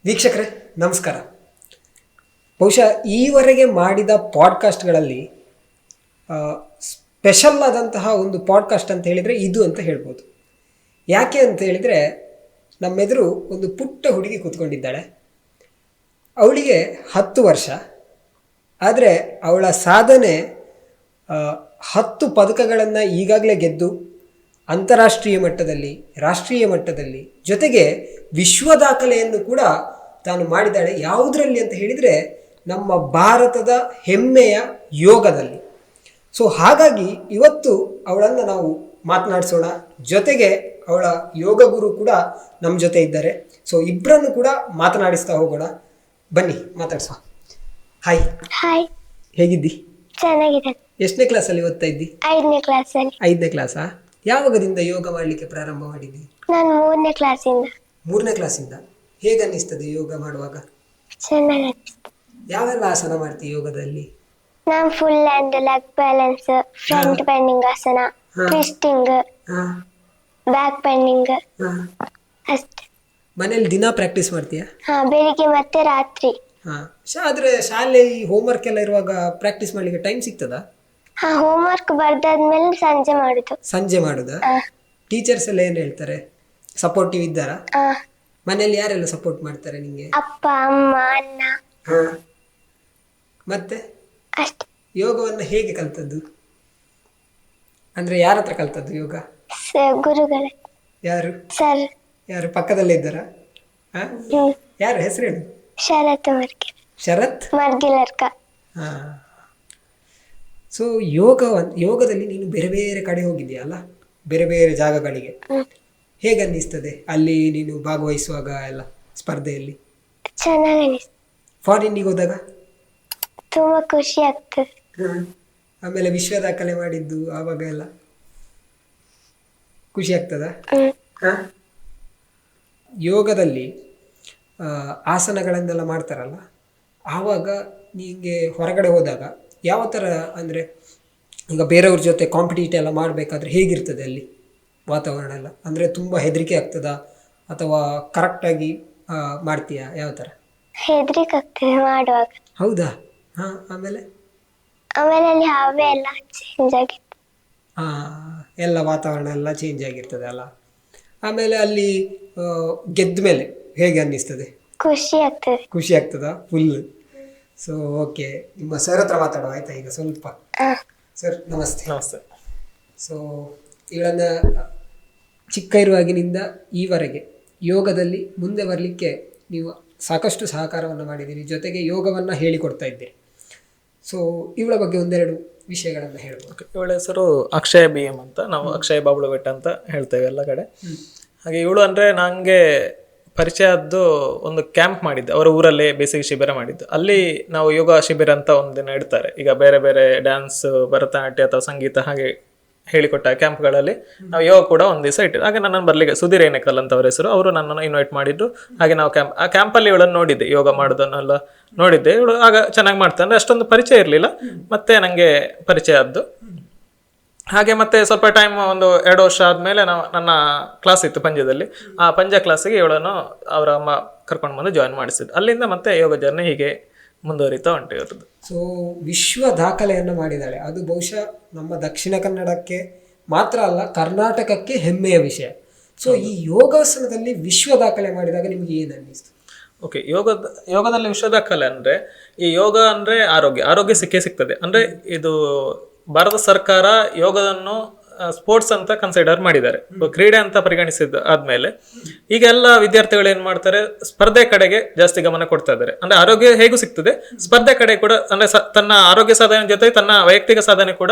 ವೀಕ್ಷಕರೇ ನಮಸ್ಕಾರ. ಬಹುಶಃ ಈವರೆಗೆ ಮಾಡಿದ ಪಾಡ್ಕಾಸ್ಟ್ಗಳಲ್ಲಿ ಸ್ಪೆಷಲ್ ಆದಂತಹ ಒಂದು ಪಾಡ್ಕಾಸ್ಟ್ ಅಂತ ಹೇಳಿದರೆ ಇದು ಅಂತ ಹೇಳ್ಬೋದು. ಯಾಕೆ ಅಂತ ಹೇಳಿದರೆ, ನಮ್ಮೆದುರು ಒಂದು ಪುಟ್ಟ ಹುಡುಗಿ ಕೂತ್ಕೊಂಡಿದ್ದಾಳೆ. ಅವಳಿಗೆ 10 ವರ್ಷ. ಆದರೆ ಅವಳ ಸಾಧನೆ 10 ಪದಕಗಳನ್ನು ಈಗಾಗಲೇ ಗೆದ್ದು ಅಂತಾರಾಷ್ಟ್ರೀಯ ಮಟ್ಟದಲ್ಲಿ, ರಾಷ್ಟ್ರೀಯ ಮಟ್ಟದಲ್ಲಿ, ಜೊತೆಗೆ ವಿಶ್ವ ದಾಖಲೆಯನ್ನು ಕೂಡ ತಾನು ಮಾಡಿದ್ದಾಳೆ. ಯಾವುದರಲ್ಲಿ ಅಂತ ಹೇಳಿದರೆ, ನಮ್ಮ ಭಾರತದ ಹೆಮ್ಮೆಯ ಯೋಗದಲ್ಲಿ. ಸೊ ಹಾಗಾಗಿ ಇವತ್ತು ಅವಳನ್ನು ನಾವು ಮಾತನಾಡಿಸೋಣ. ಜೊತೆಗೆ ಅವಳ ಯೋಗ ಗುರು ಕೂಡ ನಮ್ಮ ಜೊತೆ ಇದ್ದಾರೆ. ಸೊ ಇಬ್ಬರನ್ನು ಕೂಡ ಮಾತನಾಡಿಸ್ತಾ ಹೋಗೋಣ. ಬನ್ನಿ ಮಾತಾಡ್ಸೋ. ಹಾಯ್. ಹಾಯ್, ಹೇಗಿದ್ದಿ? ಚೆನ್ನಾಗಿದೆ. ಎಷ್ಟನೇ ಕ್ಲಾಸಲ್ಲಿ ಓದ್ತಾ ಇದ್ದಿ? 5ನೇ ಕ್ಲಾಸಲ್ಲಿ. 5ನೇ ಕ್ಲಾಸಾ? ಯಾವಾಗದಿಂದ ಯೋಗ ಮಾಡಲಿಕ್ಕೆ ಪ್ರಾರಂಭ ಮಾಡಿದ್ದಿ? ನಾನು 3ನೇ ಕ್ಲಾಸಿಂದ. 3ನೇ ಕ್ಲಾಸಿಂದ. ಹೇಗನ್ನಿಸ್ತದೆ ಯೋಗ ಮಾಡುವಾಗ? ಚೆನ್ನಾಗಿ. ಯಾವೆಲ್ಲ ಆಸನ ಮಾಡ್ತೀವಿ ಯೋಗದಲ್ಲಿ? ನಾನು full hand, leg balance, front bending ಆಸನ, ಟ್ವಿಸ್ಟಿಂಗ್, ಬ್ಯಾಕ್ ಬೆಂಡಿಂಗ್, ಅಷ್ಟೇ. ಮನೇಲಿ ದಿನ ಪ್ರಾಕ್ಟೀಸ್ ಮಾಡ್ತೀಯಾ? ಬೆಳಿಗ್ಗೆ ಮತ್ತೆ ರಾತ್ರಿ. ಆದರೆ ಶಾಲೆ ಹೋಮ್ವರ್ಕ್ ಎಲ್ಲ ಇರುವಾಗ ಪ್ರಾಕ್ಟೀಸ್ ಮಾಡ್ಲಿಕ್ಕೆ ಟೈಮ್ ಸಿಗ್ತದಾ? ಹೋಮ್ವರ್ಕ್ ಬರ್ದಾದ್ಮೇಲೆ ಸಂಜೆ ಮಾಡುದು. ಸಂಜೆ ಮಾಡುದಾ? ಟೀಚರ್ಸ್ ಎಲ್ಲ ಏನು ಹೇಳ್ತಾರೆ? ಸಪೋರ್ಟಿವ್ ಇದ್ದಾರಾ? ಮನೇಲಿ ಯಾರೆಲ್ಲ ಸಪೋರ್ಟ್ ಮಾಡ್ತಾರೆ ನಿಂಗೆ? ಅಪ್ಪ, ಅಮ್ಮ, ಅಣ್ಣ. ಮತ್ತೆ ಅಷ್ಟೇ. ಯೋಗವನ್ನ ಹೇಗೆ ಕಲ್ತದ್ದು? ಅಂದ್ರೆ ಯಾರ ಹತ್ರ ಕಲ್ತದ್ದು ಯೋಗ? ಗುರುಗಳೇ. ಯಾರು? ಸರ್. ಯಾರು ಪಕ್ಕದಲ್ಲೇ ಇದ್ದಾರಾ? ಯಾರು ಹೆಸರು ಹೇಳು? ಶರತ್ ಮರ್ಗಿಲ್. ಶರತ್ ಮರ್ಗಿಲರ್ಕ. ಹಾ. ಸೊ ಯೋಗದಲ್ಲಿ ನೀನು ಬೇರೆ ಬೇರೆ ಕಡೆ ಹೋಗಿದ್ಯಲ್ಲ, ಬೇರೆ ಬೇರೆ ಜಾಗಗಳಿಗೆ. ಹೇಗನ್ನಿಸ್ತದೆ ಅಲ್ಲಿ ನೀನು ಭಾಗವಹಿಸುವಾಗ ಎಲ್ಲ ಸ್ಪರ್ಧೆಯಲ್ಲಿ? ಚೆನ್ನಾಗಿ. ಫಾರಿನ್ನಿಗೆ ಹೋದಾಗ ತುಂಬಾ ಖುಷಿ ಆಗ್ತದೆ. ಆಮೇಲೆ ವಿಶ್ವ ದಾಖಲೆ ಮಾಡಿದ್ದು ಆವಾಗ ಎಲ್ಲ ಖುಷಿ ಆಗ್ತದ? ಯೋಗದಲ್ಲಿ ಆಸನಗಳನ್ನೆಲ್ಲ ಮಾಡ್ತಾರಲ್ಲ, ಆವಾಗ ನಿಮಗೆ ಹೊರಗಡೆ ಹೋದಾಗ ಯಾವ ಥರ, ಅಂದರೆ ಈಗ ಬೇರೆಯವ್ರ ಜೊತೆ ಕಾಂಪಿಟೀಟ್ ಎಲ್ಲ ಮಾಡಬೇಕಾದ್ರೆ ಹೇಗಿರ್ತದೆ ಅಲ್ಲಿ ವಾತಾವರಣ ಎಲ್ಲ? ಅಂದರೆ ತುಂಬ ಹೆದರಿಕೆ ಆಗ್ತದಾ ಅಥವಾ ಕರೆಕ್ಟಾಗಿ ಮಾಡ್ತೀಯಾ? ಯಾವ ಥರ? ಹೆದರಿಕೆ ಆಗ್ತದೆ ಮಾಡುವಾಗ. ಹೌದಾ? ಹಾಂ. ಆಮೇಲೆ ಅಲ್ಲಿ ಹವೆ ಎಲ್ಲ ಚೇಂಜ್ ಆಗಿತ್ತು. ಎಲ್ಲ ವಾತಾವರಣ ಎಲ್ಲ ಚೇಂಜ್ ಆಗಿರ್ತದೆ ಅಲ್ಲ. ಆಮೇಲೆ ಅಲ್ಲಿ ಗೆದ್ದ ಮೇಲೆ ಹೇಗೆ ಅನ್ನಿಸ್ತದೆ? ಖುಷಿ ಆಗ್ತದೆ. ಖುಷಿ ಆಗ್ತದಾ? ಫುಲ್. ಸೊ ಓಕೆ, ನಿಮ್ಮ ಸರ್ ಹತ್ರ ಮಾತಾಡುವ ಆಯ್ತಾ ಈಗ ಸ್ವಲ್ಪ? ಸರ್ ನಮಸ್ತೆ. ನಮಸ್ತೆ. ಸೊ ಇವಳನ್ನ ಚಿಕ್ಕ ಇರುವಾಗಿನಿಂದ ಈವರೆಗೆ ಯೋಗದಲ್ಲಿ ಮುಂದೆ ಬರಲಿಕ್ಕೆ ನೀವು ಸಾಕಷ್ಟು ಸಹಕಾರವನ್ನು ಮಾಡಿದ್ದೀರಿ, ಜೊತೆಗೆ ಯೋಗವನ್ನು ಹೇಳಿಕೊಡ್ತಾ ಇದ್ದೀರಿ. ಸೊ ಇವಳ ಬಗ್ಗೆ ಒಂದೆರಡು ವಿಷಯಗಳನ್ನು ಹೇಳ್ಬೋದು. ಇವಳ ಹೆಸರು ಅಕ್ಷಯ BM ಅಂತ. ನಾವು ಅಕ್ಷಯ ಬಾಬುಳ ಬೆಟ್ಟ ಅಂತ ಹೇಳ್ತೇವೆ ಎಲ್ಲ ಕಡೆ. ಹಾಗೆ ಇವಳು ಅಂದರೆ ನನಗೆ ಪರಿಚಯ ಆದ್ದು ಒಂದು ಕ್ಯಾಂಪ್ ಮಾಡಿದ್ದೆ, ಅವರ ಊರಲ್ಲೇ ಬೇಸಿಗೆ ಶಿಬಿರ ಮಾಡಿದ್ದು. ಅಲ್ಲಿ ನಾವು ಯೋಗ ಶಿಬಿರ ಅಂತ ಒಂದಿನ ಇಡ್ತಾರೆ. ಈಗ ಬೇರೆ ಬೇರೆ ಡ್ಯಾನ್ಸ್, ಭರತನಾಟ್ಯ ಅಥವಾ ಸಂಗೀತ ಹಾಗೆ ಹೇಳಿಕೊಟ್ಟ ಕ್ಯಾಂಪ್ಗಳಲ್ಲಿ ನಾವು ಯೋಗ ಕೂಡ ಒಂದು ದಿವಸ ಇಟ್ಟಿದ್ದು. ಹಾಗೆ ನನ್ನನ್ನು ಬರಲಿಕ್ಕೆ ಸುಧೀರ್ ಏನೇಕಲ್ ಅಂತ ಅವರ ಹೆಸರು, ಅವರು ನನ್ನನ್ನು ಇನ್ವೈಟ್ ಮಾಡಿದ್ರು. ಹಾಗೆ ನಾವು ಆ ಕ್ಯಾಂಪಲ್ಲಿ ಇವಳನ್ನು ನೋಡಿದ್ದೆ, ಯೋಗ ಮಾಡೋದನ್ನೆಲ್ಲ ನೋಡಿದ್ದೆ. ಇವಳು ಆಗ ಚೆನ್ನಾಗಿ ಮಾಡ್ತಾನೆ, ಅಂದರೆ ಅಷ್ಟೊಂದು ಪರಿಚಯ ಇರಲಿಲ್ಲ. ಮತ್ತೆ ನನಗೆ ಪರಿಚಯ ಆದ್ದು. ಹಾಗೆ ಮತ್ತೆ ಸ್ವಲ್ಪ ಟೈಮ್, ಒಂದು 2 ವರ್ಷ ಆದಮೇಲೆ ನನ್ನ ಕ್ಲಾಸ್ ಇತ್ತು ಪಂಜದಲ್ಲಿ. ಆ ಪಂಜ ಕ್ಲಾಸಿಗೆ ಇವಳನ್ನು ಅವರ ಅಮ್ಮ ಕರ್ಕೊಂಡು ಬಂದು ಜಾಯಿನ್ ಮಾಡಿಸಿದ್ದು. ಅಲ್ಲಿಂದ ಮತ್ತೆ ಯೋಗ ಜರ್ನಿ ಹೀಗೆ ಮುಂದುವರಿತಾ ಉಂಟು ಇವರದ್ದು. ಸೊ ವಿಶ್ವ ದಾಖಲೆಯನ್ನು ಮಾಡಿದ್ದಾಳೆ. ಅದು ಬಹುಶಃ ನಮ್ಮ ದಕ್ಷಿಣ ಕನ್ನಡಕ್ಕೆ ಮಾತ್ರ ಅಲ್ಲ, ಕರ್ನಾಟಕಕ್ಕೆ ಹೆಮ್ಮೆಯ ವಿಷಯ. ಸೊ ಈ ಯೋಗಾಸನದಲ್ಲಿ ವಿಶ್ವ ದಾಖಲೆ ಮಾಡಿದಾಗ ನಿಮಗೆ ಏನು ಅನ್ನಿಸ್ತು? ಓಕೆ, ಯೋಗದಲ್ಲಿ ವಿಶ್ವ ದಾಖಲೆ ಅಂದರೆ, ಈ ಯೋಗ ಅಂದರೆ ಆರೋಗ್ಯ ಸಿಕ್ಕೇ ಸಿಗ್ತದೆ. ಅಂದರೆ ಇದು ಭಾರತ ಸರ್ಕಾರ ಯೋಗವನ್ನು ಸ್ಪೋರ್ಟ್ಸ್ ಅಂತ ಕನ್ಸಿಡರ್ ಮಾಡಿದ್ದಾರೆ, ಕ್ರೀಡೆ ಅಂತ ಪರಿಗಣಿಸಿದ ಆದ್ಮೇಲೆ ಈಗ ಎಲ್ಲ ವಿದ್ಯಾರ್ಥಿಗಳು ಏನ್ ಮಾಡ್ತಾರೆ, ಸ್ಪರ್ಧೆ ಕಡೆಗೆ ಜಾಸ್ತಿ ಗಮನ ಕೊಡ್ತಾ ಇದ್ದಾರೆ. ಅಂದ್ರೆ ಆರೋಗ್ಯ ಹೇಗೂ ಸಿಗ್ತದೆ, ಸ್ಪರ್ಧೆ ಕಡೆ ಕೂಡ, ಅಂದ್ರೆ ತನ್ನ ಆರೋಗ್ಯ ಸಾಧನೆ ಜೊತೆ ತನ್ನ ವೈಯಕ್ತಿಕ ಸಾಧನೆ ಕೂಡ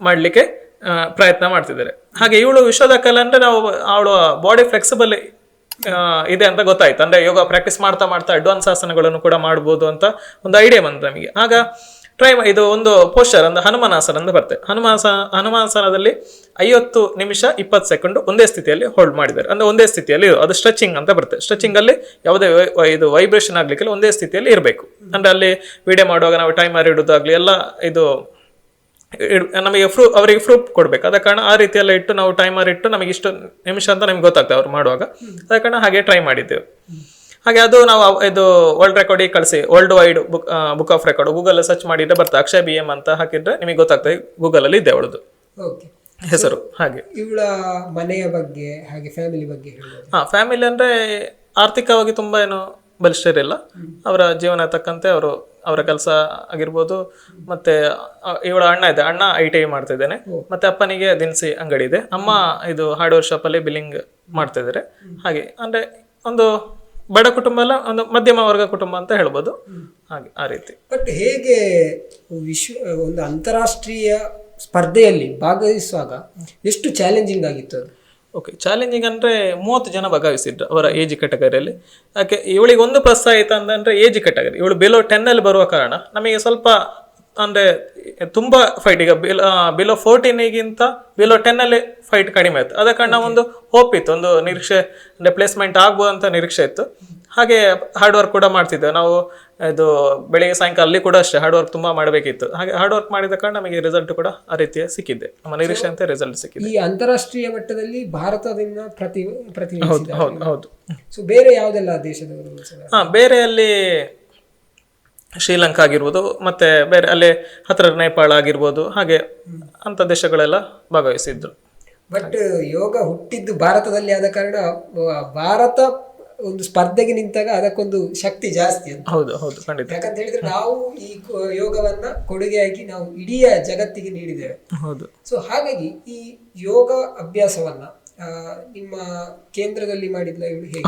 ಮಾಡ್ಲಿಕ್ಕೆ ಪ್ರಯತ್ನ ಮಾಡ್ತಿದ್ದಾರೆ. ಹಾಗೆ ಇವಳು ವಿಶ್ವ ದಾಖಲೆ ಅಂದ್ರೆ, ನಾವು ಅವಳ ಬಾಡಿ ಫ್ಲೆಕ್ಸಿಬಲ್ ಇದೆ ಅಂತ ಗೊತ್ತಾಯ್ತು. ಅಂದ್ರೆ ಯೋಗ ಪ್ರಾಕ್ಟೀಸ್ ಮಾಡ್ತಾ ಮಾಡ್ತಾ ಅಡ್ವಾನ್ಸ್ ಆಸನಗಳನ್ನು ಕೂಡ ಮಾಡ್ಬೋದು ಅಂತ ಒಂದು ಐಡಿಯಾ ಬಂತು ನಮಗೆ. ಆಗ ಇದು ಒಂದು ಪೋಸ್ಚರ್, ಒಂದು ಹನುಮಾನಾಸನ ಅಂತ ಬರ್ತದೆ. ಹನುಮಾನಾಸನದಲ್ಲಿ 50 ನಿಮಿಷ 20 ಸೆಕೆಂಡ್ ಒಂದೇ ಸ್ಥಿತಿಯಲ್ಲಿ ಹೋಲ್ಡ್ ಮಾಡಿದ್ದಾರೆ. ಅಂದ್ರೆ ಒಂದೇ ಸ್ಥಿತಿಯಲ್ಲಿ, ಅದು ಸ್ಟ್ರೆಚಿಂಗ್ ಅಂತ ಬರ್ತದೆ. ಸ್ಟ್ರೆಚಿಂಗ್ ಅಲ್ಲಿ ಯಾವುದೇ ಇದು ವೈಬ್ರೇಷನ್ ಆಗ್ಲಿಕ್ಕೆ ಒಂದೇ ಸ್ಥಿತಿಯಲ್ಲಿ ಇರಬೇಕು. ಅಂದ್ರೆ ಅಲ್ಲಿ ವಿಡಿಯೋ ಮಾಡುವಾಗ ನಾವು ಟೈಮರ್ ಇಡೋದಾಗ್ಲಿ ಎಲ್ಲ ಇದು ನಮಗೆ ಅವರಿಗೆ ಪ್ರೂಫ್ ಕೊಡ್ಬೇಕು. ಅದ ಕಾರಣ ಆ ರೀತಿಯೆಲ್ಲ ಇಟ್ಟು ನಾವು ಟೈಮರ್ ಇಟ್ಟು ನಮಗೆ ಇಷ್ಟು ನಿಮಿಷ ಅಂತ ನಮ್ಗೆ ಗೊತ್ತಾಗ್ತದೆ ಅವ್ರು ಮಾಡುವಾಗ. ಅದ ಕಾರಣ ಹಾಗೆ ಟ್ರೈ ಮಾಡಿದ್ದೇವೆ. ಹಾಗೆ ಅದು ನಾವು ಇದು ವರ್ಲ್ಡ್ ರೆಕಾರ್ಡಿಗೆ ಕಳಿಸಿ, world wide book of record Google search ಮಾಡಿದ್ರೆ ಬರ್ತದೆ. ಅಕ್ಷಯ್ BM ಅಂತ ಹಾಕಿದ್ರೆ ನಿಮಗೆ ಗೊತ್ತಾಗ್ತದೆ, ಗೂಗಲ್ ಅಲ್ಲಿ ಇದೆ ಅವಳದು ಓಕೆ. ಹೆಸರು. ಹಾಗೆ ಇವಳ ಮನೆಯ ಬಗ್ಗೆ ಹಾಗೆ ಫ್ಯಾಮಿಲಿ ಬಗ್ಗೆ ಹೇಳ್ಬೋದು. ಫ್ಯಾಮಿಲಿ ಅಂದ್ರೆ ಆರ್ಥಿಕವಾಗಿ ತುಂಬಾ ಏನು ಬಲಿಷ್ಠರಿಲ್ಲ. ಅವರ ಜೀವನ ತಕ್ಕಂತೆ ಅವರ ಕೆಲಸ ಆಗಿರ್ಬೋದು. ಮತ್ತೆ ಇವಳ ಅಣ್ಣ ಇದೆ, ಅಣ್ಣ ITI ಮಾಡ್ತಾ ಇದ್ದೇನೆ. ಮತ್ತೆ ಅಪ್ಪನಿಗೆ ದಿನಸಿ ಅಂಗಡಿ ಇದೆ. ಅಮ್ಮ ಇದು ಹಾರ್ಡ್ವೇರ್ ಶಾಪ್ ಅಲ್ಲಿ ಬಿಲ್ಲಿಂಗ್ ಮಾಡ್ತಾ ಇದ್ದಾರೆ. ಹಾಗೆ ಅಂದ್ರೆ ಒಂದು ಬಡ ಕುಟುಂಬ ಅಲ್ಲ, ಒಂದು ಮಧ್ಯಮ ವರ್ಗ ಕುಟುಂಬ ಅಂತ ಹೇಳ್ಬೋದು. ಹಾಗೆ ಆ ರೀತಿ. ಬಟ್ ಹೇಗೆ ಒಂದು ಅಂತಾರಾಷ್ಟ್ರೀಯ ಸ್ಪರ್ಧೆಯಲ್ಲಿ ಭಾಗವಹಿಸುವಾಗ ಎಷ್ಟು ಚಾಲೆಂಜಿಂಗ್ ಆಗಿತ್ತು ಅದು? ಓಕೆ, ಚಾಲೆಂಜಿಂಗ್ ಅಂದ್ರೆ 30 ಜನ ಭಾಗವಹಿಸಿದ್ರು ಅವರ ಏಜ್ ಕ್ಯಾಟಗರಿಯಲ್ಲಿ. ಯಾಕೆ ಇವಳಿಗೆ ಒಂದು ಪ್ಲಸ್ ಆಯ್ತು ಅಂತಂದ್ರೆ ಏಜ್ ಕ್ಯಾಟಗರಿ, ಇವಳು ಬಿಲೋ 10 ಅಲ್ಲಿ ಬರುವ ಕಾರಣ ನಮಗೆ ಸ್ವಲ್ಪ ಅಂದ್ರೆ ತುಂಬಾ ಫೈಟ್, ಈಗ ಬಿಲೋ 14ಗಿಂತ ಬಿಲೋ 10 ಅಲ್ಲಿ ಫೈಟ್ ಕಡಿಮೆ ಆಯ್ತು. ಆದ ಕಾರಣ ಒಂದು ಹೋಪ್ ಇತ್ತು, ಒಂದು ನಿರೀಕ್ಷೆ, ಅಂದ್ರೆ ಪ್ಲೇಸ್ಮೆಂಟ್ ಆಗ್ಬೋದು ಅಂತ ನಿರೀಕ್ಷೆ ಇತ್ತು. ಹಾಗೆ ಹಾರ್ಡ್ ವರ್ಕ್ ಕೂಡ ಮಾಡ್ತಿದ್ದೇವೆ ನಾವು. ಇದು ಬೆಳಿಗ್ಗೆ ಸಾಯಂಕಾಲ ಅಲ್ಲಿ ಕೂಡ ಅಷ್ಟೇ ಹಾರ್ಡ್ ವರ್ಕ್ ತುಂಬಾ ಮಾಡಬೇಕಿತ್ತು. ಹಾಗೆ ಹಾರ್ಡ್ ವರ್ಕ್ ಮಾಡಿದ ಕಾರಣ ನಮಗೆ ರಿಸಲ್ಟ್ ಕೂಡ ಆ ರೀತಿಯ ಸಿಕ್ಕಿದೆ, ನಮ್ಮ ನಿರೀಕ್ಷೆ ಅಂತ ರಿಸಲ್ಟ್ ಸಿಕ್ಕಿದೆ. ಈ ಅಂತಾರಾಷ್ಟ್ರೀಯ ಮಟ್ಟದಲ್ಲಿ ಭಾರತದಿಂದ ಪ್ರತಿನಿಧಿಸಿದ್ದಾರೆ. ಹೌದು. ಸೊ ಬೇರೆ ಯಾವುದೆಲ್ಲ ದೇಶದವರು? ಬೇರೆ ಅಲ್ಲಿ ಶ್ರೀಲಂಕಾ ಆಗಿರ್ಬೋದು, ಮತ್ತೆ ಬೇರೆ ಅಲ್ಲಿ ಹತ್ರ ನೇಪಾಳ ಆಗಿರ್ಬೋದು, ಹಾಗೆ ಅಂತ ದೇಶಗಳೆಲ್ಲ ಭಾಗವಹಿಸಿದ್ರು. ಬಟ್ ಯೋಗ ಹುಟ್ಟಿದ್ದು ಭಾರತದಲ್ಲಿ ಆದ ಕಾರಣ ಭಾರತ ಒಂದು ಸ್ಪರ್ಧೆಗೆ ನಿಂತಾಗ ಅದಕ್ಕೊಂದು ಶಕ್ತಿ ಜಾಸ್ತಿ ಅಂತ. ಹೌದು ಖಂಡಿತ. ಯಾಕಂತ ಹೇಳಿದ್ರೆ ನಾವು ಈ ಯೋಗವನ್ನ ಕೊಡುಗೆಯಾಗಿ ನಾವು ಇಡೀ ಜಗತ್ತಿಗೆ ನೀಡಿದ್ದೇವೆ. ಹೌದು. ಸೊ ಹಾಗಾಗಿ ಈ ಯೋಗ ಅಭ್ಯಾಸವನ್ನ ನಿಮ್ಮ ಕೇಂದ್ರದಲ್ಲಿ ಮಾಡಿದ್ಲ ಇವಳು ಹೇಗೆ?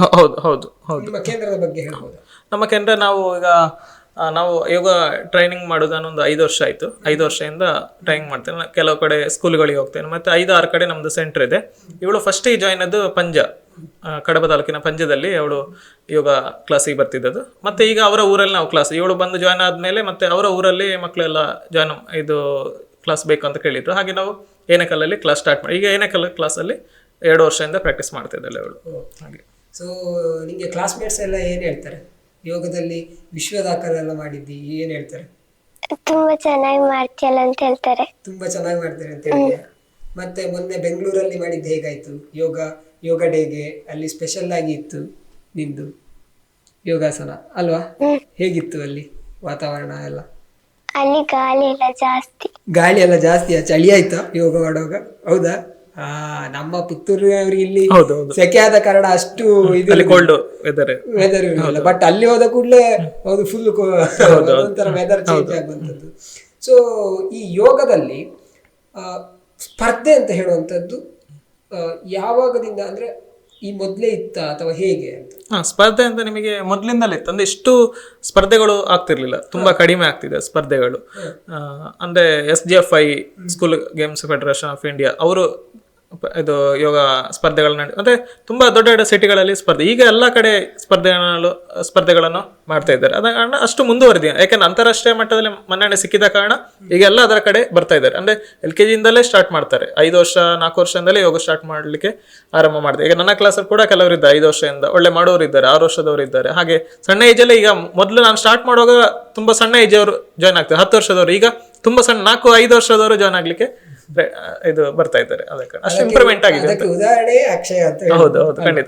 ಹೌದು. ನಿಮ್ಮ ಕೇಂದ್ರದ ಬಗ್ಗೆ ಹೇಳ್ಬೋದು? ನಮ್ಮ ಕೇಂದ್ರ ನಾವು ಯೋಗ ಟ್ರೈನಿಂಗ್ ಮಾಡೋದನ್ನ ಒಂದು 5 ವರ್ಷ ಆಯ್ತು. 5 ವರ್ಷದಿಂದ ಟ್ರೈನಿಂಗ್ ಮಾಡ್ತೇನೆ. ಕೆಲವು ಕಡೆ ಸ್ಕೂಲ್ಗಳಿಗೆ ಹೋಗ್ತೇನೆ, ಮತ್ತೆ 5-6 ಕಡೆ ನಮ್ದು ಸೆಂಟರ್ ಇದೆ. ಇವಳು ಫಸ್ಟ್ ಜಾಯಿನ್ ಅದು ಕಡಬ ತಾಲೂಕಿನ ಪಂಜದಲ್ಲಿ ಅವಳು ಯೋಗ ಕ್ಲಾಸಿಗೆ ಬರ್ತಿದ್ದದು. ಮತ್ತೆ ಈಗ ಅವರ ಊರಲ್ಲಿ ನಾವು ಕ್ಲಾಸ್, ಇವಳು ಬಂದು ಜಾಯ್ನ್ ಆದ್ಮೇಲೆ ಮತ್ತೆ ಅವರ ಊರಲ್ಲಿ ಮಕ್ಕಳೆಲ್ಲ ಇದು ಕ್ಲಾಸ್ ಬೇಕು ಅಂತ ಕೇಳಿದ್ರು. ಹಾಗೆ ನಾವು ಏನೆಕಲ್ಲಲ್ಲಿ ಕ್ಲಾಸ್ ಸ್ಟಾರ್ಟ್ ಮಾಡಿ, ಈಗ ಏನೆಕಲ್ ಕ್ಲಾಸಲ್ಲಿ 2 ವರ್ಷದಿಂದ ಪ್ರಾಕ್ಟೀಸ್ ಮಾಡ್ತಿದ್ದಾಳೆ ಅವಳು. ಹಾಗೆ. ಸೊ ನಿಮಗೆ ಕ್ಲಾಸ್ಮೇಟ್ಸ್ ಎಲ್ಲ ಏನ್ ಹೇಳ್ತಾರೆ? ಯೋಗದಲ್ಲಿ ವಿಶ್ವ ದಾಖಲೆ ಎಲ್ಲ ಮಾಡಿದ್ದಿ, ಏನ್ ಹೇಳ್ತಾರೆ? ತುಂಬಾ ಚೆನ್ನಾಗಿ ಮಾಡ್ತೀಯಲ್ಲ ಅಂತ ಹೇಳ್ತಾರೆ. ತುಂಬಾ ಚೆನ್ನಾಗಿ ಮಾಡ್ತಾರೆ ಅಂತ ಹೇಳಿದ್ಯಾ? ಮತ್ತೆ ಮೊನ್ನೆ ಬೆಂಗಳೂರಲ್ಲಿ ಮಾಡಿದ್ದು ಹೇಗಾಯ್ತು? ಯೋಗ ಡೇಗೆ ಅಲ್ಲಿ ಸ್ಪೆಷಲ್ ಆಗಿ ಇತ್ತು ನಿಂದು ಯೋಗಾಸನ ಅಲ್ವಾ? ಹೇಗಿತ್ತು ಅಲ್ಲಿ ವಾತಾವರಣ ಎಲ್ಲ? ಅಲ್ಲಿ ಗಾಳಿ ಎಲ್ಲ ಜಾಸ್ತಿ. ಚಳಿ ಆಯ್ತಾ ಯೋಗ ಮಾಡುವಾಗ? ಹೌದಾ? ನಮ್ಮ ಪುತ್ತೂರಿನವ್ರಿಗೆ ಇಲ್ಲಿ ಸೆಕೆ ಆದ ಕಾರಣ ಅಷ್ಟು ಕೋಲ್ಡ್ ವೆದರ್ ಇರಲಿಲ್ಲ. ಬಟ್ ಅಲ್ಲಿ ಹೋದ ಕೂಡಲೇ ಅದು ಫುಲ್ ಒಂಥರ ವೆದರ್ ಚೇಂಜ್ ಆಗುವಂಥದ್ದು. ಸೊ ಈ ಯೋಗದಲ್ಲಿ ಸ್ಪರ್ಧೆ ಅಂತ ಹೇಳುವಂಥದ್ದು ಯಾವಾಗದಿಂದ, ಅಂದ್ರೆ ಈ ಮೊದಲೇ ಇತ್ತ ಅಥವಾ ಹೇಗೆ ಅಂತ? ಸ್ಪರ್ಧೆ ಅಂತ ನಿಮಗೆ ಮೊದಲಿಂದಲೇ ಇತ್ತು. ಅಂದ್ರೆ ಇಷ್ಟು ಸ್ಪರ್ಧೆಗಳು ಆಗ್ತಿರ್ಲಿಲ್ಲ, ತುಂಬಾ ಕಡಿಮೆ ಆಗ್ತಿದೆ ಸ್ಪರ್ಧೆಗಳು. ಅಂದ್ರೆ SGFI school games federation of India ಅವರು ಇದು ಯೋಗ ಸ್ಪರ್ಧೆಗಳನ್ನ ಮತ್ತೆ ತುಂಬಾ ದೊಡ್ಡ ದೊಡ್ಡ ಸಿಟಿಗಳಲ್ಲಿ ಸ್ಪರ್ಧೆ, ಈಗ ಎಲ್ಲ ಕಡೆ ಸ್ಪರ್ಧೆಗಳನ್ನು ಮಾಡ್ತಾ ಇದ್ದಾರೆ. ಅದ ಕಾರಣ ಅಷ್ಟು ಮುಂದುವರೆದಿದೆ. ಯಾಕಂದ್ರೆ ಅಂತಾರಾಷ್ಟ್ರೀಯ ಮಟ್ಟದಲ್ಲಿ ಮನ್ನಣೆ ಸಿಕ್ಕಿದ ಕಾರಣ ಈಗ ಎಲ್ಲ ಅದರ ಕಡೆ ಬರ್ತಾ ಇದ್ದಾರೆ. ಅಂದ್ರೆ LKG ಇಂದಲೇ ಸ್ಟಾರ್ಟ್ ಮಾಡ್ತಾರೆ. 5 ವರ್ಷ 4 ವರ್ಷದಿಂದಲೇ ಯೋಗ ಸ್ಟಾರ್ಟ್ ಮಾಡ್ಲಿಕ್ಕೆ ಆರಂಭ ಮಾಡಿದೆ. ಈಗ ನನ್ನ ಕ್ಲಾಸಲ್ಲಿ ಕೂಡ ಕೆಲವರು ಇದ್ದಾರೆ 5 ವರ್ಷದಿಂದ, ಒಳ್ಳೆ ಮಾಡೋರು ಇದ್ದಾರೆ, 6 ವರ್ಷದವರು ಇದ್ದಾರೆ. ಹಾಗೆ ಸಣ್ಣ ಏಜಲ್ಲೇ, ಈಗ ಮೊದಲು ನಾನು ಸ್ಟಾರ್ಟ್ ಮಾಡುವಾಗ ತುಂಬಾ ಸಣ್ಣ ಏಜ್ ಅವರು ಜಾಯ್ನ್ ಆಗ್ತಾರೆ, 10 ವರ್ಷದವರು. ಈಗ ತುಂಬಾ ಸಣ್ಣ 4-5 ವರ್ಷದವರು ಜಾಯ್ನ್ ಆಗ್ಲಿಕ್ಕೆ ಇದು ಬರ್ತಾ ಇದ್ದಾರೆ. ಅದಕ್ಕೆ ಅಷ್ಟು ಇಂಪ್ರೂವ್ಮೆಂಟ್ ಆಗಿದೆ. ಉದಾಹರಣೆ ಅಕ್ಷಯ ಅಂತ. ಹೌದು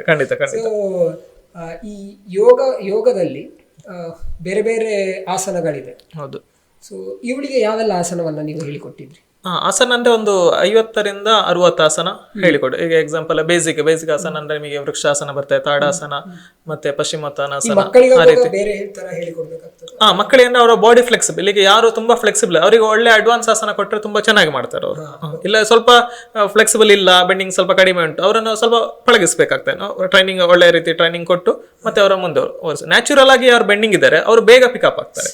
ಖಂಡಿತ. ಈ ಯೋಗದಲ್ಲಿ ಬೇರೆ ಬೇರೆ ಆಸನಗಳಿದೆ. ಹೌದು. ಸೊ ಇವಳಿಗೆ ಯಾವೆಲ್ಲ ಆಸನವನ್ನ ನೀವು ಹೇಳಿಕೊಟ್ಟಿದ್ರಿ? ಆಸನ ಅಂದ್ರೆ ಒಂದು 50ರಿಂದ 60 ಆಸನ ಹೇಳಿಕೊಡು. ಈಗ ಎಕ್ಸಾಂಪಲ್ ಬೇಸಿಕ್ ಆಸನ ಅಂದ್ರೆ ನಿಮಗೆ ವೃಕ್ಷಾಸನ ಬರ್ತದೆ, ತಾಡಾಸನ, ಮತ್ತೆ ಪಶ್ಚಿಮೋತ್ತಾನಾಸನ. ಮಕ್ಕಳಿಗೆ ಅಂದ್ರೆ ಅವರ ಬಾಡಿ ಫ್ಲೆಕ್ಸಿಬಲ್. ಈಗ ಯಾರು ತುಂಬಾ ಫ್ಲೆಕ್ಸಿಬಲ್, ಅವರಿಗೆ ಒಳ್ಳೆ ಅಡ್ವಾನ್ಸ್ ಆಸನ ಕೊಟ್ಟರೆ ತುಂಬಾ ಚೆನ್ನಾಗಿ ಮಾಡ್ತಾರೆ ಅವರು. ಇಲ್ಲ ಸ್ವಲ್ಪ ಫ್ಲೆಕ್ಸಿಬಲ್ ಇಲ್ಲ, ಬೆಂಡಿಂಗ್ ಸ್ವಲ್ಪ ಕಡಿಮೆ ಉಂಟು, ಅವರನ್ನು ಸ್ವಲ್ಪ ಪಳಗಿಸ್ಬೇಕಾಗ್ತದೆ. ಟ್ರೈನಿಂಗ್ ಒಳ್ಳೆ ರೀತಿ ಟ್ರೈನಿಂಗ್ ಕೊಟ್ಟು ಮತ್ತೆ ಅವರ ಮುಂದೆ ನ್ಯಾಚುರಲ್ ಆಗಿ ಯಾರು ಬೆಂಡಿಂಗ್ ಇದ್ದಾರೆ ಅವರು ಬೇಗ ಪಿಕಪ್ ಆಗ್ತಾರೆ.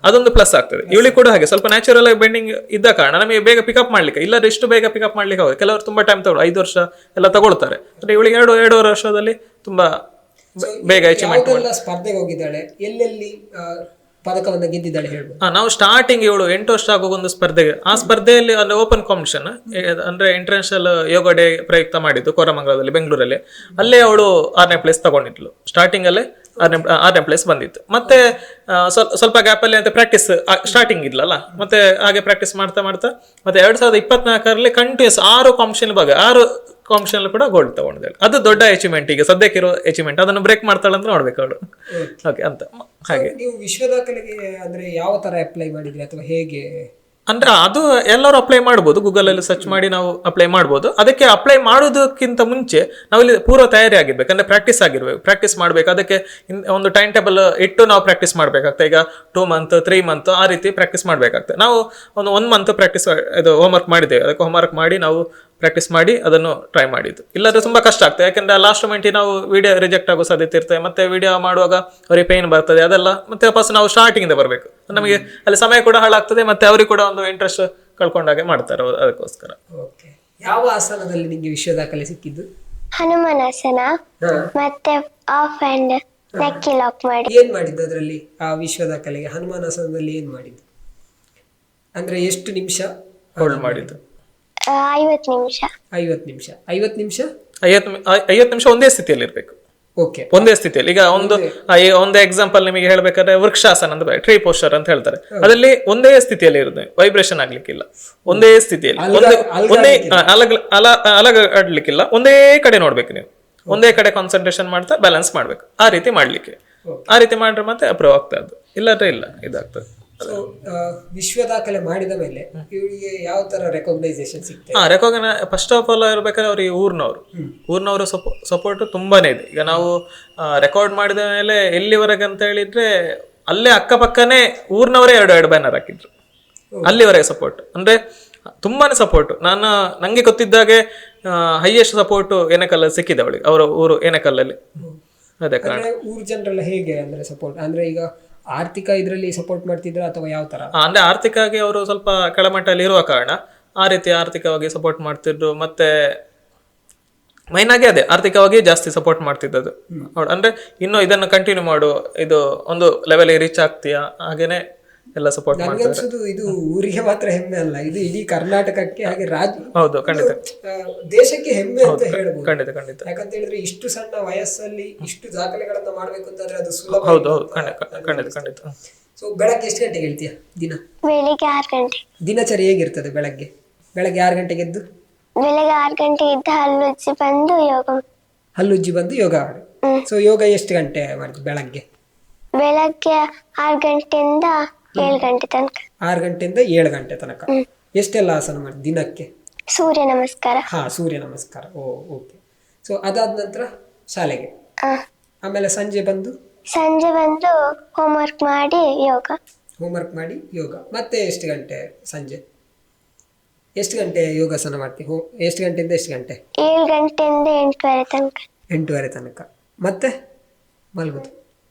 ಅದೊಂದು ಪ್ಲಸ್ ಆಗ್ತದೆ. ಇವಳಿಗೆ ಕೂಡ ಹಾಗೆ ಸ್ವಲ್ಪ ನ್ಯಾಚುರಲ್ ಆಗಿ ಬೆಂಡಿಂಗ್ ಇದ್ದ ಕಾರಣ ನಮಗೆ ಬೇಗ ಪಿಕಪ್ ಮಾಡ್ಲಿಕ್ಕೆ, ಇಲ್ಲದ್ರೆ ಎಷ್ಟು ಬೇಗ ಪಿಕಪ್ ಮಾಡ್ಲಿಕ್ಕೆ ಆಗುತ್ತೆ. ಕೆಲವರು ತುಂಬಾ ಟೈಮ್ ತಗೊಳ್ಳಿ, 5 ವರ್ಷ ಎಲ್ಲ ತಗೊಳ್ತಾರೆ. ಇವಳಿಗೆ 2.5 ವರ್ಷದಲ್ಲಿ ತುಂಬಾ ಬೇಗ ಅಚೀವ್ಮೆಂಟ್. ಸ್ಪರ್ಧೆಗೆ ಹೋಗಿದ್ದಾಳೆ, ಎಲ್ಲೆಲ್ಲಿ ಪದಕವನ್ನು ಗೆದ್ದಿದ್ದಾಳೆ ಹೇಳ್ಬೋದು? ನಾವು ಸ್ಟಾರ್ಟಿಂಗ್ ಇವಳು 8 ವರ್ಷ ಆಗುವ ಒಂದು ಸ್ಪರ್ಧೆಗೆ, ಆ ಸ್ಪರ್ಧೆಯಲ್ಲಿ ಒಂದು ಓಪನ್ ಕಾಂಪಿಟೇಷನ್ ಅಂದ್ರೆ ಇಂಟರ್ನ್ಯಾಷನಲ್ ಯೋಗ ಡೇ ಪ್ರಯುಕ್ತ ಮಾಡಿದ್ದು ಕೋರಮಂಗಲದಲ್ಲಿ, ಬೆಂಗಳೂರಲ್ಲಿ. ಅಲ್ಲೇ ಅವಳು 6ನೇ ಪ್ಲೇಸ್ ತಗೊಂಡಿದ್ಲು. ಸ್ಟಾರ್ಟಿಂಗ್ ಅಲ್ಲೇ 6ನೇ ಪ್ಲೇಸ್ ಬಂದಿತ್ತು. ಮತ್ತೆ ಸ್ವಲ್ಪ ಗ್ಯಾಪ್ ಅಲ್ಲಿ ಅಂತ ಪ್ರಾಕ್ಟೀಸ್ ಸ್ಟಾರ್ಟಿಂಗ್ ಇಲ್ಲಲ್ಲ, ಮತ್ತೆ ಹಾಗೆ ಪ್ರಾಕ್ಟೀಸ್ ಮಾಡ್ತಾ ಮತ್ತೆ 2024ರಲ್ಲಿ ಕಂಟಿನ್ಯೂಸ್ 6 ಕಾಂಪಿಟೇಷನ್ 6 ಕಾಂಪಿಟೇಷನ್ ಕೂಡ ಗೋಲ್ಡ್ ತಗೊಂಡಿದ್ದಾಳೆ. ಅದು ದೊಡ್ಡ ಅಚೀವ್ಮೆಂಟ್, ಈಗ ಸದ್ಯಕ್ಕೆ ಇರೋ ಅಚೀವ್ಮೆಂಟ್. ಅದನ್ನು ಬ್ರೇಕ್ ಮಾಡ್ತಾಳೆ ಅಂತ ನೋಡ್ಬೇಕು ಅವಳು. ಓಕೆ ಅಂತ ಹಾಗೆ. ನೀವು ವಿಶ್ವ ದಾಖಲೆಗೆ ಅಂದ್ರೆ ಯಾವ ತರ ಅಪ್ಲೈ ಮಾಡಿದ್ರಿ ಅಥವಾ ಹೇಗೆ? ಅಂದ್ರೆ ಅದು ಎಲ್ಲರೂ ಅಪ್ಲೈ ಮಾಡ್ಬೋದು, ಗೂಗಲ್ ಅಲ್ಲಿ ಸರ್ಚ್ ಮಾಡಿ ನಾವು ಅಪ್ಲೈ ಮಾಡ್ಬೋದು. ಅದಕ್ಕೆ ಅಪ್ಲೈ ಮಾಡೋದಕ್ಕಿಂತ ಮುಂಚೆ ನಾವು ಇಲ್ಲಿ ಪೂರ್ವ ತಯಾರಿ ಆಗಿರ್ಬೇಕು, ಅಂದ್ರೆ ಪ್ರಾಕ್ಟೀಸ್ ಮಾಡ್ಬೇಕು. ಅದಕ್ಕೆ ಒಂದು ಟೈಮ್ ಟೇಬಲ್ ಇಟ್ಟು ನಾವು ಪ್ರಾಕ್ಟೀಸ್ ಮಾಡ್ಬೇಕಾಗ್ತದೆ. ಈಗ 2 ಮಂತ್ 3 ಮಂತ್ ಆ ರೀತಿ ಪ್ರಾಕ್ಟೀಸ್ ಮಾಡ್ಬೇಕಾಗ್ತದೆ. ನಾವು ಒಂದು 1 ಮಂತ್ ಪ್ರಾಕ್ಟೀಸ್ ಇದು ಹೋಮ್ವರ್ಕ್ ಮಾಡಿದ್ದೇವೆ. ಅದಕ್ಕೆ ಹೋಮ್ವರ್ಕ್ ಮಾಡಿ ನಾವು ಪ್ರಾಕ್ಟೀಸ್ ಮಾಡಿ ಅದನ್ನು ಟ್ರೈ ಮಾಡಿದ್ದು. ಇಲ್ಲಾಂದ್ರೆ ತುಂಬಾ ಕಷ್ಟ ಆಗ್ತದೆ, ಯಾಕಂದ್ರೆ ಲಾಸ್ಟ್ ಮೊಮೆಂಟ್ ನಾವು ವಿಡಿಯೋ ರಿಜೆಕ್ಟ್ ಆಗೋ ಸಾಧ್ಯತೆ ಇರ್ತದೆ. ಮತ್ತೆ ವಿಡಿಯೋ ಮಾಡುವಾಗ ಅವರಿಗೆ ಪೇನ್ ಬರ್ತದೆ, ಅದೆಲ್ಲ ಮತ್ತೆ ವಾಪಸ್ ನಾವು ಸ್ಟಾರ್ಟಿಂಗ್ ಇಂದ ಬರಬೇಕು. ನಮಗೆ ಅಲ್ಲಿ ಸಮಯ ಕೂಡ ಹಾಳಾಗ್ತದೆ, ಮತ್ತೆ ಅವರಿಗೆ ಕೂಡ ಒಂದು ಇಂಟ್ರೆಸ್ಟ್ ಕಳ್ಕೊಂಡಾಗೆ ಮಾಡ್ತಾರೆ. ಅದಕ್ಕೋಸ್ಕರ. ಯಾವ ಆಸನದಲ್ಲಿ ನಿಮಗೆ ವಿಶ್ವ ದಾಖಲೆ ಸಿಕ್ಕಿದ್ದು? ಹನುಮಾನಾಸನ ಮತ್ತೆ ಆಫ್ ಅಂಡ್ ನೆಕ್ ಲಾಕ್ ಮಾಡಿ. ಏನ್ ಮಾಡಿದ್ದು ಅದರಲ್ಲಿ? ಆ ವಿಶ್ವ ದಾಖಲೆಗೆ ಹನುಮಾನಾಸನದಲ್ಲಿ ಏನ್ ಮಾಡಿದ್ದು? ಅಂದ್ರೆ ಎಷ್ಟು ನಿಮಿಷ ಹೋಲ್ಡ್ ಮಾಡಿದ್ದು? 50 ನಿಮಿಷ. 50 ನಿಮಿಷ. 50 ನಿಮಿಷ 50 ನಿಮಿಷ ಒಂದೇ ಸ್ಥಿತಿಯಲ್ಲಿ ಇರ್ಬೇಕು. ಓಕೆ, ಒಂದೇ ಸ್ಥಿತಿಯಲ್ಲಿ. ಈಗ ಒಂದು ಎಕ್ಸಾಂಪಲ್ ನಿಮಗೆ ಹೇಳ್ಬೇಕಾದ್ರೆ ವೃಕ್ಷಾಸನ ಅಂತ ಟ್ರೀ ಪೋಸ್ಚರ್ ಅಂತ ಹೇಳ್ತಾರೆ. ಅದರಲ್ಲಿ ಒಂದೇ ಸ್ಥಿತಿಯಲ್ಲಿ ಇರುತ್ತೆ, ವೈಬ್ರೇಷನ್ ಆಗ್ಲಿಕ್ಕಿಲ್ಲ. ಒಂದೇ ಸ್ಥಿತಿಯಲ್ಲಿ ಒಂದೇ ಅಲಗಾಡ್ಲಿಕ್ಕಿಲ್ಲ, ಒಂದೇ ಕಡೆ ನೋಡ್ಬೇಕು ನೀವು. ಒಂದೇ ಕಡೆ ಕಾನ್ಸಂಟ್ರೇಷನ್ ಮಾಡ್ತಾ ಬ್ಯಾಲೆನ್ಸ್ ಮಾಡ್ಬೇಕು. ಆ ರೀತಿ ಮಾಡ್ಲಿಕ್ಕೆ, ಆ ರೀತಿ ಮಾಡ್ರೆ ಮತ್ತೆ ಅಪ್ರೂವ್ ಆಗ್ತದೆ. ಅದು ಇಲ್ಲಾಂದ್ರೆ ಇಲ್ಲ, ಇದಾಗ್ತದೆ. ವಿಶ್ವ ದಾಖಲೆ ಮಾಡಿದ ಮೇಲೆ ಇವರಿಗೆ ಯಾವ ತರ ರೆಕಾಗ್ನೈಸೇಷನ್ ಸಿಗ್ತದೆ? ಫಸ್ಟ್ ಆಫ್ ಆಲ್ ಇರ್ಬೇಕಾದ್ರೆ ಅವ್ರಿಗೆ ಊರ್ನವರು ಸಪೋರ್ಟ್ ತುಂಬಾನೇ ಇದೆ. ಈಗ ನಾವು ರೆಕಾರ್ಡ್ ಮಾಡಿದ ಮೇಲೆ ಎಲ್ಲಿವರೆಗೆ ಅಂತ ಹೇಳಿದ್ರೆ ಅಲ್ಲೇ ಅಕ್ಕಪಕ್ಕನೇ ಊರ್ನವರೇ 2 ಬ್ಯಾನರ್ ಹಾಕಿದ್ರು. ಅಲ್ಲಿವರೆಗೆ ಸಪೋರ್ಟ್ ಅಂದ್ರೆ ತುಂಬಾನೇ ಸಪೋರ್ಟ್. ನಂಗೆ ಗೊತ್ತಿದ್ದಾಗೆ ಹೈಯೆಸ್ಟ್ ಸಪೋರ್ಟ್ ಏನೆಕಲ್ಲಲ್ಲಿ ಸಿಕ್ಕಿದೆ ಅವಳಿಗೆ. ಅವರ ಊರು ಏನೆಕಲ್ಲಲ್ಲಿ. ಅದೇ ಕಾರಣ. ಊರ್ ಜನರೆಲ್ಲ ಹೇಗೆ ಅಂದ್ರೆ ಸಪೋರ್ಟ್ ಅಂದ್ರೆ ಈಗ ಆರ್ಥಿಕ ಇದರಲ್ಲಿ ಸಪೋರ್ಟ್ ಮಾಡ್ತಿದ್ರ ಅಥವಾ ಯಾವ ತರ? ಅಂದ್ರೆ ಆರ್ಥಿಕವಾಗಿ ಅವರು ಸ್ವಲ್ಪ ಕೆಳಮಟ್ಟದಲ್ಲಿ ಇರುವ ಕಾರಣ ಆ ರೀತಿ ಆರ್ಥಿಕವಾಗಿ ಸಪೋರ್ಟ್ ಮಾಡ್ತಿದ್ರು. ಮತ್ತೆ ಮೈನ್ ಆಗಿ ಅದೇ ಆರ್ಥಿಕವಾಗಿ ಜಾಸ್ತಿ ಸಪೋರ್ಟ್ ಮಾಡ್ತಿದ್ದದು. ಅಂದ್ರೆ ಇನ್ನು ಇದನ್ನು ಕಂಟಿನ್ಯೂ ಮಾಡು, ಇದು ಒಂದು ಲೆವೆಲ್ ರೀಚ್ ಆಗ್ತೀಯಾ, ಹಾಗೇನೆ ಎಲ್ಲ ಸಪೋರ್ಟ್ ಮಾಡ್ತಾರೆ. ಇದು ಊರಿಗೆ ಮಾತ್ರ ಹೆಮ್ಮೆ ಅಲ್ಲ, ಇದು ಇಡೀ ಕರ್ನಾಟಕಕ್ಕೆ ಹಾಗೆ ಹೌದು, ಖಂಡಿತ ದೇಶಕ್ಕೆ ಹೆಮ್ಮೆ ಅಂತ ಹೇಳ್ಬೋದು. ಖಂಡಿತ ಖಂಡಿತ. ಯಾಕಂತ ಹೇಳಿದ್ರೆ ಇಷ್ಟು ಸಣ್ಣ ವಯಸ್ಸಲ್ಲಿ ಇಷ್ಟು ದಾಖಲೆಗಳನ್ನ ಮಾಡ್ಬೇಕು ಅಂತಂದ್ರೆ ಅದು ಸುಲಭ. ಹೌದು, ಖಂಡಿತ ಖಂಡಿತ. ಸೊ ಬೆಳಗ್ಗೆ ಎಷ್ಟು ಗಂಟೆಗೆ ಹೇಳ್ತೀಯ? ಬೆಳಿಗ್ಗೆ 6 ಗಂಟೆ. ದಿನಚರಿ ಹೇಗಿರ್ತದೆ? ಬೆಳಗ್ಗೆ 6 ಗಂಟೆಗೆ ಎದ್ದು ಬೆಳಿಗ್ಗೆ 6 ಗಂಟೆ ಇದ್ದ ಹಲ್ಲುಜ್ಜಿ ಬಂದು ಯೋಗ ಮಾಡಿ. ಸೊ ಯೋಗ ಎಷ್ಟು ಗಂಟೆ ಮಾಡ್ತೀವಿ? ಬೆಳಗ್ಗೆ 6 ಗಂಟೆಯಿಂದ 7 ಗಂಟೆ ತನಕ. 6 ಗಂಟೆಯಿಂದ 7 ಗಂಟೆ ತನಕ ಎಷ್ಟೆಲ್ಲ ಆಸನ ಮಾಡಿ ದಿನಕ್ಕೆ? ಸೂರ್ಯ ನಮಸ್ಕಾರ. ಸೂರ್ಯ ನಮಸ್ಕಾರ. ಓಕೆ. ಸೊ ಅದಾದ ನಂತರ ಶಾಲೆಗೆ, ಆಮೇಲೆ ಸಂಜೆ ಬಂದು ಹೋಮ್ವರ್ಕ್ ಮಾಡಿ ಯೋಗ. ಮತ್ತೆ ಎಷ್ಟು ಗಂಟೆ? ಸಂಜೆ ಎಷ್ಟು ಗಂಟೆ ಯೋಗಾಸನ ಮಾಡ್ತೀವಿ? ಎಷ್ಟು ಗಂಟೆಯಿಂದ ಎಷ್ಟು ಗಂಟೆ? 7 ಗಂಟೆಯಿಂದ 8:30 ತನಕ. 8:30 ತನಕ. ಮತ್ತೆ ಮಲಗುದು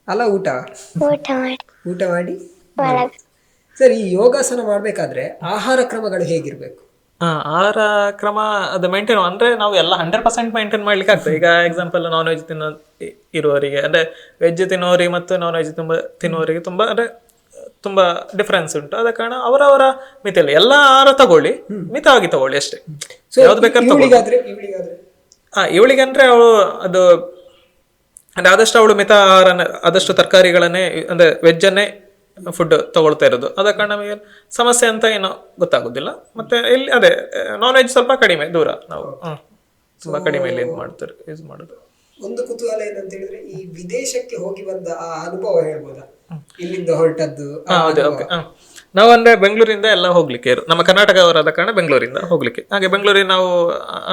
ಅಲ್ಲ? ಊಟ ಮಾಡಿ ಸರ್. ಈ ಯೋಗಾಸನ ಮಾಡ್ಬೇಕಾದ್ರೆ ಆಹಾರ ಕ್ರಮಗಳು ಹೇಗಿರ್ಬೇಕು? ಆಹಾರ ಕ್ರಮ ಅದು ಮೇಂಟೈನ್ ಅಂದ್ರೆ ನಾವು ಎಲ್ಲ 100% ಮೇಂಟೈನ್ ಮಾಡ್ಲಿಕ್ಕೆ ಆಗ್ತದೆ. ಈಗ ಎಕ್ಸಾಂಪಲ್ ನಾನ್ ವೆಜ್ ಇರುವವರಿಗೆ ಅಂದ್ರೆ ವೆಜ್ ತಿನ್ನುವವರಿಗೆ ಮತ್ತು ನಾನ್ ವೆಜ್ ತಿನ್ನುವವರಿಗೆ ತುಂಬಾ ಡಿಫ್ರೆನ್ಸ್ ಉಂಟು. ಆದ ಕಾರಣ ಅವರವರ ಮಿತಿಯಲ್ಲಿ ಎಲ್ಲ ಆಹಾರ ತಗೊಳ್ಳಿ, ಮಿತವಾಗಿ ತಗೊಳ್ಳಿ ಅಷ್ಟೇ. ಯಾವ್ದು ಬೇಕಾದ್ರೆ ಇವಳಿಗೆ ಅಂದ್ರೆ ಅವಳು ಅದು ಅಂದ್ರೆ ಆದಷ್ಟು ಅವಳು ಮಿತ ಆಹಾರ, ಆದಷ್ಟು ತರಕಾರಿಗಳನ್ನೇ ಅಂದ್ರೆ ವೆಜ್ಜನ್ನೇ ಫುಡ್ ತಗೊಳ್ತಾ ಇರೋದು. ಆದ ಕಾರಣ ನಮಗೆ ಸಮಸ್ಯೆ ಅಂತ ಏನೋ ಗೊತ್ತಾಗೋದಿಲ್ಲ. ಮತ್ತೆ ಇಲ್ಲಿ ಅದೇ ನಾನ್ ವೆಜ್ ಸ್ವಲ್ಪ ಕಡಿಮೆ ದೂರ, ನಾವು ತುಂಬಾ ಕಡಿಮೆ ಇಲ್ಲಿ ಯೂಸ್ ಮಾಡೋದು. ಒಂದು ಕುತೂಹಲ ಏನಂತ ಹೇಳಿದ್ರೆ ಈ ವಿದೇಶಕ್ಕೆ ಹೋಗಿ ಬಂದ ಆ ಅನುಭವ ಹೇಳ್ಬೋದಾ? ಇಲ್ಲಿಂದ ಹೊರಟದ್ದು? ನಾವು ಅಂದ್ರೆ ಬೆಂಗಳೂರಿಂದ ಎಲ್ಲ ಹೋಗ್ಲಿಕ್ಕೆ, ನಮ್ಮ ಕರ್ನಾಟಕವರಾದ ಕಾರಣ ಬೆಂಗಳೂರಿಂದ ಹೋಗ್ಲಿಕ್ಕೆ. ಹಾಗೆ ಬೆಂಗಳೂರಿಗೆ ನಾವು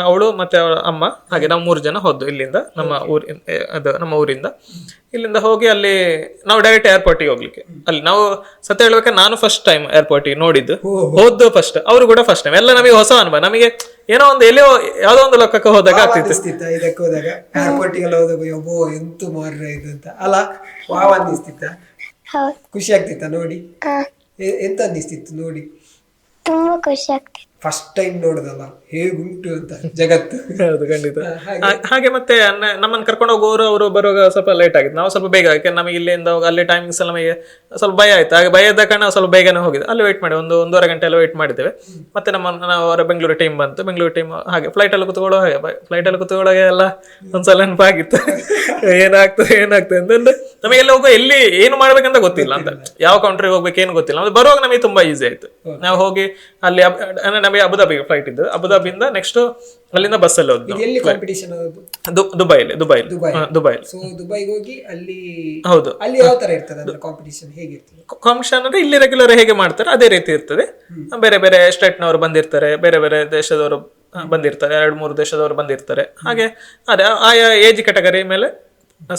ಅವಳು ಮತ್ತೆ ಅವಳ ಅಮ್ಮ ಹಾಗೆ ನಾವು 3 ಜನ ಹೋದ್ದು ಇಲ್ಲಿಂದ, ನಮ್ಮ ಊರಿಂದ. ಇಲ್ಲಿಂದ ಹೋಗಿ ಅಲ್ಲಿ ನಾವು ಡೈರೆಕ್ಟ್ ಏರ್ಪೋರ್ಟಿಗೆ ಹೋಗ್ಲಿಕ್ಕೆ. ಅಲ್ಲಿ ನಾವು ಸತ್ಯ ಹೇಳ್ಬೇಕಾದ್ರೆ ನಾನು ಫಸ್ಟ್ ಟೈಮ್ ಏರ್ಪೋರ್ಟಿಗೆ ನೋಡಿದ್ದು, ಹೋದ್ದು ಫಸ್ಟ್, ಅವರು ಕೂಡ ಫಸ್ಟ್ ಟೈಮ್. ಎಲ್ಲ ನಮಗೆ ಹೊಸ ಅನುಭವ. ನಮಗೆ ಏನೋ ಒಂದು ಎಲ್ಲಿಯೋ ಯಾವ್ದೋ ಒಂದು ಲೋಕಕ್ಕೆ ಹೋದಾಗ ಆಗ್ತಿತ್ತು. ಇದಕ್ಕೆ ಹೋದಾಗ ಏರ್ಪೋರ್ಟಿಗೆಲ್ಲ ಹೋದಾಗ ಒಬ್ಬೋ ಎಂತ ಮಾರ್ರೆ ಇದು ಅಂತ ಅಲ್ಲ, ವಾವ್ ಅನ್ನಿಸ್ತಿತ್ತ? ಖುಷಿ ಆಗ್ತಿತ್ತ ನೋಡಿ? ಎಂತ ಅನ್ನಿಸ್ತಿತ್ತು ನೋಡಿ? ತುಂಬಾ ಖುಷಿ ಆಗ್ತಿತ್ತು. ಫಸ್ಟ್ ಟೈಮ್ ನೋಡುದಲ್ಲ ಹೇಗುಂಟು ಅಂತ ಜಗತ್ತು. ಹೌದು, ಖಂಡಿತ. ಹಾಗೆ ಮತ್ತೆ ನಮ್ಮನ್ನು ಕರ್ಕೊಂಡು ಹೋಗೋರು ಅವರು ಬರುವಾಗ ಸ್ವಲ್ಪ ಲೇಟ್ ಆಗಿತ್ತು. ನಾವು ಸ್ವಲ್ಪ ಬೇಗ, ಯಾಕೆ ನಮಗೆ ಇಲ್ಲಿಂದ ಅಲ್ಲಿ ಟೈಮಿಂಗ್ಸ್ ಎಲ್ಲ ನಮಗೆ ಸ್ವಲ್ಪ ಭಯ ಆಯ್ತು. ಹಾಗೆ ಭಯ ಇದ್ದ ಕಾರಣ ಸ್ವಲ್ಪ ಬೇಗನೆ ಹೋಗಿದ್ದು. ಅಲ್ಲಿ ವೇಟ್ ಮಾಡಿ 1-1.5 ಗಂಟೆ ಎಲ್ಲ ವೇಟ್ ಮಾಡಿದ್ದೇವೆ. ಮತ್ತೆ ಅವರ ಬೆಂಗಳೂರು ಟೀಮ್ ಬಂತು. ಬೆಂಗಳೂರು ಟೀಮ್ ಹಾಗೆ ಫ್ಲೈಟಲ್ಲಿ ಕೂತ್ಕೊಳ್ಳೋಗೆ ಎಲ್ಲ ಒಂದ್ಸಲ ನೆನಪಾಗಿತ್ತು. ಏನಾಗ್ತದೆ ಅಂತಂದ್ರೆ ನಮಗೆಲ್ಲ ಹೋಗೋ ಎಲ್ಲಿ ಏನು ಮಾಡ್ಬೇಕಂತ ಗೊತ್ತಿಲ್ಲ ಅಂತ, ಯಾವ ಕೌಂಟ್ರಿಗೆ ಹೋಗ್ಬೇಕು ಏನು ಗೊತ್ತಿಲ್ಲ. ಬರುವಾಗ ನಮಗೆ ತುಂಬಾ ಈಸಿ ಆಯ್ತು. ನಾವು ಹೋಗಿ ಅಲ್ಲಿ ನಮಗೆ ಅಬುದಾಬಿಗೆ ಫ್ಲೈಟ್ ಇದ್ದು, ಅಬುದಾಬಿಯಿಂದ ನೆಕ್ಸ್ಟ್ ಅಲ್ಲಿಂದ ಬಸ್ಸಲ್ಲಿ ಹೋದ್ದು ಎಲ್ಲಿ ಕಾಂಪಿಟೇಷನ್ ದುಬೈಲಿ. ದುಬೈ. ಸೊ ದುಬೈಗೆ ಹೋಗಿ ಅಲ್ಲಿ ಹೌದು. ಅಲ್ಲಿ ಯಾವ ತರ ಇರ್ತದೆ ಅಂದ್ರೆ ಕಾಂಪಿಟೇಷನ್ ಹೇಗಿರ್ತದೆ? ಕಾಂಪಿಟೇಷನ್ ಅಂದ್ರೆ ಇಲ್ಲಿ ರೆಗ್ಯುಲರ್ ಹೇಗೆ ಮಾಡ್ತಾರೆ ಅದೇ ರೀತಿ ಇರ್ತದೆ. ಬೇರೆ ಬೇರೆ ಸ್ಟೇಟ್ನವರು ಬಂದಿರ್ತಾರೆ, ಬೇರೆ ಬೇರೆ ದೇಶದವರು ಬಂದಿರ್ತಾರೆ, 2-3 ದೇಶದವರು ಬಂದಿರ್ತಾರೆ. ಹಾಗೆ ಅದೇ ಆಯಾ ಏಜ್ ಕ್ಯಾಟಗರಿ ಮೇಲೆ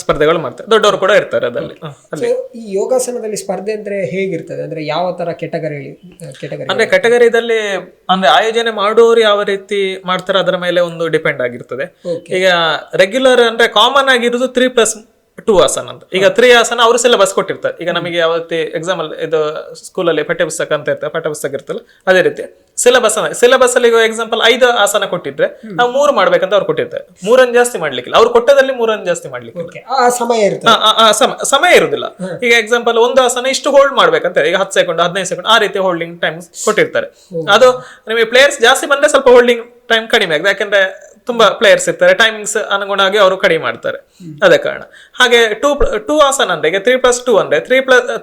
ಸ್ಪರ್ಧೆಗಳು ಮಾಡ್ತಾರೆ. ದೊಡ್ಡವರು ಕೂಡ ಇರ್ತಾರೆ ಅದಲ್ಲಿ. So, ಈ ಯೋಗಾಸನದಲ್ಲಿ ಸ್ಪರ್ಧೆ ಅಂದ್ರೆ ಹೇಗಿರ್ತದೆ ಅಂದ್ರೆ ಯಾವ ತರ ಕೆಟಗರಿ ಅಂದ್ರೆ ಕ್ಯಾಟಗರಿದಲ್ಲಿ ಅಂದ್ರೆ ಆಯೋಜನೆ ಮಾಡುವವರು ಯಾವ ರೀತಿ ಮಾಡ್ತಾರೆ ಅದರ ಮೇಲೆ ಒಂದು ಡಿಪೆಂಡ್ ಆಗಿರ್ತದೆ. ಈಗ ರೆಗ್ಯುಲರ್ ಅಂದ್ರೆ ಕಾಮನ್ ಆಗಿರೋದು 3+2 ಆಸನ ಅಂತ. ಈಗ 3 ಆಸನ ಅವರು ಸಿಲೆಬಸ್ ಕೊಟ್ಟಿರ್ತಾರೆ. ಈಗ ನಮಗೆ ಯಾವತ್ತಿ ಎಕ್ಸಾಮ್ ಅಲ್ಲಿ ಇದು ಸ್ಕೂಲಲ್ಲಿ ಪಠ್ಯಪುಸ್ತಕ ಅಂತ ಇರ್ತದೆ, ಪಠ್ಯಪುಸ್ತಕ ಇರ್ತಲ್ಲ ಅದೇ ರೀತಿ ಸಿಲೆಬಸ್ ಅಲ್ಲಿ ಈಗ ಎಕ್ಸಾಂಪಲ್ 5 ಆಸನ ಕೊಟ್ಟಿದ್ರೆ ನಾವು 3 ಮಾಡ್ಬೇಕಂತ ಅವ್ರು ಕೊಟ್ಟಿರ್ತಾರೆ. 3 ಜಾಸ್ತಿ ಮಾಡ್ಲಿಕ್ಕಿಲ್ಲ, ಅವ್ರು ಕೊಟ್ಟದಲ್ಲಿ 3 ಜಾಸ್ತಿ ಮಾಡ್ಲಿಕ್ಕೆ ಸಮಯ ಇರ್ತದೆ, ಸಮಯ ಇರುದಿಲ್ಲ. ಈಗ ಎಕ್ಸಾಂಪಲ್ ಒಂದು ಆಸನ ಇಷ್ಟು ಹೋಲ್ಡ್ ಮಾಡ್ಬೇಕಂತ ಈಗ 10 ಸೆಕೆಂಡ್ 15 ಸೆಕೆಂಡ್ ಆ ರೀತಿ ಹೋಲ್ಡಿಂಗ್ ಟೈಮ್ ಕೊಟ್ಟಿರ್ತಾರೆ. ಅದು ನಿಮಗೆ ಪ್ಲೇಯರ್ಸ್ ಜಾಸ್ತಿ ಬಂದ್ರೆ ಸ್ವಲ್ಪ ಹೋಲ್ಡಿಂಗ್ ಟೈಮ್ ಕಡಿಮೆ ಆಗಿದೆ, ಯಾಕಂದ್ರೆ ತುಂಬಾ ಪ್ಲೇಯರ್ಸ್ ಇರ್ತಾರೆ, ಟೈಮಿಂಗ್ಸ್ ಅನುಗುಣವಾಗಿ ಅವರು ಕಡಿಮೆ ಮಾಡ್ತಾರೆ, ಅದೇ ಕಾರಣ. ಹಾಗೆ 2 ಆಸನ ಅಂದ್ರೆ ಈಗ 3+2 ಅಂದ್ರೆ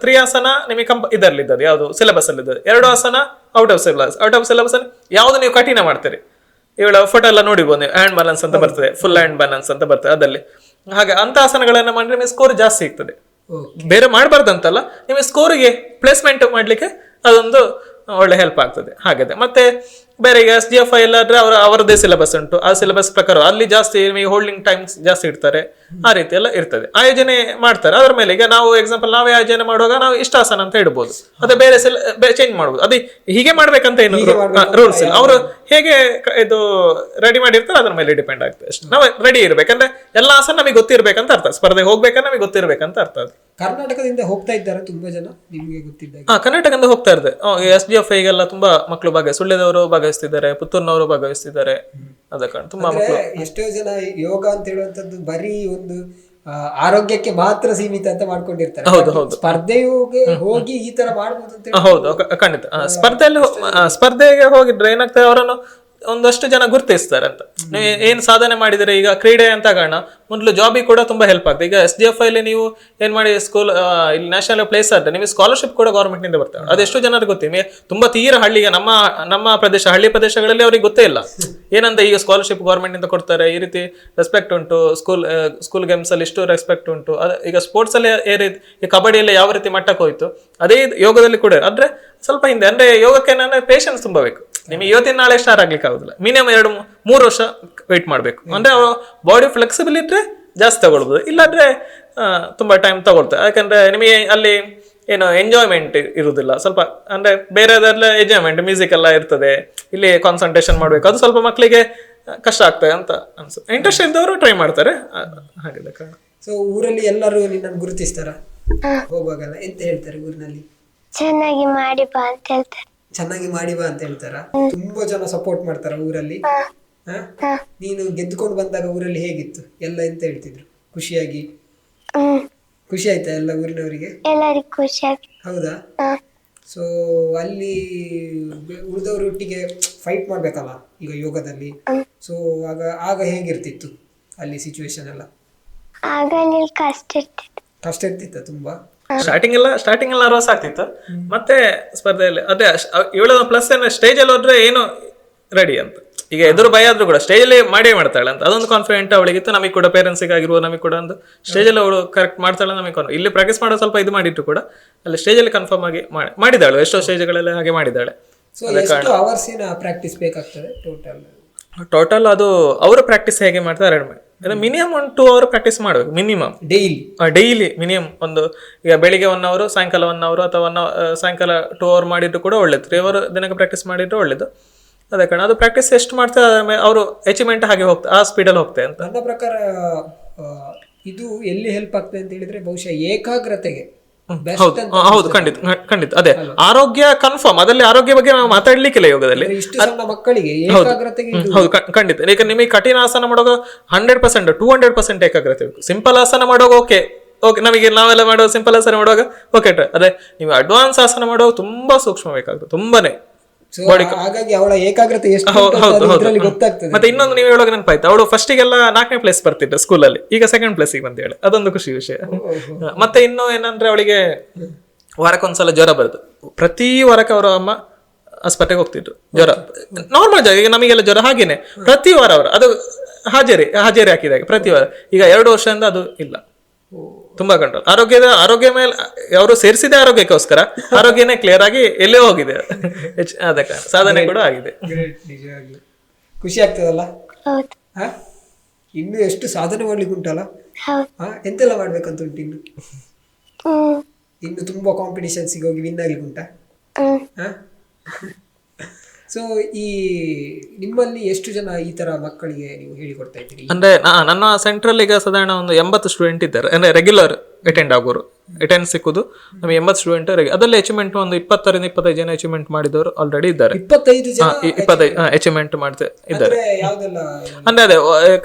3 ಆಸನ ನಿಮಗೆ ಇದರಲ್ಲಿ ಇದ್ದದ್ದು ಯಾವುದು ಸಿಲೆಬಸ್ ಅಲ್ಲಿ ಇದ್ದದ್ದು, 2 ಆಸನ ಔಟ್ ಆಫ್ ಸಿಲೆಬಸ್ ಅಲ್ಲಿ ಯಾವ್ದು ನೀವು ಕಠಿಣ ಮಾಡ್ತೀರಿ. ಇವಳ ಫೋಟೋ ಎಲ್ಲ ನೋಡಿಬೋದು ನೀವು, ಹ್ಯಾಂಡ್ ಬ್ಯಾಲೆನ್ಸ್ ಅಂತ ಬರ್ತದೆ, ಫುಲ್ ಹ್ಯಾಂಡ್ ಬ್ಯಾಲೆನ್ಸ್ ಅಂತ ಬರ್ತದೆ ಅದಲ್ಲಿ. ಹಾಗೆ ಅಂತ ಆಸನಗಳನ್ನ ಮಾಡಿದ್ರೆ ನಿಮಗೆ ಸ್ಕೋರ್ ಜಾಸ್ತಿ ಸಿಗ್ತದೆ. ಬೇರೆ ಮಾಡಬಾರ್ದಂತಲ್ಲ, ನಿಮಗೆ ಸ್ಕೋರಿಗೆ ಪ್ಲೇಸ್ಮೆಂಟ್ ಮಾಡ್ಲಿಕ್ಕೆ ಅದೊಂದು ಒಳ್ಳೆ ಹೆಲ್ಪ್ ಆಗ್ತದೆ. ಹಾಗಿದೆ. ಮತ್ತೆ ಬೇರೆ ಈಗ SGF ಎಲ್ಲಾದ್ರೆ ಅವರದೇ ಸಿಲೆಬಸ್ ಉಂಟು, ಆ ಸಿಲೆಬಸ್ ಪ್ರಕಾರ ಅಲ್ಲಿ ಜಾಸ್ತಿ ನಿಮಗೆ ಹೋಲ್ಡಿಂಗ್ ಟೈಮ್ಸ್ ಜಾಸ್ತಿ ಇಡ್ತಾರೆ, ಆ ರೀತಿ ಎಲ್ಲ ಇರ್ತದೆ. ಆಯೋಜನೆ ಮಾಡ್ತಾರೆ ಅದರ ಮೇಲೆ. ಈಗ ನಾವು ಎಕ್ಸಾಂಪಲ್ ನಾವೇ ಆಯೋಜನೆ ಮಾಡುವಾಗ ನಾವು ಇಷ್ಟಾಸನ ಅಂತ ಇಡ್ಬೋದು, ಅದೇ ಬೇರೆ ಚೇಂಜ್ ಮಾಡ್ಬೋದು. ಅದೇ ಹೀಗೆ ಮಾಡ್ಬೇಕಂತ ಏನು ರೂಲ್ಸ್ ಇಲ್ಲ, ಅವರು ಹೇಗೆ ಇದು ರೆಡಿ ಮಾಡಿರ್ತಾರೆ ಅದ್ರ ಮೇಲೆ ಡಿಪೆಂಡ್ ಆಗ್ತದೆ ಅಷ್ಟೇ. ನಾವು ರೆಡಿ ಇರ್ಬೇಕಂದ್ರೆ ಎಲ್ಲ ಆಸನ ನಮಗೆ ಗೊತ್ತಿರ್ಬೇಕಂತ ಅರ್ಥ, ಸ್ಪರ್ಧೆಗೆ ಹೋಗ್ಬೇಕಂದ್ರೆ ನಮಗೆ ಗೊತ್ತಿರ್ಬೇಕಂತ ಅರ್ಥ. ಅದು ಕರ್ನಾಟಕದಿಂದ ಹೋಗ್ತಾ ಇದ್ದಾರೆ ತುಂಬಾ ಜನ ನಿಮ್ಗೆ ಗೊತ್ತಿದ್ದಾಗ? ಕರ್ನಾಟಕದಿಂದ ಹೋಗ್ತಾ ಇರ್ತದೆ. SGF ಈಗೆಲ್ಲ ತುಂಬಾ ಮಕ್ಕಳು ಸುಳ್ಳ್ಯದವರು ಭಾಗವಹಿಸ್ತಿದ್ದಾರೆ, ಪುತ್ತೂರ್ನವರು ಭಾಗವಹಿಸ್ತಿದ್ದಾರೆ. ಅದ ಕಾರಣ ತುಂಬಾ ಮಕ್ಕಳು. ಎಷ್ಟೋ ಜನ ಯೋಗ ಅಂತ ಹೇಳುವಂತದ್ದು ಬರೀ ಒಂದು ಆರೋಗ್ಯಕ್ಕೆ ಮಾತ್ರ ಸೀಮಿತ ಅಂತ ಮಾಡ್ಕೊಂಡಿರ್ತಾರೆ. ಹೌದು. ಸ್ಪರ್ಧೆಯು ಹೋಗಿ ಈ ತರ ಮಾಡ್ಬೋದು ಅಂತ. ಹೌದು, ಖಂಡಿತ. ಸ್ಪರ್ಧೆಗೆ ಹೋಗಿದ್ರೆ ಏನಾಗ್ತದೆ, ಅವರನ್ನು ಒಂದಷ್ಟು ಜನ ಗುರುತಿಸ್ತಾರೆ ಅಂತ. ನೀವು ಏನ್ ಸಾಧನೆ ಮಾಡಿದರೆ, ಈಗ ಕ್ರೀಡೆ ಅಂತ ಕಾರಣ ಮೊದಲು ಜಾಬಿಗೆ ಕೂಡ ತುಂಬಾ ಹೆಲ್ಪ್ ಆಗ್ತದೆ. ಈಗ SGF ಅಲ್ಲಿ ನೀವು ಏನ್ ಮಾಡಿ ಸ್ಕೂಲ್ ಇಲ್ಲಿ ನ್ಯಾಷನಲ್ ಪ್ಲೇಸ್ ಆದ್ರೆ ನಿಮಗೆ ಸ್ಕಾಲರ್ಶಿಪ್ ಕೂಡ ಗೌರ್ಮೆಂಟ್ ನಿಂದ ಬರ್ತವೆ. ಅದೆಷ್ಟು ಜನರಿಗೆ ಗೊತ್ತಿದೆ, ತುಂಬಾ ತೀರ ಹಳ್ಳಿಗೆ ನಮ್ಮ ಹಳ್ಳಿ ಪ್ರದೇಶಗಳಲ್ಲಿ ಅವ್ರಿಗೆ ಗೊತ್ತೇ ಇಲ್ಲ ಏನಂತ. ಈಗ ಸ್ಕಾಲರ್ಶಿಪ್ ಗೌರ್ಮೆಂಟ್ ನಿಂದ ಕೊಡ್ತಾರೆ, ಈ ರೀತಿ ರೆಸ್ಪೆಕ್ಟ್ ಉಂಟು. ಸ್ಕೂಲ್ ಗೇಮ್ಸ್ ಅಲ್ಲಿ ಇಷ್ಟು ರೆಸ್ಪೆಕ್ಟ್ ಉಂಟು. ಈಗ ಸ್ಪೋರ್ಟ್ಸ್ ಅಲ್ಲಿ ಈ ಕಬಡ್ಡಿಯಲ್ಲಿ ಯಾವ ರೀತಿ ಮಟ್ಟಕ್ಕೆ ಹೋಯ್ತು ಅದೇ ಯೋಗದಲ್ಲಿ ಕೂಡ. ಆದ್ರೆ ಸ್ವಲ್ಪ ಹಿಂದೆ ಅಂದ್ರೆ ಯೋಗಕ್ಕೆ ಪೇಷನ್ಸ್ ತುಂಬಾ ಬೇಕು. ನಿಮಗೆ ಇವತ್ತಿನ ನಾಳೆ ಸ್ಟಾರ್ಟ್ ಆಗ್ಲಿಕ್ಕೆ ಆಗುದಿಲ್ಲ, ಮಿನಿಮಮ್ 2-3 ವರ್ಷ ವೇಟ್ ಮಾಡ್ಬೇಕು. ಅಂದ್ರೆ ಬಾಡಿ ಫ್ಲೆಕ್ಸಿಬಲ್ ಇದ್ರೆ ಜಾಸ್ತಿ ತಗೊಳ್ಬೋದು, ಇಲ್ಲಾಂದ್ರೆ ತುಂಬಾ ಟೈಮ್ ತಗೊಳ್ತಾರೆ. ಯಾಕಂದ್ರೆ ನಿಮಗೆ ಅಲ್ಲಿ ಏನು ಎಂಜಾಯ್ಮೆಂಟ್ ಇರುವುದಿಲ್ಲ ಸ್ವಲ್ಪ. ಅಂದ್ರೆ ಬೇರೆದೆಲ್ಲ ಎಂಜಾಯ್ಮೆಂಟ್ ಮ್ಯೂಸಿಕ್ ಎಲ್ಲ ಇರ್ತದೆ, ಇಲ್ಲಿ ಕಾನ್ಸಂಟ್ರೇಷನ್ ಮಾಡ್ಬೇಕು, ಅದು ಸ್ವಲ್ಪ ಮಕ್ಕಳಿಗೆ ಕಷ್ಟ ಆಗ್ತದೆ ಅಂತ ಅನ್ಸುತ್ತೆ. ಇಂಟ್ರೆಸ್ಟ್ ಇದ್ದವರು ಟ್ರೈ ಮಾಡ್ತಾರೆ, ಹಾಗಿದೆ ಕಾರಣ. ಸೊ ಊರಲ್ಲಿ ಎಲ್ಲರೂ ನಿನ್ನನ್ನು ಗುರುತಿಸ್ತಾರ? ಹೋಗುವಾಗಲ್ಲ ಎಂತ ಹೇಳ್ತಾರೆ ಊರಿನಲ್ಲಿ? ಚೆನ್ನಾಗಿ ಮಾಡಿ ಬಾ ಅಂತ ಹೇಳ್ತಾರೆ. ಚೆನ್ನಾಗಿ ಮಾಡಿ ಬಾ ಅಂತ ಹೇಳ್ತಾರ? ತುಂಬಾ ಜನ ಸಪೋರ್ಟ್ ಮಾಡ್ತಾರ ಊರಲ್ಲಿ? ನೀನು ಗೆದ್ದುಕೊಂಡು ಬಂದಾಗ ಊರಲ್ಲಿ ಹೇಗಿತ್ತು ಎಲ್ಲ ಎಂತ ಹೇಳ್ತಿದ್ರು? ಖುಷಿ ಆಯ್ತಾ ಎಲ್ಲ ಊರಿನವರಿಗೆ? ಎಲ್ಲರಿಗೂ ಖುಷಿ ಆಗಿ. ಹೌದಾ? ಸೊ ಅಲ್ಲಿ ಉಳಿದವರೊಟ್ಟಿಗೆ ಫೈಟ್ ಮಾಡ್ಬೇಕಲ್ಲ ಈಗ ಯೋಗದಲ್ಲಿ. ಸೊ ಆಗ ಹೇಗಿರ್ತಿತ್ತು ಅಲ್ಲಿ ಸಿಚುವೇಶನ್ ಎಲ್ಲ? ಆಗ ಕಷ್ಟ ಇರ್ತಿತ್ತ ತುಂಬಾ? ಸ್ಟಾರ್ಟಿಂಗ್ ಎಲ್ಲ ರೋಸ್ ಆಗ್ತಿತ್ತು. ಮತ್ತೆ ಸ್ಪರ್ಧೆಯಲ್ಲಿ ಅದೇ ಇವಳ ಪ್ಲಸ್ ಏನು, ಸ್ಟೇಜ್ ಅಲ್ಲಿ ಹೋದ್ರೆ ಏನು ರೆಡಿ ಅಂತ. ಈಗ ಎದುರು ಭಯ ಆದ್ರೂ ಕೂಡ ಸ್ಟೇಜ್ ಅಲ್ಲಿ ಮಾಡ್ತಾಳೆ ಅಂತ ಅದೊಂದು ಕಾನ್ಫಿಡೆಂಟ್ ಅವಳಿಗಿತ್ತು. ನಮಗೆ ಕೂಡ ಪೇರೆಂಟ್ಸಿಗೆ ಆಗಿರ್ಬೋದು, ನಮಗೆ ಕೂಡ ಒಂದು ಸ್ಟೇಜ್ ಅಲ್ಲಿ ಅವಳು ಕರೆಕ್ಟ್ ಮಾಡ್ತಾಳೆ ನಮಗೆ. ಇಲ್ಲಿ ಪ್ರಾಕ್ಟೀಸ್ ಮಾಡೋ ಸ್ವಲ್ಪ ಇದು ಮಾಡಿಟ್ಟು ಕೂಡ ಅಲ್ಲಿ ಸ್ಟೇಜ್ ಅಲ್ಲಿ ಕನ್ಫರ್ಮ್ ಆಗಿ ಮಾಡಿದಾಳು. ಎಷ್ಟೋ ಸ್ಟೇಜ್ಗಳಲ್ಲಿ ಹಾಗೆ ಮಾಡಿದ್ದಾಳೆ. ಪ್ರಾಕ್ಟೀಸ್ ಬೇಕಾಗ್ತದೆ ಟೋಟಲ್ ಅದು ಅವರು ಪ್ರಾಕ್ಟೀಸ್ ಹೇಗೆ ಮಾಡ್ತಾರೆ ಮಿನಿಮಮ್ 1-2 ಅವರ್ ಪ್ರಾಕ್ಟೀಸ್ ಮಾಡಬೇಕು ಮಿನಿಮಮ್ ಡೈಲಿ ಮಿನಿಮಮ್. ಒಂದು ಈಗ ಬೆಳಿಗ್ಗೆ 1 ಅವರ್, ಸಾಯಂಕಾಲ 1 ಅವರ್, ಅಥವಾ ಸಾಯಂಕಾಲ 2 ಅವರ್ ಮಾಡಿದ್ರು ಕೂಡ ಒಳ್ಳೇದು. 3 ಅವರ್ ದಿನಕ್ಕೆ ಪ್ರಾಕ್ಟೀಸ್ ಮಾಡಿದ್ರು ಒಳ್ಳೇದು. ಅದೇ ಕಾರಣ ಅದು ಪ್ರಾಕ್ಟೀಸ್ ಎಷ್ಟು ಮಾಡ್ತಾರೆ ಅವರು ಅಚೀವ್ಮೆಂಟ್ ಹಾಗೆ ಹೋಗ್ತಾರೆ, ಆ ಸ್ಪೀಡಲ್ಲಿ ಹೋಗ್ತಾರೆ ಅಂತ ನನ್ನ ಪ್ರಕಾರ. ಇದು ಎಲ್ಲಿ ಹೆಲ್ಪ್ ಆಗ್ತದೆ ಅಂತ ಹೇಳಿದ್ರೆ ಬಹುಶಃ ಏಕಾಗ್ರತೆಗೆ. ಹೌದು, ಖಂಡಿತ ಅದೇ ಆರೋಗ್ಯ ಕನ್ಫರ್ಮ್. ಅದಲ್ಲಿ ಆರೋಗ್ಯ ಬಗ್ಗೆ ನಾವು ಮಾತಾಡ್ಲಿಕ್ಕಿಲ್ಲ ಯೋಗದಲ್ಲಿ. ಮಕ್ಕಳಿಗೆ ಹೌದು ಖಂಡಿತ. ಈಗ ನಿಮಗೆ ಕಠಿಣ ಆಸನ ಮಾಡುವಾಗ 100%, 200% ಏಕಾಗ್ರತೆ ಬೇಕು. ಸಿಂಪಲ್ ಆಸನ ಮಾಡುವಾಗ ಓಕೆ, ನಮಗೆ ನಾವೆಲ್ಲ ಮಾಡುವ ಸಿಂಪಲ್ ಆಸನ ಮಾಡುವಾಗ ಓಕೆ. ಅದೇ ನೀವು ಅಡ್ವಾನ್ಸ್ ಆಸನ ಮಾಡುವಾಗ ತುಂಬಾ ಸೂಕ್ಷ್ಮ ಬೇಕಾಗ್ತದೆ, ತುಂಬಾನೇ. ಹಾಗಾಗಿ ಅವಳ ಏಕಾಗ್ರತೆ ಗೊತ್ತಾಗ್ತದೆ. ಮತ್ತೆ ಇನ್ನೊಂದು ನೀವು ಹೇಳೋಕೆ ನೆನಪಾಯ್ತು, ಅವಳು ಫಸ್ಟಿಗೆಲ್ಲ 4ನೇ ಪ್ಲೇಸ್ ಬರ್ತಿದ್ದ ಸ್ಕೂಲಲ್ಲಿ, ಈಗ 2nd ಪ್ಲೇಸಿಗೆ ಬಂದು ಹೇಳಿ, ಅದೊಂದು ಖುಷಿ ವಿಷಯ. ಮತ್ತೆ ಇನ್ನು ಏನಂದ್ರೆ ಅವಳಿಗೆ ವಾರಕ್ಕೊಂದ್ಸಲ ಜ್ವರ ಬರುತ್ತೆ. ಪ್ರತಿ ವಾರಕ್ಕೆ ಅವರ ಅಮ್ಮ ಆಸ್ಪತ್ರೆಗೆ ಹೋಗ್ತಿದ್ರು ಜ್ವರ ನಾರ್ಮಲ್ ಜ್ವರ. ಈಗ ನಮಗೆಲ್ಲ ಜ್ವರ ಹಾಗೇನೆ ಪ್ರತಿ ವಾರ ಅವರು ಅದು ಹಾಜರಿ ಹಾಕಿದಾಗ ಪ್ರತಿ ವಾರ. ಈಗ 2 ವರ್ಷದಿಂದ ಅದು ಇಲ್ಲ, ತುಂಬಾ ಕಂಟ್ರೋಲ್. ಆರೋಗ್ಯ ಮೇಲೆ ಅವರು ಸೇರಿಸಿದೆ ಆರೋಗ್ಯಕ್ಕೋಸ್ಕರ, ಆರೋಗ್ಯನೇ ಕ್ಲಿಯರ್ ಆಗಿ ಎಲ್ಲೇ ಹೋಗಿದೆ. ಅದಕ್ಕೆ ಸಾಧನೆ ಕೂಡ ಆಗಿದೆ. ನಿಜವಾಗ್ಲೂ ಖುಷಿ ಆಗ್ತದಲ್ಲ. ಹೌದು. ಹಾ, ಇನ್ನು ಎಷ್ಟು ಸಾಧನೆ ಮಾಡ್ಲಿಕ್ಕೆ ಉಂಟಲ್ಲ. ಹೌದು. ಹಾ, ಎಂತೆಲ್ಲ ಮಾಡ್ಬೇಕಂತ ಉಂಟು ಇನ್ನು? ಹ್ಮ್. ಇನ್ನು ತುಂಬಾ ಕಾಂಪಿಟಿಷನ್ಸಿಗೆ ಹೋಗಿ ವಿನ್ ಆಗ್ಲಿಕ್ಕೆ ಉಂಟಾ? ಹ್ಮ್. ಸೊ ಈ ನಿಮ್ಮಲ್ಲಿ ಎಷ್ಟು ಜನ ಈ ತರ ಮಕ್ಕಳಿಗೆ ನೀವು ಹೇಳಿಕೊಡ್ತಾ ಇದ್ದೀರಿ? ಅಂದ್ರೆ ನನ್ನ ಸೆಂಟ್ರಲ್ ಈಗ ಸಾಧಾರಣ ಒಂದು 80 ಸ್ಟೂಡೆಂಟ್ ಇದ್ದಾರೆ. ಅಂದ್ರೆ ರೆಗ್ಯುಲರ್ ಅಟೆಂಡ್ ಆಗೋರು, ಅಟೆಂಡ್ ಸಿಕ್ಕುದು ನಮಗೆ 80 ಸ್ಟೂಡೆಂಟ್. ಅದರಲ್ಲಿ ಅಚೀವ್ಮೆಂಟ್ ಒಂದು 20ರಿಂದ 25 ಜನ ಅಚೀವ್ಮೆಂಟ್ ಮಾಡಿದವರು ಆಲ್ರೆಡಿ ಇದ್ದಾರೆ. 25 ಜನ 25 ಅಚೀವ್ಮೆಂಟ್ ಮಾಡ್ತಾ ಇದ್ದಾರೆ. ಯಾವ್ದೆಲ್ಲ? ಅಂದ್ರೆ ಅದೇ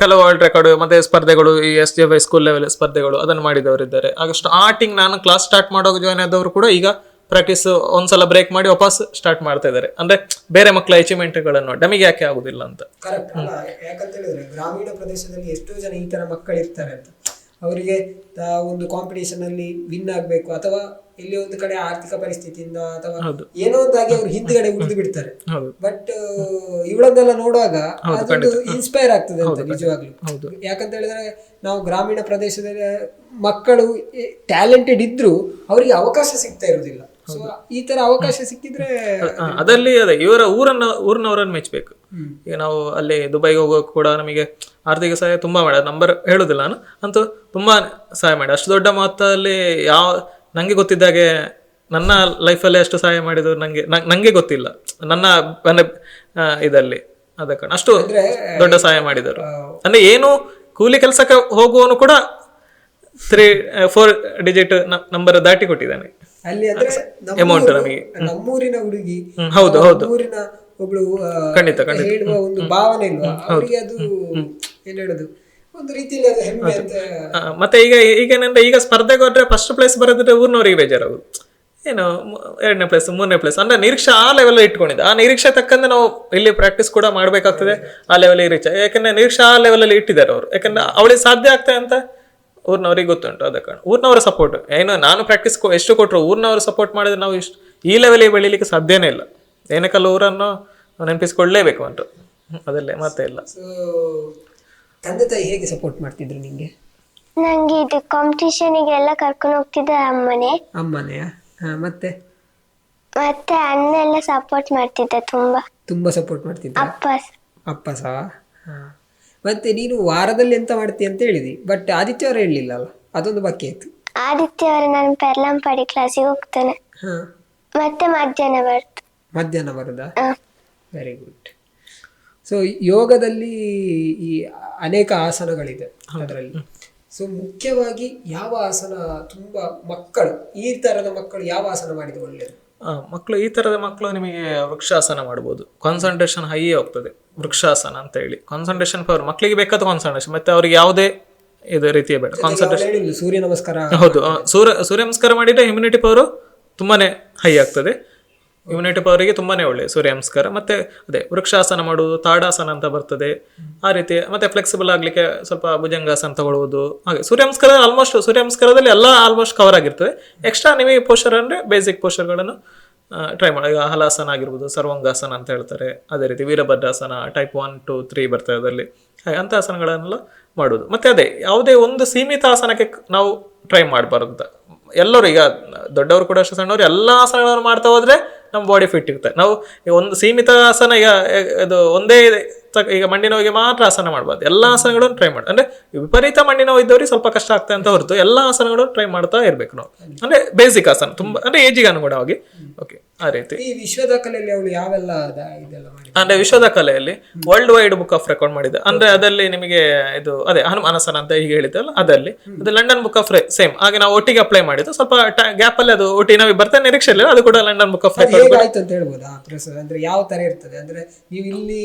ಕೆಲವು ವರ್ಲ್ಡ್ ರೆಕಾರ್ಡ್ ಮತ್ತೆ ಸ್ಪರ್ಧೆಗಳು, ಈ SJY ಸ್ಕೂಲ್ ಲೆವೆಲ್ ಸ್ಪರ್ಧೆಗಳು ಅದನ್ನು ಮಾಡಿದವರು ಇದ್ದಾರೆ. ಆಗ ಸ್ಟಾರ್ಟಿಂಗ್ ನಾನು ಕ್ಲಾಸ್ ಸ್ಟಾರ್ಟ್ ಮಾಡೋ ಜಾಯ್ನ್ ಆದವರು ಕೂಡ ಈಗ ಪ್ರಾಕ್ಟೀಸ್ ಒಂದ್ಸಲ ಬ್ರೇಕ್ ಮಾಡಿ ವಾಪಸ್ ಸ್ಟಾರ್ಟ್ ಮಾಡ್ತಾ ಇದ್ದಾರೆ. ಅಂದ್ರೆ ಬೇರೆ ಮಕ್ಕಳ ಅಚೀವ್ಮೆಂಟ್ ಗಳನ್ನು ನಮಗೆ ಯಾಕೆ ಆಗುದಿಲ್ಲ ಅಂತ. ಕರೆಕ್ಟ್ ಅಲ್ಲ, ಯಾಕಂತ ಹೇಳಿದ್ರೆ ಗ್ರಾಮೀಣ ಪ್ರದೇಶದಲ್ಲಿ ಎಷ್ಟೋ ಜನ ಈ ತರ ಮಕ್ಕಳು ಇರ್ತಾರೆ ಅಂತ. ಅವರಿಗೆ ಒಂದು ಕಾಂಪಿಟೇಷನ್ ಅಲ್ಲಿ ವಿನ್ ಆಗ್ಬೇಕು ಅಥವಾ ಎಲ್ಲಿ ಒಂದು ಕಡೆ ಆರ್ಥಿಕ ಪರಿಸ್ಥಿತಿಯಿಂದ ಅಥವಾ ಏನೋ ಒಂದಾಗಿ ಅವ್ರು ಹಿಂದ್ಗಡೆ ಉಳಿದು ಬಿಡ್ತಾರೆ. ಬಟ್ ಇವಳನ್ನೆಲ್ಲ ನೋಡುವಾಗ ಇನ್ಸ್ಪೈರ್ ಆಗ್ತದೆ ಅಂತ ನಿಜವಾಗ್ಲು. ಯಾಕಂತ ಹೇಳಿದ್ರೆ ನಾವು ಗ್ರಾಮೀಣ ಪ್ರದೇಶದಲ್ಲಿ ಮಕ್ಕಳು ಟ್ಯಾಲೆಂಟೆಡ್ ಇದ್ರು ಅವರಿಗೆ ಅವಕಾಶ ಸಿಗ್ತಾ ಇರುವುದಿಲ್ಲ. ಸೊ ಈ ತರ ಅವಕಾಶ ಸಿಕ್ಕಿದ್ರೆ ಅದರಲ್ಲಿ ಅದೇ ಇವರ ಊರಿನವರನ್ನು ಮೆಚ್ಚಬೇಕು. ಈಗ ನಾವು ಅಲ್ಲಿ ದುಬೈಗೆ ಹೋಗೋಕೆ ಕೂಡ ನಮಗೆ ಆರ್ಥಿಕ ಸಹಾಯ ತುಂಬಾ ಮಾಡ, ನಂಬರ್ ಹೇಳುದಿಲ್ಲ ನಾನು, ಅಂತೂ ತುಂಬಾ ಸಹಾಯ ಮಾಡಿ. ಅಷ್ಟು ದೊಡ್ಡ ಮೊತ್ತದಲ್ಲಿ ನಂಗೆ ಗೊತ್ತಿದ್ದಾಗೆ ನನ್ನ ಲೈಫಲ್ಲೇ ಅಷ್ಟು ಸಹಾಯ ಮಾಡಿದವರು ನಂಗೆ ಗೊತ್ತಿಲ್ಲ. ನನ್ನ ಇದರಲ್ಲಿ ಅದ ಕಾರಣ ಅಷ್ಟು ದೊಡ್ಡ ಸಹಾಯ ಮಾಡಿದರು. ಅಂದ್ರೆ ಏನು ಕೂಲಿ ಕೆಲಸಕ್ಕೆ ಹೋಗುವವನು ಕೂಡ 3-4 ಡಿಜಿಟ್ ನಂಬರ್ ದಾಟಿ ಕೊಟ್ಟಿದ್ದಾನೆ ಅಲ್ಲಿ. ಅಂದ್ರೆ ಅಮೌಂಟ್ ನಮಗೆ ನಮ್ಮೂರಿನ ಹುಡುಗಿ, ಹೌದು ಊರಿನ ಒಬ್ಳು ಖಂಡಿತ ಹೇಳುವ ಒಂದು ಭಾವನೆ ಇಲ್ವಾ ಅವರಿಗೆ? ಅದು ಏನ್ ಹೇಳುದು, ಒಂದು ರೀತಿಯಲ್ಲಿ ಅದು ಹೆಮ್ಮೆ ಅಂತ. ಮತ್ತೆ ಈಗೇನಂದ್ರೆ ಈಗ ಸ್ಪರ್ಧೆಗೆ ಹೋದ್ರೆ ಫಸ್ಟ್ ಪ್ಲೇಸ್ ಬರೋದ್ರೆ ಊರಿನವರಿಗೆ ಬೇಜಾರಾಗುದು. ಏನು 2ನೇ ಪ್ಲೇಸ್ 3ನೇ ಪ್ಲೇಸ್ ಅಂದ್ರೆ ನಿರೀಕ್ಷೆ ಆ ಲೆವೆಲ್ ಇಟ್ಕೊಂಡಿದ್ದೆ. ಆ ನಿರೀಕ್ಷೆ ತಕ್ಕಂತೆ ನಾವು ಇಲ್ಲಿ ಪ್ರಾಕ್ಟೀಸ್ ಕೂಡ ಮಾಡ್ಬೇಕಾಗ್ತದೆ ಆ ಲೆವೆಲ್ ರೀಚ್. ಯಾಕಂದ್ರೆ ನಿರೀಕ್ಷೆ ಆ ಲೆವೆಲ್ ಅಲ್ಲಿ ಇಟ್ಟಿದ್ದಾರೆ ಅವರು. ಯಾಕಂದ್ರೆ ಅವಳಿಗೆ ಸಾಧ್ಯ ಆಗ್ತದೆ ಅಂತ ಊರಿನವ್ರಿಗೆ ಗೊತ್ತುಂಟು. ಅದ ಕಾರಣ ಊರಿನವರ ಸಪೋರ್ಟ್ ಏನು, ನಾನು ಪ್ರಾಕ್ಟೀಸ್ ಎಷ್ಟು ಕೊಟ್ಟರು ಊರಿನವರು ಸಪೋರ್ಟ್ ಮಾಡಿದ್ರೆ ನಾವು ಇಷ್ಟು ಈ ಲೆವೆಲಿಗೆ ಬೆಳಿಲಿಕ್ಕೆ ಸಾಧ್ಯನೇ ಇಲ್ಲ. ಏನಕ್ಕಲ್ಲ ಊರನ್ನು ನೆನಪಿಸ್ಕೊಳ್ಳೇಬೇಕು ಅಂತ ಅದಲ್ಲೇ ಮತ್ತೆ ಇಲ್ಲ. ತಂದೆ ತಾಯಿ ಹೇಗೆ ಸಪೋರ್ಟ್ ಮಾಡ್ತಿದ್ರು ನಿಂಗೆ? ನಂಗೆ ಇದು ಕಾಂಪಿಟಿಷನ್ಗೆಲ್ಲ ಕರ್ಕೊಂಡು ಹೋಗ್ತಿದ್ದ ಅಮ್ಮನೆಯ? ಮತ್ತೆ ಅಣ್ಣ ಎಲ್ಲ ಸಪೋರ್ಟ್ ಮಾಡ್ತಿದ್ದ, ತುಂಬಾ ಸಪೋರ್ಟ್ ಮಾಡ್ತಿದ್ದ. ಅಪ್ಪ ಸಹ. ಮತ್ತೆ ನೀನು ವಾರದಲ್ಲಿ ಎಂತ ಮಾಡ್ತೀಯ ಅಂತ ಹೇಳಿದಿ, ಬಟ್ ಆದಿತ್ಯವಾರ ಹೇಳಲಿಲ್ಲ ಅಲ್ಲ, ಅದೊಂದು ಬಾಕಿ ಆಯ್ತು. ಆದಿತ್ಯವಾರ ನಾನು ಪೆರ್ಲಂಪಾಡಿ ಕ್ಲಾಸಿಗೆ ಹೋಗ್ತೇನೆ. ಮತ್ತೆ ಮಧ್ಯಾಹ್ನ ಬರುದಾ? Very good. ಸೊ ಯೋಗದಲ್ಲಿ ಈ ಅನೇಕ ಆಸನಗಳಿದೆ ಅದರಲ್ಲಿ. ಸೊ ಮುಖ್ಯವಾಗಿ ಯಾವ ಆಸನ ತುಂಬಾ ಮಕ್ಕಳು, ಈ ತರದ ಮಕ್ಕಳು ಯಾವ ಆಸನ ಮಾಡಿದ್ರೆ ಒಳ್ಳೆಯದು? ಮಕ್ಕಳು ಈ ತರದ ಮಕ್ಕಳು ನಿಮಗೆ ವೃಕ್ಷಾಸನ ಮಾಡ್ಬೋದು. ಕಾನ್ಸಂಟ್ರೇಷನ್ ಹೈ ಹೋಗ್ತದೆ ವೃಕ್ಷಾಸನ ಅಂತ ಹೇಳಿ. ಕಾನ್ಸಂಟ್ರೇಷನ್ ಪವರ್ ಮಕ್ಕಳಿಗೆ ಬೇಕಾದ ಕಾನ್ಸಂಟ್ರೇಷನ್, ಮತ್ತೆ ಅವ್ರಿಗೆ ಯಾವುದೇ ಇದು ರೀತಿಯ ಬೇಡ ಕಾನ್ಸಂಟ್ರೇಷನ್. ಸೂರ್ಯ ನಮಸ್ಕಾರ, ಹೌದು, ಸೂರ್ಯ ನಮಸ್ಕಾರ ಮಾಡಿದ್ರೆ ಇಮ್ಯುನಿಟಿ ಪವರ್ ತುಂಬಾನೇ ಹೈ ಆಗ್ತದೆ. ಇಮ್ಯುನಿಟಿ ಪವರಿಗೆ ತುಂಬಾನೇ ಒಳ್ಳೆ ಸೂರ್ಯ ನಮಸ್ಕಾರ. ಮತ್ತೆ ಅದೇ ವೃಕ್ಷಾಸನ ಮಾಡುವುದು, ತಾಡಾಸನ ಅಂತ ಬರ್ತದೆ ಆ ರೀತಿ. ಮತ್ತೆ ಫ್ಲೆಕ್ಸಿಬಲ್ ಆಗ್ಲಿಕ್ಕೆ ಸ್ವಲ್ಪ ಭುಜಂಗಾಸನ ತಗೊಳ್ಳುವುದು. ಹಾಗೆ ಸೂರ್ಯ ನಮಸ್ಕಾರ ಆಲ್ಮೋಸ್ಟ್ ಸೂರ್ಯ ನಮಸ್ಕಾರದಲ್ಲಿ ಎಲ್ಲ ಆಲ್ಮೋಸ್ಟ್ ಕವರ್ ಆಗಿರ್ತದೆ. ಎಕ್ಸ್ಟ್ರಾ ನಿಮಗೆ ಪೋಸ್ಚರ್ ಅಂದ್ರೆ ಬೇಸಿಕ್ ಪೋಸ್ಚರ್ಗಳನ್ನು ಟ್ರೈ ಮಾಡಿ. ಈಗ ಹಲಾಸನ ಆಗಿರ್ಬೋದು, ಸರ್ವಾಂಗಾಸನ ಅಂತ ಹೇಳ್ತಾರೆ. ಅದೇ ರೀತಿ ವೀರಭದ್ರಾಸನ ಟೈಪ್ 1, 2, 3 ಬರ್ತದೆ ಅದರಲ್ಲಿ. ಹಾಗೆ ಅಂಥ ಆಸನಗಳನ್ನೆಲ್ಲ ಮಾಡುವುದು. ಮತ್ತೆ ಅದೇ ಯಾವುದೇ ಒಂದು ಸೀಮಿತ ಆಸನಕ್ಕೆ ನಾವು ಟ್ರೈ ಮಾಡಬಾರ್ದು ಅಂತ. ಎಲ್ಲರೂ ಈಗ ದೊಡ್ಡವರು ಕೂಡ ಅಷ್ಟು ಸಣ್ಣವರು ಎಲ್ಲ ಆಸನಗಳನ್ನು ಮಾಡ್ತಾ ಹೋದ್ರೆ ನಮ್ಮ ಬಾಡಿ ಫಿಟ್ ಇರುತ್ತೆ. ನಾವು ಒಂದು ಸೀಮಿತ ಆಸನ ಈಗ ಇದು ಒಂದೇ ಈಗ ಮಂಡಿ ನೋವಿಗೆ ಮಾತ್ರ ಆಸನ ಮಾಡಬಾರ್ದು, ಎಲ್ಲ ಆಸನಗಳನ್ನು ಟ್ರೈ ಮಾಡಿ. ಅಂದ್ರೆ ವಿಪರೀತ ಮಂಡಿ ನೋವು ಇದ್ದವ್ರಿಗೆ ಸ್ವಲ್ಪ ಕಷ್ಟ ಆಗ್ತದೆ ಅಂತ ಹೊರತು ಎಲ್ಲ ಆಸನಗಳನ್ನು ಟ್ರೈ ಮಾಡ್ತಾ ಇರ್ಬೇಕು ನಾವು. ಅಂದ್ರೆ ಬೇಸಿಕ್ ಆಸನ ತುಂಬಾ ಅಂದ್ರೆ ಏಜಿಗೆ ಅನುಗುಣವಾಗಿ. ಓಕೆ, ಆ ರೀತಿ. ಈ ವಿಶ್ವದ ಕಲೆಯಲ್ಲಿ ಅವಳು ಯಾವೆಲ್ಲ ಇದೆಲ್ಲ ಮಾಡಿ? ಅಂದ್ರೆ ವಿಶ್ವದ ಕಲೆಯಲ್ಲಿ world wide book of record ಮಾಡಿದೆ. ಅಂದ್ರೆ ಅದರಲ್ಲಿ ನಿಮಗೆ ಇದು ಅದೇ ಹನುಮಾನಸನ ಅಂತ ಹೀಗೆ ಹೇಳಿದ್ದಲ್ಲ, ಅದರಲ್ಲಿ ಅದು ಲಂಡನ್ ಬುಕ್ ಆಫ್ ಸೇಮ್ ಹಾಗೆ ನಾವು ಒಟ್ಟಿಗೆ ಅಪ್ಲೈ ಮಾಡಿದ್ದು. ಸ್ವಲ್ಪ ಗ್ಯಾಪ್ ಅಲ್ಲಿ ಅದು ಒಟ್ಟಿಗೆ ನಾವು ಬರ್ತಾ ನಿರೀಕ್ಷೆ ಇಲ್ಲ, ಅದು ಕೂಡ ಲಂಡನ್ ಬುಕ್ ಆಫ್ ರೆಕಾರ್ಡ್ ಆಯ್ತು ಅಂತ ಹೇಳ್ಬೋದಾ? ಅಂದ್ರೆ ಯಾವ ತರ ಇರ್ತದೆ ಅಂದ್ರೆ ನೀವು ಇಲ್ಲಿ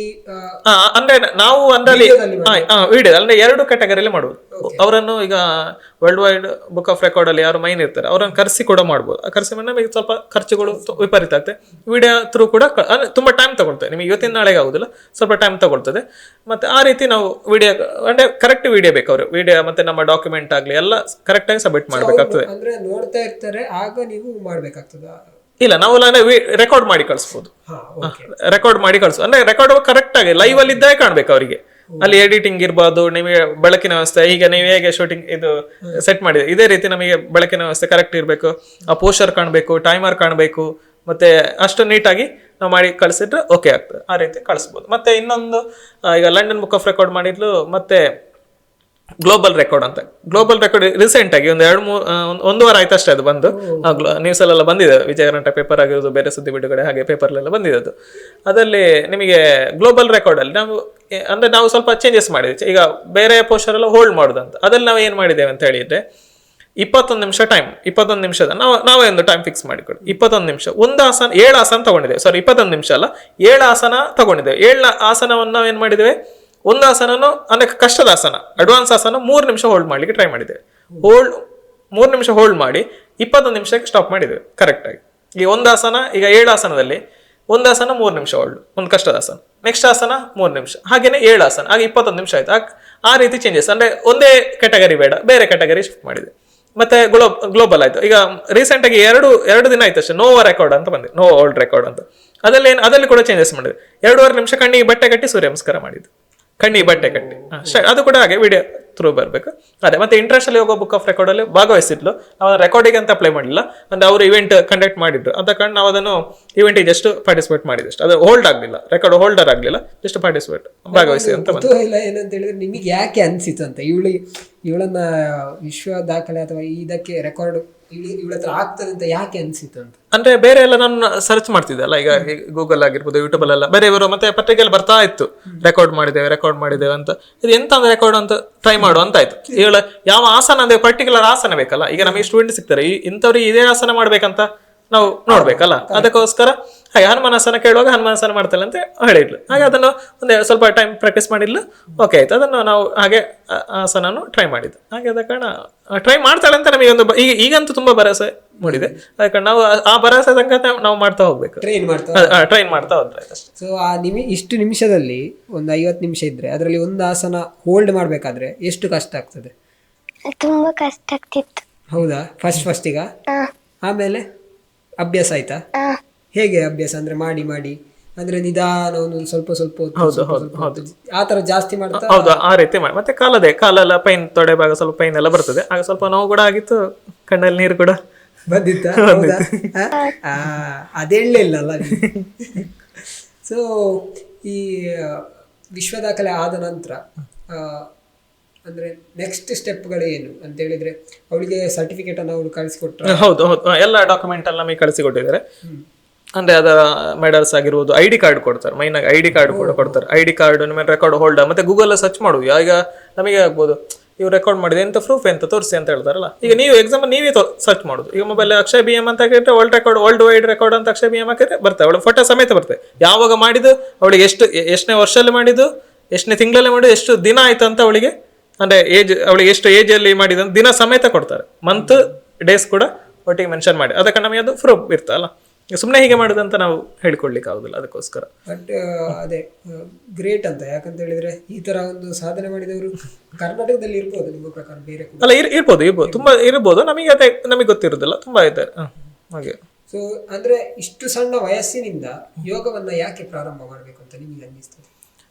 ಅಂದ್ರೆ ನಾವು ಅಂದ್ರೆ ವಿಡಿಯೋ ಅಂದ್ರೆ 2 ಕ್ಯಾಟಗರಿಯಲ್ಲಿ ಮಾಡುವುದು. ಅವರನ್ನು ಈಗ world wide book of record ಅಲ್ಲಿ ಯಾರು ಮೈನ್ ಇರ್ತಾರೆ ಅವರನ್ನು ಕರೆಸಿ ಕೂಡ ಮಾಡ್ಬೋದು. ಕರೆಸಿ ಮಾಡಿ ನಮಗೆ ಸ್ವಲ್ಪ ಖರ್ಚುಗಳು ವಿಪರೀತ ಆಗ್ತದೆ. ವಿಡಿಯೋ ಥ್ರೂ ಕೂಡ ತುಂಬಾ ಟೈಮ್ ತಗೊಳ್ತದೆ. ನಿಮಗೆ ಇವತ್ತಿನ ನಾಳೆಗೆ ಆಗುದಿಲ್ಲ, ಸ್ವಲ್ಪ ಟೈಮ್ ತಗೊಳ್ತದೆ. ಮತ್ತೆ ಆ ರೀತಿ ನಾವು ವಿಡಿಯೋ ಅಂದ್ರೆ ಕರೆಕ್ಟ್ ವಿಡಿಯೋ ಬೇಕು. ಅವರು ವಿಡಿಯೋ ಮತ್ತೆ ನಮ್ಮ ಡಾಕ್ಯುಮೆಂಟ್ ಆಗ್ಲಿ ಎಲ್ಲ ಕರೆಕ್ಟ್ ಆಗಿ ಸಬ್ಮಿಟ್ ಮಾಡ್ಬೇಕಾಗ್ತದೆ. ಅಂದ್ರೆ ನೋಡ್ತಾ ಇರ್ತಾರೆ, ಆಗ ನೀವು ಮಾಡ್ಬೇಕಾಗ್ತದೆ. ಇಲ್ಲ, ನಾವು ರೆಕಾರ್ಡ್ ಮಾಡಿ ಕಳಿಸ್ಬೋದು. ಹಾ, ಓಕೆ. ರೆಕಾರ್ಡ್ ಮಾಡಿ ಕಳಿಸು ಅಂದ್ರೆ ರೆಕಾರ್ಡ್ ಕರೆಕ್ಟ್ ಆಗಿ ಲೈವ್ ಅಲ್ಲಿ ಇದ್ದೇ ಕಾಣ್ಬೇಕು ಅವರಿಗೆ. ಅಲ್ಲಿ ಎಡಿಟಿಂಗ್ ಇರ್ಬೋದು, ನಿಮಗೆ ಬೆಳಕಿನ ವ್ಯವಸ್ಥೆ, ಈಗ ನೀವು ಹೇಗೆ ಶೂಟಿಂಗ್ ಇದು ಸೆಟ್ ಮಾಡಿದೆ ಇದೇ ರೀತಿ ನಮಗೆ ಬೆಳಕಿನ ವ್ಯವಸ್ಥೆ ಕರೆಕ್ಟ್ ಇರಬೇಕು, ಆ ಪೋಸ್ಟರ್ ಕಾಣಬೇಕು, ಟೈಮರ್ ಕಾಣಬೇಕು, ಮತ್ತೆ ಅಷ್ಟು ನೀಟಾಗಿ ನಾವು ಮಾಡಿ ಕಳಿಸಿದ್ರೆ ಓಕೆ ಆಗ್ತದೆ. ಆ ರೀತಿ ಕಳಿಸ್ಬೋದು. ಮತ್ತೆ ಇನ್ನೊಂದು ಈಗ ಲಂಡನ್ ಬುಕ್ ಆಫ್ ರೆಕಾರ್ಡ್ ಮಾಡಿದ್ಲು, ಮತ್ತೆ ಗ್ಲೋಬಲ್ ರೆಕಾರ್ಡ್ ಅಂತ. ಗ್ಲೋಬಲ್ ರೆಕಾರ್ಡ್ ರೀಸೆಂಟ್ ಆಗಿ ಒಂದು ವಾರ ಆಯ್ತು ಅಷ್ಟೇ ಅದು ಬಂದು. ನ್ಯೂಸ್ ಅಲ್ಲೆಲ್ಲ ಬಂದಿದೆ, ವಿಜಯಗಂಟ ಪೇಪರ್ ಆಗಿರೋದು, ಬೇರೆ ಸುದ್ದಿ ಬಿಡುಗಡೆ ಹಾಗೆ ಪೇಪರ್ಲೆಲ್ಲ ಬಂದಿದೆ ಅದು. ಅದರಲ್ಲಿ ನಿಮಗೆ ಗ್ಲೋಬಲ್ ರೆಕಾರ್ಡ್ ಅಲ್ಲಿ ನಾವು ಸ್ವಲ್ಪ ಚೇಂಜಸ್ ಮಾಡಿದ್ವಿ. ಈಗ ಬೇರೆ ಪೋಸ್ಟರ್ ಎಲ್ಲ ಹೋಲ್ಡ್ ಮಾಡೋದಂತ, ಅದ್ರಲ್ಲಿ ನಾವು ಏನ್ ಮಾಡಿದ್ದೇವೆ ಅಂತ ಹೇಳಿದ್ರೆ 21 ನಿಮಿಷ ಟೈಮ್, 21 ನಿಮಿಷದ ನಾವೇ ಒಂದು ಟೈಮ್ ಫಿಕ್ಸ್ ಮಾಡಿಕೊಡಿ. 21 ನಿಮಿಷ ಒಂದು ಆಸನ, 7 ಆಸನ ತಗೊಂಡಿದ್ದೇವೆ. ಸಾರಿ, 21 ನಿಮಿಷ ಅಲ್ಲ, 7 ಆಸನ ತಗೊಂಡಿದ್ದೇವೆ. 7 ಆಸನವನ್ನು ನಾವೇನ್ ಮಾಡಿದ್ದೇವೆ, ಒಂದು ಆಸನನು ಅಂದ್ರೆ ಕಷ್ಟದ ಆಸನ, ಅಡ್ವಾನ್ಸ್ ಆಸನ 3 ನಿಮಿಷ ಹೋಲ್ಡ್ ಮಾಡ್ಲಿಕ್ಕೆ ಟ್ರೈ ಮಾಡಿದ್ದೇವೆ. 3 ನಿಮಿಷ ಹೋಲ್ಡ್ ಮಾಡಿ 21 ನಿಮಿಷಕ್ಕೆ ಸ್ಟಾಪ್ ಮಾಡಿದ್ದೇವೆ ಕರೆಕ್ಟ್ ಆಗಿ. ಈ ಒಂದು ಆಸನ, ಈಗ 7 ಆಸನದಲ್ಲಿ ಒಂದು ಆಸನ 3 ನಿಮಿಷ ಹೋಲ್ಡ್, ಒಂದು ಕಷ್ಟದ ಆಸನ, ನೆಕ್ಸ್ಟ್ ಆಸನ 3 ನಿಮಿಷ, ಹಾಗೇನೆ 7 ಆಸನ, ಹಾಗೆ 21 ನಿಮಿಷ ಆಯ್ತು. ಆ ರೀತಿ ಚೇಂಜಸ್ ಅಂದ್ರೆ ಒಂದೇ ಕ್ಯಾಟಗರಿ ಬೇಡ, ಬೇರೆ ಕ್ಯಾಟಗರಿ ಶಿಫ್ಟ್ ಮಾಡಿದೆ. ಮತ್ತೆ ಗ್ಲೋಬಲ್ ಆಯ್ತು. ಈಗ ರೀಸೆಂಟ್ ಆಗಿ ಎರಡು ದಿನ ಆಯ್ತು ಅಷ್ಟೇ, ನೋವಾ ರೆಕಾರ್ಡ್ ಅಂತ ಬಂದಿದೆ, ನೋ ಓಲ್ಡ್ ರೆಕಾರ್ಡ್ ಅಂತ. ಅದರಲ್ಲಿ ಕೂಡ ಚೇಂಜಸ್ ಮಾಡಿದೆ. 2.5 ನಿಮಿಷ ಕಣ್ಣಿಗೆ ಬಟ್ಟೆ ಕಟ್ಟಿ ಸೂರ್ಯ ನಮಸ್ಕಾರ ಮಾಡಿದ್ದು, ಕಣ್ಣಿಗೆ ಬಟ್ಟೆ ಕಟ್ಟಿ. ಅದು ಕೂಡ ಹಾಗೆ ವಿಡಿಯೋ ಥ್ರೂ ಬರಬೇಕು. ಅದೇ ಮತ್ತೆ international yoga book of record ಅಲ್ಲಿ ಭಾಗವಹಿಸಿದ್ಲು. ನಾವು ರೆಕಾರ್ಡಿಂಗ್ ಅಂತ ಅಪ್ಲೈ ಮಾಡಿಲ್ಲ, ಅಂದ್ರೆ ಅವರು ಇವೆಂಟ್ ಕಂಡಕ್ಟ್ ಮಾಡಿದ್ರು, ಅದ ಕಾರಣ ನಾವು ಅದನ್ನು ಇವೆಂಟಿಗೆ ಜಸ್ಟ್ ಪಾರ್ಟಿಸಿಪೇಟ್ ಮಾಡಿದಷ್ಟು, ಅದು ಹೋಲ್ಡ್ ಆಗಲಿಲ್ಲ, ರೆಕಾರ್ಡ್ ಹೋಲ್ಡರ್ ಆಗಲಿಲ್ಲ, ಜಸ್ಟ್ ಪಾರ್ಟಿಸಿಪೇಟ್ ಭಾಗವಹಿಸಿ ಅಂತ ಬಂತು. ಇಲ್ಲ ಏನಂತ ಹೇಳಿದ್ರೆ ನಿಮಗೆ ಯಾಕೆ ಅನ್ಸಿತ್ತು ಅಂತ, ಇವಳನ್ನ ವಿಶ್ವ ದಾಖಲೆ ಅಥವಾ ಇದಕ್ಕೆ ರೆಕಾರ್ಡ್ ಇವಳ ಹತ್ರ ಆಗ್ತದೆ ಅಂತ ಯಾಕೆ ಅನ್ಸಿತ್ತು ಅಂತ? ಅಂದ್ರೆ ಬೇರೆ ಎಲ್ಲ ನಾನು ಸರ್ಚ್ ಮಾಡ್ತಿದ್ದೆ ಅಲ್ಲ, ಈಗ ಗೂಗಲ್ ಆಗಿರ್ಬೋದು, ಯೂಟ್ಯೂಬ್ ಅಲ್ಲೆಲ್ಲ ಬೇರೆ ಇವರು ಮತ್ತೆ ಪತ್ರಿಕೆಯಲ್ಲಿ ಬರ್ತಾ ಇತ್ತು, ರೆಕಾರ್ಡ್ ಮಾಡಿದ್ದೇವೆ ಅಂತ. ಇದು ಎಂತ ಅಂದ್ರೆ ರೆಕಾರ್ಡ್ ಅಂತ ಟ್ರೈ ಮಾಡು ಅಂತ ಆಯ್ತು. ಇವಳ ಯಾವ ಆಸನ ಅಂದ್ರೆ ಪರ್ಟಿಕ್ಯುಲರ್ ಆಸನ ಬೇಕಲ್ಲ, ಈಗ ನಮಗೆ ಸ್ಟೂಡೆಂಟ್ ಸಿಗ್ತಾರೆ, ಇಂಥವ್ರಿಗೆ ಇದೇ ಆಸನ ಮಾಡ್ಬೇಕಂತ ನಾವು ನೋಡ್ಬೇಕಲ್ಲ, ಅದಕ್ಕೋಸ್ಕರ ಹಾಗೆ ಹನುಮಾನಾಸನ ಕೇಳುವಾಗ ಹನುಮಾನಾಸನ ಮಾಡ್ತಾಳೆ ಅಂತ ಹೇಳಿದ್ಲು. ಹಾಗೆ ಅದನ್ನು ಒಂದೇ ಸ್ವಲ್ಪ ಟೈಮ್ ಪ್ರಾಕ್ಟೀಸ್ ಮಾಡಿದ್ಲು, ಓಕೆ ಆಯ್ತು. ಅದನ್ನು ನಾವು ಹಾಗೆ ಆಸನನು ಟ್ರೈ ಮಾಡಿದ್ದು. ಹಾಗೆ ಅದ ಕಾರಣ ಟ್ರೈ ಮಾಡ್ತಾಳೆ ಅಂತ ನಮಗೆ ಒಂದು ಈಗಂತೂ ತುಂಬಾ ಭರವಸೆ ಮೂಡಿದೆ. ಅದಕ್ಕೆ ನಾವು ಆ ಭರವಸೆ ತನಕ ನಾವು ಮಾಡ್ತಾ ಹೋಗ್ಬೇಕು, ಟ್ರೈನ್ ಮಾಡ್ತಾ ಹೋದ್ರೆ ಅಷ್ಟೇ. ಸೊ ಇಷ್ಟು ನಿಮಿಷದಲ್ಲಿ ಒಂದು 50 ನಿಮಿಷ ಇದ್ರೆ ಅದರಲ್ಲಿ ಒಂದು ಆಸನ ಹೋಲ್ಡ್ ಮಾಡ್ಬೇಕಾದ್ರೆ ಎಷ್ಟು ಕಷ್ಟ ಆಗ್ತದೆ? ತುಂಬಾ ಕಷ್ಟ ಆಗ್ತಿತ್ತು. ಹೌದಾ? ಫಸ್ಟಿಗ ಆಮೇಲೆ ಅಭ್ಯಾಸ ಆಯ್ತಾ? ಹೇಗೆ ಅಭ್ಯಾಸ ಅಂದ್ರೆ ಮಾಡಿ ಅಂದ್ರೆ ನಿಧಾನ ಒಂದು ಸ್ವಲ್ಪ ಆ ತರ ಜಾಸ್ತಿ ಮಾಡ್ತಾ? ಹೌದು, ಆ ರೀತಿ ಮಾಡಿ. ಮತ್ತೆ ಕಾಲೆಲ್ಲ ಪೈನ್, ತೊಡೆ ಭಾಗ ಸ್ವಲ್ಪ ಪೈನ್ ಎಲ್ಲ ಬರ್ತದೆ, ಆಗ ಸ್ವಲ್ಪ ನೋವು ಕೂಡ ಆಗಿತ್ತು, ಕಣ್ಣಲ್ಲಿ ನೀರು ಕೂಡ ಬಂದಿತ್ತ? ಅದೆಳ್ಳೆ ಇಲ್ಲಲ್ಲ. ಸೊ ಈ ವಿಶ್ವ ದಾಖಲೆ ಆದ ನಂತರ ಅಂದ್ರೆ ನೆಕ್ಸ್ಟ್ ಸ್ಟೆಪ್ಗಳು ಏನು ಅಂತ ಹೇಳಿದ್ರೆ, ಅವಳಿಗೆ ಸರ್ಟಿಫಿಕೇಟ್ ಅನ್ನು ಅವಳು ಕಳಿಸಿಕೊಟ್ರೆ? ಹೌದು, ಎಲ್ಲ ಡಾಕ್ಯುಮೆಂಟ್ ಎಲ್ಲ ನಮಗೆ ಕಳಿಸಿಕೊಟ್ಟಿದ್ದಾರೆ. ಅಂದ್ರೆ ಅದರ ಮೆಡಲ್ಸ್ ಆಗಿರ್ಬೋದು, ID ಕಾರ್ಡ್ ಕೊಡ್ತಾರೆ, ಮೈನ್ ಆಗಿ ID ಕಾರ್ಡ್ ಕೂಡ ಕೊಡ್ತಾರೆ. ID ಕಾರ್ಡ್ ನಿಮ್ಮ ರೆಕಾರ್ಡ್ ಹೋಲ್ಡರ್. ಮತ್ತೆ ಗೂಗಲ್ ಸರ್ಚ್ ಮಾಡುದು, ಈಗ ನಮಗೆ ಆಗ್ಬೋದು ಇವ್ರು ರೆಕಾರ್ಡ್ ಮಾಡಿದೆ ಎಂತ ಪ್ರೂಫ್ ಎಂತ ತೋರಿಸಿ ಅಂತ ಹೇಳ್ತಾರಲ್ಲ. ಈಗ ನೀವು ಎಕ್ಸಾಂಪಲ್ ನೀವೇ ಸರ್ಚ್ ಮಾಡುದು, ಈಗ ಮೊಬೈಲ್ ಅಕ್ಷಯ BM ಅಂತ ಹಾಕಿದ್ರೆ ವರ್ಲ್ಡ್ ವೈಡ್ ರೆಕಾರ್ಡ್ ಅಂತ ಅಕ್ಷಯ BM ಹಾಕಿದ್ರೆ ಬರ್ತದೆ, ಅವಳು ಫೋಟೋ ಸಮೇತ ಬರ್ತದೆ, ಯಾವಾಗ ಮಾಡಿದ್ದು, ಅವಳಿಗೆ ಎಷ್ಟನೇ ವರ್ಷದಲ್ಲಿ ಮಾಡಿದ್ದು, ಎಷ್ಟನೇ ತಿಂಗಳಲ್ಲಿ ಮಾಡಿದ್ದು, ಎಷ್ಟು ದಿನ ಆಯ್ತು ಅಂತ ಅವಳಿಗೆ, ಅಂದ್ರೆ ಅವಳಿಗೆ ಎಷ್ಟು ಏಜ್ ಅಲ್ಲಿ ಮಾಡಿದ ದಿನ ಸಮೇತ ಕೊಡ್ತಾರೆ, ಮಂತ್ ಡೇಸ್ ಕೂಡ ಒಟ್ಟಿಗೆ ಮೆನ್ಷನ್ ಮಾಡಿ. ಅದಕ್ಕೆ ನಮಗೆ ಅದು ಪ್ರೂಫ್ ಇರ್ತಲ್ಲ, ಸುಮ್ಮನೆ ಹೀಗೆ ಮಾಡುದಂತ ನಾವು ಹೇಳ್ಕೊಡ್ಲಿಕ್ಕೆ ಆಗುದಿಲ್ಲ. ಅದಕ್ಕೋಸ್ಕರ ಬಟ್ ಅದೇ ಗ್ರೇಟ್ ಅಂತ, ಯಾಕಂತ ಹೇಳಿದ್ರೆ ಈ ತರ ಒಂದು ಸಾಧನೆ ಮಾಡಿದವರು ಕರ್ನಾಟಕದಲ್ಲಿ ಇರ್ಬೋದು ನಿಮ್ಮ ಪ್ರಕಾರ? ಬೇರೆ ಅಲ್ಲ, ಇರ್ಬೋದು ತುಂಬಾ ಇರ್ಬೋದು, ನಮಗೆ ಗೊತ್ತಿರೋದಿಲ್ಲ, ತುಂಬಾ ಇದ್ದಾರೆ ಹಾಗೆ. ಸೊ ಅಂದ್ರೆ ಇಷ್ಟು ಸಣ್ಣ ವಯಸ್ಸಿನಿಂದ ಯೋಗವನ್ನ ಯಾಕೆ ಪ್ರಾರಂಭ ಮಾಡ್ಬೇಕು ಅಂತ ನಿಮಗೆ ಅನ್ನಿಸ್ತದೆ?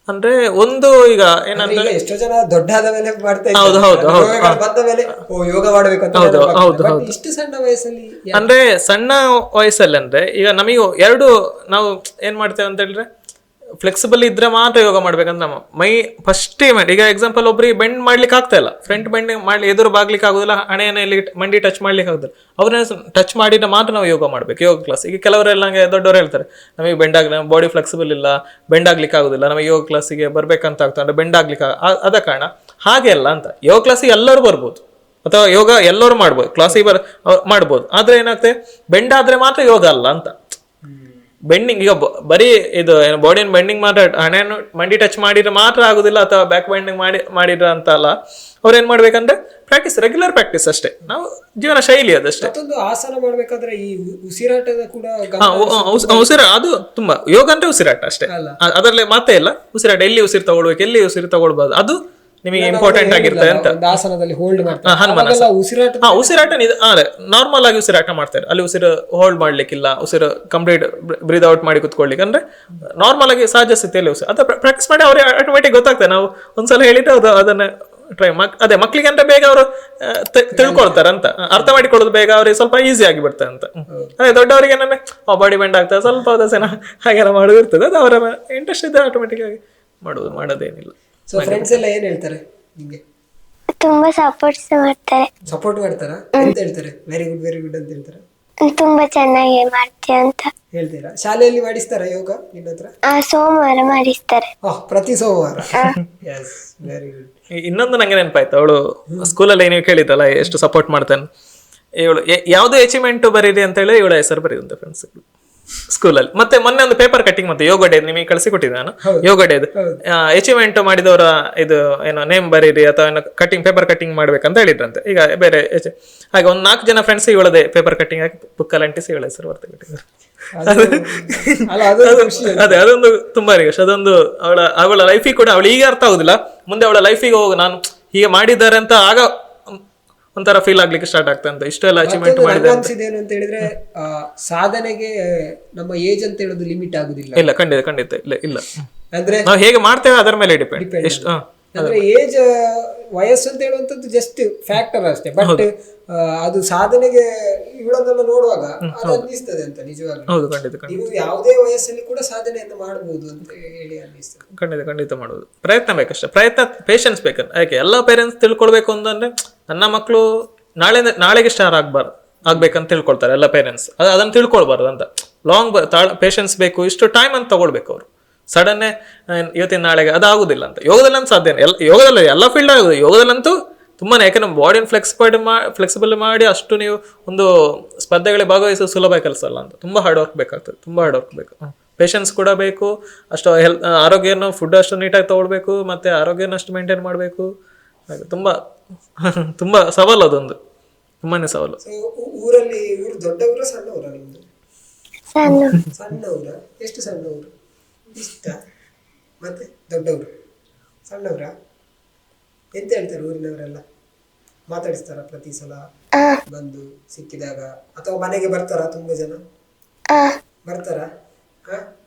ಅಂದ್ರೆ ಒಂದು ಈಗ ಏನಂದ್ರೆ ಎಷ್ಟೋ ಜನ ದೊಡ್ಡಾದ ಮೇಲೆ ಮಾಡ್ತಾ ಇದ್ದಾರೆ, ಬಂದ ಮೇಲೆ ಯೋಗ ಮಾಡಬೇಕು ಅಂತ. ಇಷ್ಟು ಸಣ್ಣ ವಯಸ್ಸಲ್ಲಿ ಅಂದ್ರೆ ಸಣ್ಣ ವಯಸ್ಸಲ್ಲಿ ಅಂದ್ರೆ ಈಗ ನಮಗೆ ನಾವು ಏನ್ ಮಾಡ್ತೇವೆ ಅಂತ ಹೇಳಿದ್ರೆ, ಫ್ಲೆಕ್ಸಿಬಲ್ ಇದ್ರೆ ಮಾತ್ರ ಯೋಗ ಮಾಡ್ಬೇಕಂತ ನಮ್ಮ ಮೈ ಫಸ್ಟ್ ಮಾಡಿ. ಈಗ ಎಕ್ಸಾಂಪಲ್ ಒಬ್ರಿಗೆ ಬೆಂಡ್ ಮಾಡ್ಲಿಕ್ಕೆ ಆಗ್ತಾ ಇಲ್ಲ, ಫ್ರಂಟ್ ಬೆಂಡ್ ಮಾಡ್ಲಿ, ಎದುರು ಬಾಗ್ಲಿಕ್ಕೆ ಆಗುದಿಲ್ಲ, ಹಣೆಯಲ್ಲಿ ಮಂಡಿ ಟಚ್ ಮಾಡ್ಲಿಕ್ಕೆ ಆಗುದಿಲ್ಲ, ಅವ್ರನ್ನ ಟಚ್ ಮಾಡಿದ್ರೆ ಮಾತ್ರ ನಾವು ಯೋಗ ಮಾಡ್ಬೇಕು, ಯೋಗ ಕ್ಲಾಸ್. ಈಗ ಕೆಲವರೆಲ್ಲ ದೊಡ್ಡವರು ಹೇಳ್ತಾರೆ, ನಮಗೆ ಬೆಂಡ್ ಬಾಡಿ ಫ್ಲೆಕ್ಸಿಬಲ್ ಇಲ್ಲ, ಬೆಂಡ್ ಆಗ್ಲಿಕ್ಕೆ ಆಗುದಿಲ್ಲ, ನಮಗೆ ಯೋಗ ಕ್ಲಾಸಿಗೆ ಬರ್ಬೇಕಂತ ಆಗ್ತದೆ, ಬೆಂಡ್ ಆಗ್ಲಿಕ್ಕೆ ಆದ ಕಾರಣ ಹಾಗೆ ಅಲ್ಲ ಅಂತ. ಯೋಗ ಕ್ಲಾಸಿಗೆ ಎಲ್ಲರೂ ಬರ್ಬೋದು, ಅಥವಾ ಯೋಗ ಎಲ್ಲರೂ ಮಾಡ್ಬೋದು, ಕ್ಲಾಸಿಗೆ ಮಾಡ್ಬೋದು, ಆದ್ರೆ ಏನಾಗ್ತದೆ, ಬೆಂಡ್ ಆದ್ರೆ ಮಾತ್ರ ಯೋಗ ಅಲ್ಲ ಅಂತ. ಬೆಂಡಿಂಗ್ ಈಗ ಬರೀ ಇದು ಬಾಡಿಯನ್ನು ಬೆಂಡಿಂಗ್ ಮಾತ್ರ, ಹಣೆಯನ್ನು ಮಂಡಿ ಟಚ್ ಮಾಡಿದ್ರೆ ಮಾತ್ರ ಆಗುದಿಲ್ಲ, ಅಥವಾ ಬ್ಯಾಕ್ ಬೆಂಡಿಂಗ್ ಮಾಡಿದ್ರ ಅಂತ ಅಲ್ಲ. ಅವ್ರು ಏನ್ ಮಾಡ್ಬೇಕಂದ್ರೆ ಪ್ರಾಕ್ಟೀಸ್, ರೆಗ್ಯುಲರ್ ಪ್ರಾಕ್ಟೀಸ್ ಅಷ್ಟೇ, ನಾವು ಜೀವನ ಶೈಲಿ ಅದಷ್ಟೇ. ಮತ್ತೊಂದು ಆಸನ ಮಾಡ್ಬೇಕಾದ್ರೆ ಈ ಉಸಿರಾಟದ ಕೂಡ ಉಸಿರಾಟ, ಅದು ತುಂಬಾ ಯೋಗ ಅಂದ್ರೆ ಉಸಿರಾಟ ಅಷ್ಟೇ, ಅದರಲ್ಲಿ ಮಾತೇ ಇಲ್ಲ. ಉಸಿರಾಟ ಎಲ್ಲಿ ಉಸಿರು ತಗೊಳ್ಬೇಕು, ಎಲ್ಲಿ ಉಸಿರು ತಗೊಳ್ಬಾರ್ದು, ಅದು ನಿಮಗೆ ಇಂಪಾರ್ಟೆಂಟ್ ಆಗಿರ್ತದೆ ಅಂತ. ಒಂದು ಆಸನದಲ್ಲಿ ಹೋಲ್ಡ್ ಮಾಡ್ತಾರೆ, ಹನುಮಾನ ಅವಾಗೆಲ್ಲ ಉಸಿರಾಟ ಉಸಿರಾಟ ನಾರ್ಮಲ್ ಆಗಿ ಉಸಿರಾಟ ಮಾಡ್ತಾರೆ. ಅಲ್ಲಿ ಉಸಿರು ಹೋಲ್ಡ್ ಮಾಡ್ಲಿಕ್ಕಿಲ್ಲ, ಉಸಿರು ಕಂಪ್ಲೀಟ್ ಬ್ರೀದ್ ಔಟ್ ಮಾಡಿ ಕುತ್ಕೊಳ್ಳಿಕ್ಕೆ, ಅಂದ್ರೆ ನಾರ್ಮಲ್ ಆಗಿ ಸಹಜ ಸ್ಥಿತಿಯಲ್ಲಿ ಉಸಿರು ಅದ ಪ್ರಾಕ್ಟೀಸ್ ಮಾಡಿ ಅವ್ರಿಗೆ ಆಟೋಮೆಟಿಕ್ ಗೊತ್ತಾಗ್ತದೆ. ನಾವು ಒಂದ್ಸಲ ಹೇಳಿದ್ರೆ ಅದು ಅದನ್ನ ಟ್ರೈ ಅದೇ ಮಕ್ಳಿಗೆ ಅಂದ್ರೆ ಬೇಗ ಅವರು ತಿಳ್ಕೊಳ್ತಾರೆ ಅಂತ, ಅರ್ಥ ಮಾಡಿಕೊಳ್ಳೋದು ಬೇಗ ಅವ್ರಿಗೆ ಸ್ವಲ್ಪ ಈಸಿ ಆಗಿ ಬಿಡ್ತದೆ ಅಂತ. ಅದೇ ದೊಡ್ಡವರಿಗೆ ಏನಂದ್ರೆ ಬಾಡಿ ಬೆಂಡ್ ಆಗ್ತದೆ, ಸ್ವಲ್ಪ ದಸೆನ ಹಾಗೆಲ್ಲ ಮಾಡೋದು ಇರ್ತದೆ, ಅದು ಅವರ ಇಂಟ್ರೆಸ್ಟ್ ಇದ್ದರೆ ಆಟೋಮೆಟಿಕ್ ಆಗಿ ಮಾಡೋದೇನಿಲ್ಲ. ಸೊ ಫ್ರೆಂಡ್ಸ್ ಎಲ್ಲ ಏನ್ ಹೇಳ್ತಾರೆ ನಿಮ್ಗೆ? ತುಂಬಾ ಸಪೋರ್ಟ್ ಮಾಡ್ತಾರಾ? ಎಂತ ಹೇಳ್ತಾರೆ? ವೆರಿ ಗುಡ್ ಅಂತ ಹೇಳ್ತಾರೆ? ತುಂಬಾ ಚೆನ್ನಾಗಿ ಮಾಡ್ತೀಯ ಅಂತ ಹೇಳ್ತೀರಾ? ಶಾಲೆಯಲ್ಲಿ ಮಾಡಿಸ್ತಾರ ಯೋಗ ನಿನ್ನ ಹತ್ರ? ಸೋಮವಾರ ಮಾಡಿಸ್ತಾರೆ. ಪ್ರತಿ ಸೋಮವಾರ? Yes, very good. ಇನ್ನೊಂದು ನಂಗೆ ನೆನಪಾಯ್ತು, ಅವಳು ಸ್ಕೂಲಲ್ಲಿ ನೀವು ಕೇಳಿದ್ದಲ್ಲ ಎಷ್ಟು ಸಪೋರ್ಟ್ ಮಾಡ್ತಾನೆ, ಇವಳು ಯಾವ್ದು ಅಚೀವ್ಮೆಂಟ್ ಬರೀರಿ ಅಂತ ಹೇಳಿ ಇವಳ ಹೆಸರು ಬರೀದಂತೆ ಫ್ರೆಂಡ್ಸ್ ಸ್ಕೂಲಲ್ಲಿ. ಮತ್ತೆ ಮೊನ್ನೆ ಒಂದು ಪೇಪರ್ ಕಟ್ಟಿಂಗ್ ಮತ್ತೆ ಯೋಗ ಡೇ ನಿಮಗೆ ಕಳಿಸಿಕೊಟ್ಟಿದ್ದೆ ನಾನು, ಯೋಗ ಡೇದು ಅಚೀವ್ಮೆಂಟ್ ಮಾಡಿದವರ ಇದು ಏನೋ ನೇಮ್ ಬರೀರಿ ಅಥವಾ ಏನೋ ಪೇಪರ್ ಕಟ್ಟಿಂಗ್ ಮಾಡ್ಬೇಕಂತ ಹೇಳಿದ್ರಂತೆ. ಈಗ ಬೇರೆ ಹಾಗೆ ಒಂದು 4 ಜನ ಫ್ರೆಂಡ್ಸ್ ಇವಳದೇ ಪೇಪರ್ ಕಟ್ಟಿಂಗ್ ಹಾಕಿ ಬುಕ್ಕಲ್ಲಿ ಅಂಟಿಸಿ ಇವಳ ಹೆಸರು ಬರ್ತಿದ್ದಾರೆ. ಅದೇ ಅದೊಂದು ತುಂಬಾ ಖುಷಿ. ಅದೊಂದು ಅವಳ ಲೈಫಿಗೆ ಕೂಡ ಅವಳು ಈಗ ಅರ್ಥ ಆಗುದಿಲ್ಲ, ಮುಂದೆ ಅವಳ ಲೈಫಿಗೆ ಹೋಗು ನಾನು ಹೀಗೆ ಮಾಡಿದ್ದಾರೆ ಅಂತ ಆಗ ಒಂಥರ ಫೀಲ್ ಆಗ್ಲಿಕ್ಕೆ ಸ್ಟಾರ್ಟ್ ಆಗ್ತದೆ ಅಂತ. ಇಷ್ಟೆಲ್ಲ ಅಚೀವ್ಮೆಂಟ್ ಮಾಡಿದೆ ಏನು ಅಂತ ಹೇಳಿದ್ರೆ ಸಾಧನೆಗೆ ನಮ್ಮ ಏಜ್ ಅಂತ ಹೇಳೋದು ಲಿಮಿಟ್ ಆಗುದಿಲ್ಲ. ಇಲ್ಲ, ಖಂಡಿತ ಇಲ್ಲ. ಅಂದ್ರೆ ನಾವು ಹೇಗೆ ಮಾಡ್ತೇವೆ ಅದರ ಮೇಲೆ ಡಿಪೆಂಡ್. ಎಷ್ಟು ಅಂದ್ರೆ ಏಜ್ ವಯಸ್ಸು ಅಂತ ಹೇಳುವಂತದ್ದು ಜಸ್ಟ್ ಫ್ಯಾಕ್ಟರ್ ಅಷ್ಟೇ, ಬಟ್ ಅದು ಸಾಧನೆಗೆ ಇವಳನ್ನೆಲ್ಲ ನೋಡುವಾಗ ಅದು ಅನ್ನಿಸ್ತದೆ ಅಂತ ನಿಜವಾಗಿ. ಹೌದು, ಖಂಡಿತ ನೀವು ಯಾವುದೇ ವಯಸ್ಸಲ್ಲಿ ಕೂಡ ಸಾಧನೆಯನ್ನು ಮಾಡಬಹುದು ಅಂತ ಹೇಳಿ ಅನ್ನಿಸ್ತದೆ. ಖಂಡಿತ ಮಾಡುದು. ಪ್ರಯತ್ನ ಬೇಕಷ್ಟೇ, ಪೇಷನ್ಸ್ ಬೇಕಂತ. ಯಾಕೆ ಎಲ್ಲ ಪೇರೆಂಟ್ಸ್ ತಿಳ್ಕೊಳ್ಬೇಕು ಅಂತಂದ್ರೆ ನನ್ನ ಮಕ್ಕಳು ನಾಳೆಗೆ ಸ್ಟಾರ್ ಆಗ್ಬೇಕಂತ ತಿಳ್ಕೊಳ್ತಾರೆ ಎಲ್ಲ ಪೇರೆಂಟ್ಸ್. ಅದನ್ನ ತಿಳ್ಕೊಳ್ಬಾರ್ದು ಅಂತ. ಲಾಂಗ್ ಪೇಷನ್ಸ್ ಬೇಕು, ಇಷ್ಟು ಟೈಮ್ ಅಂತ ತಗೊಳ್ಬೇಕು ಅವರು. ಸಡನ್ನೇ ಇವತ್ತಿನ ನಾಳೆಗೆ ಅದಾಗುದಿಲ್ಲ ಅಂತ. ಯೋಗದಲ್ಲಂತೂ ಸಾಧ್ಯನೇ, ಯೋಗದಲ್ಲಿ ಎಲ್ಲ ಫೀಲ್ಡ್ ಆಗುದು, ಯೋಗದಲ್ಲಂತೂ ತುಂಬಾನೇ. ಯಾಕಂದ್ರೆ ಬಾಡಿನ ಫ್ಲೆಕ್ಸಿಬಲ್ ಮಾಡಿ ಅಷ್ಟು ನೀವು ಒಂದು ಸ್ಪರ್ಧೆಗಳಿಗೆ ಭಾಗವಹಿಸೋದು ಸುಲಭ ಕೆಲಸ ಅಲ್ಲ ಅಂತ. ತುಂಬಾ ಹಾರ್ಡ್ ವರ್ಕ್ ಬೇಕಾಗ್ತದೆ, ತುಂಬಾ ಹಾರ್ಡ್ ವರ್ಕ್ ಬೇಕು, ಪೇಷನ್ಸ್ ಕೂಡ ಬೇಕು, ಅಷ್ಟು ಆರೋಗ್ಯನ ಫುಡ್ ಅಷ್ಟು ನೀಟಾಗಿ ತಗೊಳ್ಬೇಕು, ಮತ್ತೆ ಆರೋಗ್ಯನ ಅಷ್ಟು ಮೇಂಟೈನ್ ಮಾಡಬೇಕು. ಹಾಗೆ ತುಂಬಾ ಸವಾಲು, ಅದೊಂದು ತುಂಬಾನೇ ಸವಾಲು. ಊರಲ್ಲಿ ದೊಡ್ಡ ಊರ ಸಣ್ಣ ಊರ ನಿಮ್ದು? ಸಣ್ಣ ಊರ? ಎಷ್ಟು ಸಣ್ಣ ಊರು? ಇಷ್ಟ ಮತ್ತೆ ದೊಡ್ಡವರು ಸಣ್ಣವ್ರ? ಎಂತ ಹೇಳ್ತಾರೆ ಊರಿನವರೆಲ್ಲ? ಮಾತಾಡಿಸ್ತಾರ ಪ್ರತಿ ಸಲ ಬಂದು ಸಿಕ್ಕಿದಾಗ, ಅಥವಾ ಮನೆಗೆ ಬರ್ತಾರ? ತುಂಬಾ ಜನ ಬರ್ತಾರ?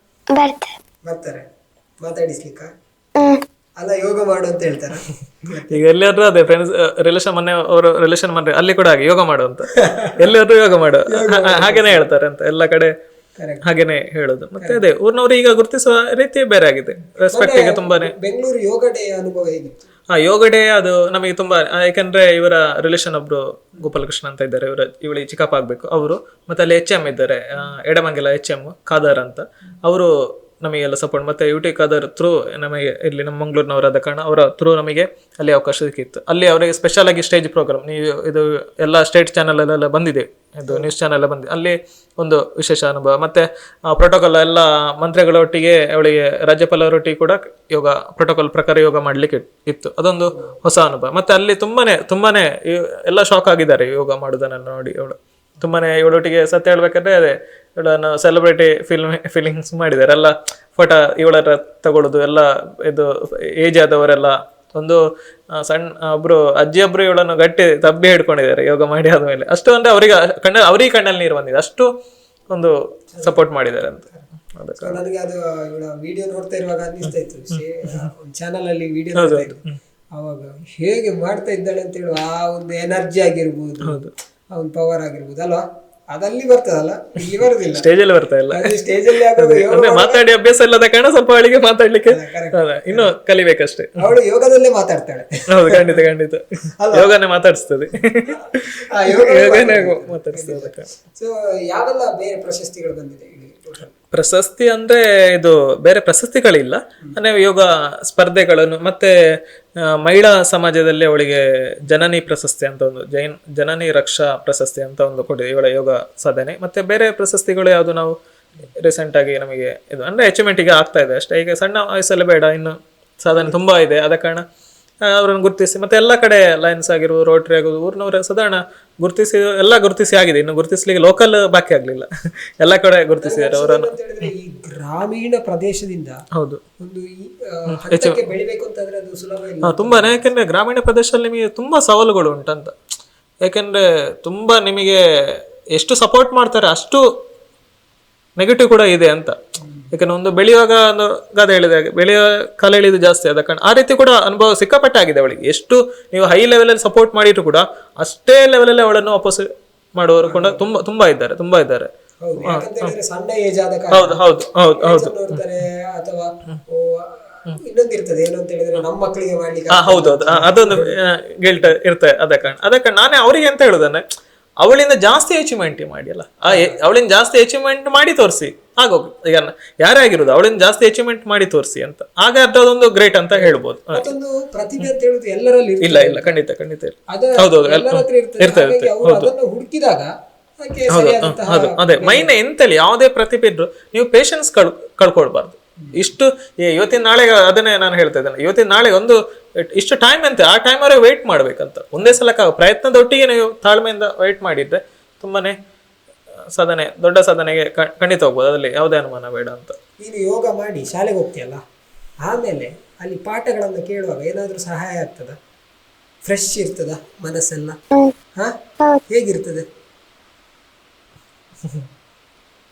ಬರ್ತಾರೆ ಮಾತಾಡಿಸ್ಲಿಕ್ಕ? ಅಲ್ಲ, ಯೋಗ ಮಾಡು ಅಂತ ಹೇಳ್ತಾರ? ಈಗ ಎಲ್ಲಾದ್ರೂ ಅದೇ ಫ್ರೆಂಡ್ಸ್ ರಿಲೇಷನ್, ಮೊನ್ನೆ ಅವರು ರಿಲೇಷನ್ ಮಾಡ್ರೆ ಅಲ್ಲಿ ಕೂಡ ಹಾಗೆ ಯೋಗ ಮಾಡು ಅಂತ, ಎಲ್ಲಾದ್ರೂ ಯೋಗ ಮಾಡು ಹಾಗೇನೆ ಹೇಳ್ತಾರೆ ಅಂತ ಎಲ್ಲ ಕಡೆ, ಹಾಗೇನೆ ಹೇಳೋದು. ಮತ್ತೆ ಅದೇ ಊರಿನವರು ಈಗ ಗುರುತಿಸುವ ರೀತಿ ಬೇರೆ ಆಗಿದೆ. ರೆಸ್ಪೆಕ್ಟ್ ಈಗ ತುಂಬಾನೇ. ಬೆಂಗಳೂರು ಯೋಗ ಡೇ ಅನುಭವ ಹೇಗಿತ್ತು? ಯೋಗ ಡೇ ಅದು ನಮಗೆ ತುಂಬಾ, ಯಾಕಂದ್ರೆ ಇವರ ರಿಲೇಷನ್ ಒಬ್ರು ಗೋಪಾಲಕೃಷ್ಣ ಅಂತ ಇದ್ದಾರೆ, ಇವಳಿಗೆ ಚಿಕ್ಕಪ್ಪ ಆಗ್ಬೇಕು ಅವರು. ಮತ್ತೆ ಅಲ್ಲಿ HM ಇದ್ದಾರೆ, ಎಡಮಂಗಲ HM ಖಾದರ್ ಅಂತ, ಅವರು ನಮಗೆಲ್ಲ ಸಪೋರ್ಟ್. ಮತ್ತೆ UT ಖಾದರ್ ಥ್ರೂ ನಮಗೆ ಇಲ್ಲಿ ನಮ್ಮ ಮಂಗಳೂರಿನವರಾದ ಕಾರಣ ಅವರ ಥ್ರೂ ನಮಗೆ ಅಲ್ಲಿ ಅವಕಾಶ ಸಿಕ್ಕಿತ್ತು. ಅಲ್ಲಿ ಅವರಿಗೆ ಸ್ಪೆಷಲ್ ಆಗಿ ಸ್ಟೇಜ್ ಪ್ರೋಗ್ರಾಮ್, ನೀವು ಇದು ಎಲ್ಲ ಸ್ಟೇಟ್ ಚಾನಲ್ ಬಂದಿದೆ, ಇದು ನ್ಯೂಸ್ ಚಾನಲ್ ಬಂದಿದೆ, ಅಲ್ಲಿ ಒಂದು ವಿಶೇಷ ಅನುಭವ. ಮತ್ತೆ ಪ್ರೋಟೋಕಾಲ್ ಎಲ್ಲ ಮಂತ್ರಿಗಳೊಟ್ಟಿಗೆ ಅವಳಿಗೆ ರಾಜ್ಯಪಾಲರೊಟ್ಟಿಗೆ ಕೂಡ ಯೋಗ ಪ್ರೋಟೋಕಾಲ್ ಪ್ರಕಾರ ಯೋಗ ಮಾಡ್ಲಿಕ್ಕೆ ಇತ್ತು, ಅದೊಂದು ಹೊಸ ಅನುಭವ. ಮತ್ತೆ ಅಲ್ಲಿ ತುಂಬಾನೇ ಎಲ್ಲ ಶಾಕ್ ಆಗಿದ್ದಾರೆ ಯೋಗ ಮಾಡೋದನ್ನ ನೋಡಿ. ಅವಳು ತುಂಬಾನೇ, ಇವಳೊಟ್ಟಿಗೆ ಸತ್ಯ ಹೇಳ್ಬೇಕಂದ್ರೆ ಅದೇ ಇವಳನ್ನು ಸೆಲೆಬ್ರಿಟಿ ಫೀಲಿಂಗ್ಸ್ ಮಾಡಿದ್ದಾರೆ. ಎಲ್ಲ ಫೋಟೋ ಇವಳ ತಗೊಳ್ಳೋದು ಎಲ್ಲ, ಇದು ಏಜ್ ಆದವರೆಲ್ಲ. ಒಂದು ಸಣ್ಣ ಒಬ್ರು ಅಜ್ಜಿಯೊಬ್ರು ಇವಳನ್ನು ಗಟ್ಟಿ ತಬ್ಬಿ ಹಿಡ್ಕೊಂಡಿದ್ದಾರೆ ಯೋಗ ಮಾಡಿ ಆದ್ಮೇಲೆ. ಅಷ್ಟು ಅಂದ್ರೆ ಅವ್ರಿಗೆ ಕಣ್ಣಲ್ಲಿ ನೀರು ಬಂದಿದೆ, ಅಷ್ಟು ಒಂದು ಸಪೋರ್ಟ್ ಮಾಡಿದ್ದಾರೆ ಅಂತ. ನನಗೆ ಅದು ಇವಳ ವಿಡಿಯೋ ನೋಡ್ತಾ ಇರುವಾಗ ಅನ್ನಿಸ್ತಾ ಇತ್ತು, ಚಾನಲ್ ಅಲ್ಲಿ ವಿಡಿಯೋ ನೋಡ್ತಾ ಇತ್ತು, ಅವಾಗ ಹೇಗೆ ಮಾಡ್ತಾ ಇದ್ದಾಳೆ ಅಂತ ಹೇಳುವ ಆ ಒಂದು ಎನರ್ಜಿ ಆಗಿರ್ಬೋದು, ಆ ಒಂದು ಪವರ್ ಆಗಿರ್ಬೋದು ಅಲ್ವಾ, ಅದಲ್ಲಿ ಬರ್ತದಲ್ಲ, ಇಲ್ಲಿ ಬರುದಿಲ್ಲ. ಸ್ಟೇಜಲ್ಲಿ ಬರ್ತಾ ಇಲ್ಲ, ಸ್ಟೇಜಲ್ಲಿ ಮಾತಾಡಿ ಅಭ್ಯಾಸ ಇಲ್ಲದ ಕಾರಣ ಸ್ವಲ್ಪ ಅವಳಿಗೆ ಮಾತಾಡ್ಲಿಕ್ಕೆ ಇನ್ನು ಕಲಿಬೇಕಷ್ಟೇ. ಅವಳು ಯೋಗದಲ್ಲೇ ಮಾತಾಡ್ತಾಳೆ. ಹೌದು, ಖಂಡಿತ ಯೋಗನೇ ಮಾತಾಡಿಸ್ತದೆ, ಯೋಗನೇ ಮಾತಾಡಿಸ್ತದೆ. ಸೊ ಯಾವೆಲ್ಲ ಬೇರೆ ಪ್ರಶಸ್ತಿಗಳು ಬಂದಿದೆ? ಪ್ರಶಸ್ತಿ ಅಂದ್ರೆ ಇದು ಬೇರೆ ಪ್ರಶಸ್ತಿಗಳಿಲ್ಲ, ಅಂದ್ರೆ ಯೋಗ ಸ್ಪರ್ಧೆಗಳನ್ನು. ಮತ್ತೆ ಮಹಿಳಾ ಸಮಾಜದಲ್ಲಿ ಅವಳಿಗೆ ಜನನಿ ಪ್ರಶಸ್ತಿ ಅಂತ ಒಂದು, ಜನನಿ ರಕ್ಷಾ ಪ್ರಶಸ್ತಿ ಅಂತ ಒಂದು ಕೊಟ್ಟಿದೆ ಇವಳ ಯೋಗ ಸಾಧನೆ. ಮತ್ತೆ ಬೇರೆ ಪ್ರಶಸ್ತಿಗಳು ಯಾವುದು ನಾವು ರೀಸೆಂಟ್ ಆಗಿ ನಮಗೆ ಇದು ಅಂದ್ರೆ ಅಚೀವ್ಮೆಂಟ್ ಈಗ ಆಗ್ತಾ ಇದೆ ಅಷ್ಟೇ. ಈಗ ಸಣ್ಣ ವಯಸ್ಸಲ್ಲಿ ಬೇಡ, ಇನ್ನು ಸಾಧನೆ ತುಂಬಾ ಇದೆ, ಆದ ಕಾರಣ ಅವರನ್ನು ಗುರುತಿಸಿ ಮತ್ತೆ ಎಲ್ಲ ಕಡೆ ಲಯನ್ಸ್ ಆಗಿರ್ಬೋದು, ರೋಟರಿ ಆಗೋದು, ಊರಿನವರ ಸಾಧಾರಣ ಗುರುತಿಸಿ ಆಗಿದೆ. ಇನ್ನು ಗುರುತಿಸ್ಲಿಕ್ಕೆ ಲೋಕಲ್ ಬಾಕಿ ಆಗ್ಲಿಲ್ಲ, ಎಲ್ಲ ಕಡೆ ಗುರುತಿಸಿದ್ದಾರೆ ಅವರನ್ನು. ಅಂತ ಹೇಳಿದ್ರೆ ಈ ಗ್ರಾಮೀಣ ಪ್ರದೇಶದಿಂದ ಹೌದು, ಒಂದು ಹಂತಕ್ಕೆ ಬೆಳಿಬೇಕು ಅಂತಂದ್ರೆ ಅದು ಸುಲಭ ಇಲ್ಲ. ತುಂಬಾನೇ. ಯಾಕೆಂದ್ರೆ ಗ್ರಾಮೀಣ ಪ್ರದೇಶದಲ್ಲಿ ನಿಮಗೆ ತುಂಬಾ ಸವಾಲುಗಳು ಉಂಟಂತ. ಯಾಕೆಂದ್ರೆ ತುಂಬಾ ನಿಮಗೆ ಎಷ್ಟು ಸಪೋರ್ಟ್ ಮಾಡ್ತಾರೆ ಅಷ್ಟು ನೆಗೆಟಿವ್ ಕೂಡ ಇದೆ ಅಂತ. ಯಾಕಂದ್ರೆ ಒಂದು ಬೆಳೆಯುವಾಗ ಒಂದು ಗಾದೆ ಹೇಳಿದ ಹಾಗೆ ಬೆಳೆಯುವ ಕಾಲ ಎಳೆದು ಜಾಸ್ತಿ ಆದ ಕಾರಣ ಆ ರೀತಿ ಕೂಡ ಅನುಭವ ಸಿಕ್ಕಾಪಟ್ಟೆ ಆಗಿದೆ ಅವಳಿಗೆ. ಎಷ್ಟು ನೀವು ಹೈ ಲೆವೆಲಲ್ಲಿ ಸಪೋರ್ಟ್ ಮಾಡಿದ್ರು ಕೂಡ ಅಷ್ಟೇ ಲೆವೆಲಲ್ಲಿ ಅವಳನ್ನು ವಾಪಸ್ ಮಾಡುವವರು ಕೂಡ ತುಂಬಾ ಇದ್ದಾರೆ. ಹೌದು, ಯಾಕಂತ ಹೇಳಿದ್ರೆ ಸಣ್ಣ ಏಜ್ ಆದ ಕಾರಣ ಹೌದು ಹೌದು ಹೌದು ಹೌದು ನೋಡ್ತಾರೆ, ಅಥವಾ ಇನ್ನೊಂದಿರ್ತದೆ ಏನು ಅಂತ ಹೇಳಿದ್ರೆ ನಮ್ಮ ಮಕ್ಕಳಿಗೆ ಮಾಡ್ಲಿಕ್ಕೆ ಹೌದೌದು, ಅದೊಂದು ಗಿಲ್ಟ್ ಇರ್ತದೆ. ಅದ ಕಾರಣ ನಾನೇ ಅವರಿಗೆ ಅಂತ ಹೇಳುದನ್ನ, ಅವಳಿಂದ ಜಾಸ್ತಿ ಅಚೀವ್ಮೆಂಟ್ ಮಾಡಿ ಅಲ್ಲ, ಅವಳಿಂದ ಜಾಸ್ತಿ ಅಚೀವ್ಮೆಂಟ್ ಮಾಡಿ ತೋರಿಸಿ ಆಗೋಗಿ. ಈಗ ಯಾರೇ ಆಗಿರೋದು ಅವಳಿಂದ ಜಾಸ್ತಿ ಅಚೀವ್ಮೆಂಟ್ ಮಾಡಿ ತೋರಿಸಿ ಅಂತ, ಆಗ ಅದೊಂದು ಗ್ರೇಟ್ ಅಂತ ಹೇಳ್ಬೋದು. ಮತ್ತೊಂದು ಪ್ರತಿಭೆ ಅಂತ ಹೇಳುದು ಎಲ್ಲರಲ್ಲಿ ಇಲ್ಲ ಖಂಡಿತ ಹೌದೌದು ಇರ್ತದೆ. ಅದನ್ನು ಹುಡುಕಿದಾಗ ಹೌದು ಅದೇ ಮೈನ್ ಎಂತಲ್ಲಿ ಯಾವುದೇ ಪ್ರತಿಭೆ ಇದ್ರು ನೀವು ಪೇಷನ್ಸ್ ಕಳ್ಕೊಳ್ಬಾರ್ದು. ಇಷ್ಟು ಇವತ್ತಿನ ನಾಳೆ ಅದನ್ನೇ ನಾನು ಹೇಳ್ತಾ ಇದ್ದೇನೆ, ಇವತ್ತಿನ ನಾಳೆ ಒಂದು ಇಷ್ಟು ಟೈಮ್ ಅಂತ ಆ ಟೈಮ್ ಅವರೇ ವೇಟ್ ಮಾಡ್ಬೇಕಂತ. ಒಂದೇ ಸಲ ಪ್ರಯತ್ನದೊಟ್ಟಿಗೆ ನೀವು ತಾಳ್ಮೆಯಿಂದ ವೇಟ್ ಮಾಡಿದ್ರೆ ತುಂಬಾನೇ ದೊಡ್ಡ ಸಾಧನೆಗೆ ಖಂಡಿತ ಹೋಗ್ಬೋದು, ಅದರಲ್ಲಿ ಯಾವುದೇ ಅನುಮಾನ ಬೇಡ ಅಂತ. ನೀನು ಯೋಗ ಮಾಡಿ ಶಾಲೆಗೆ ಹೋಗ್ತೀಯಲ್ಲ, ಆಮೇಲೆ ಅಲ್ಲಿ ಪಾಠಗಳನ್ನು ಕೇಳುವಾಗ ಏನಾದ್ರೂ ಸಹಾಯ ಆಗ್ತದ? ಫ್ರೆಶ್ ಇರ್ತದ ಮನಸ್ಸೆಲ್ಲ? ಹೇಗಿರ್ತದೆ?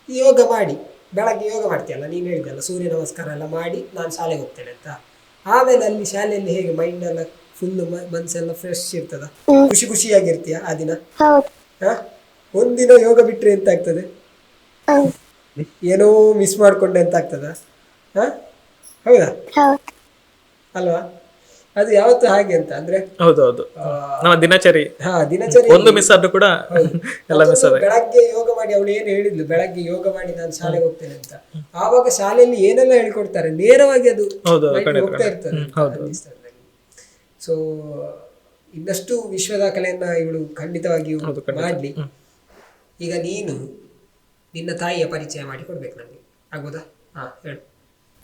ಯೋಗ ಮಾಡಿ ಬೆಳಗ್ಗೆ ಯೋಗ ಮಾಡ್ತೀಯಲ್ಲ, ನೀನು ಹೇಳಿದಲ್ಲ ಸೂರ್ಯ ನಮಸ್ಕಾರ ಎಲ್ಲ ಮಾಡಿ ನಾನು ಶಾಲೆಗೆ ಹೋಗ್ತೇನೆ ಅಂತ, ಆಮೇಲೆ ಅಲ್ಲಿ ಶಾಲೆಯಲ್ಲಿ ಹೇಗೆ ಮೈಂಡ್ ಎಲ್ಲ ಫುಲ್ ಮನಸ್ಸೆಲ್ಲ ಫ್ರೆಶ್ ಇರ್ತದ? ಖುಷಿಯಾಗಿರ್ತೀಯ ಆ ದಿನ? ಒಂದಿನ ಯೋಗ ಬಿಟ್ರೆ ಎಂತ ಆಗ್ತದೆ? ಏನೋ ಮಿಸ್ ಮಾಡ್ಕೊಂಡೆ ಅಂತ ಆಗ್ತದ? ಹೌದಾ ಅಲ್ವಾ? ಅದು ಯಾವತ್ತು ಹಾಗೆ ಅಂತ ಅಂದ್ರೆ ಹೌದೌದು, ನಮ್ಮ ದಿನಚರಿ ಒಂದು ಮಿಸ್ ಆದ್ರೂ ಕೂಡ ಎಲ್ಲ ಮಿಸ್ ಆದ. ಬೆಳಗ್ಗೆ ಯೋಗ ಮಾಡಿ ಅವಳು ಏನು ಹೇಳಿದ್ಲು, ಬೆಳಗ್ಗೆ ಯೋಗ ಮಾಡಿ ನಾನು ಶಾಲೆಗೆ ಹೋಗ್ತೇನೆ ಅಂತ, ಆವಾಗ ಶಾಲೆಯಲ್ಲಿ ಏನೆಲ್ಲ ಹೇಳ್ಕೊಡ್ತಾರೆ ನೇರವಾಗಿ ಅದು ಹೋಗ್ತಾ ಇರ್ತದೆ. ಸೊ ಇನ್ನಷ್ಟು ವಿಶ್ವ ದಾಖಲೆಯನ್ನ ಇವಳು ಖಂಡಿತವಾಗಿಯೂ ಮಾಡ್ಲಿ. ಈಗ ನೀನು ನಿನ್ನ ತಾಯಿಯ ಪರಿಚಯ ಮಾಡಿ ಕೊಡ್ಬೇಕು ನನಗೆ, ಆಗ್ಬೋದಾ? ಹೇಳು.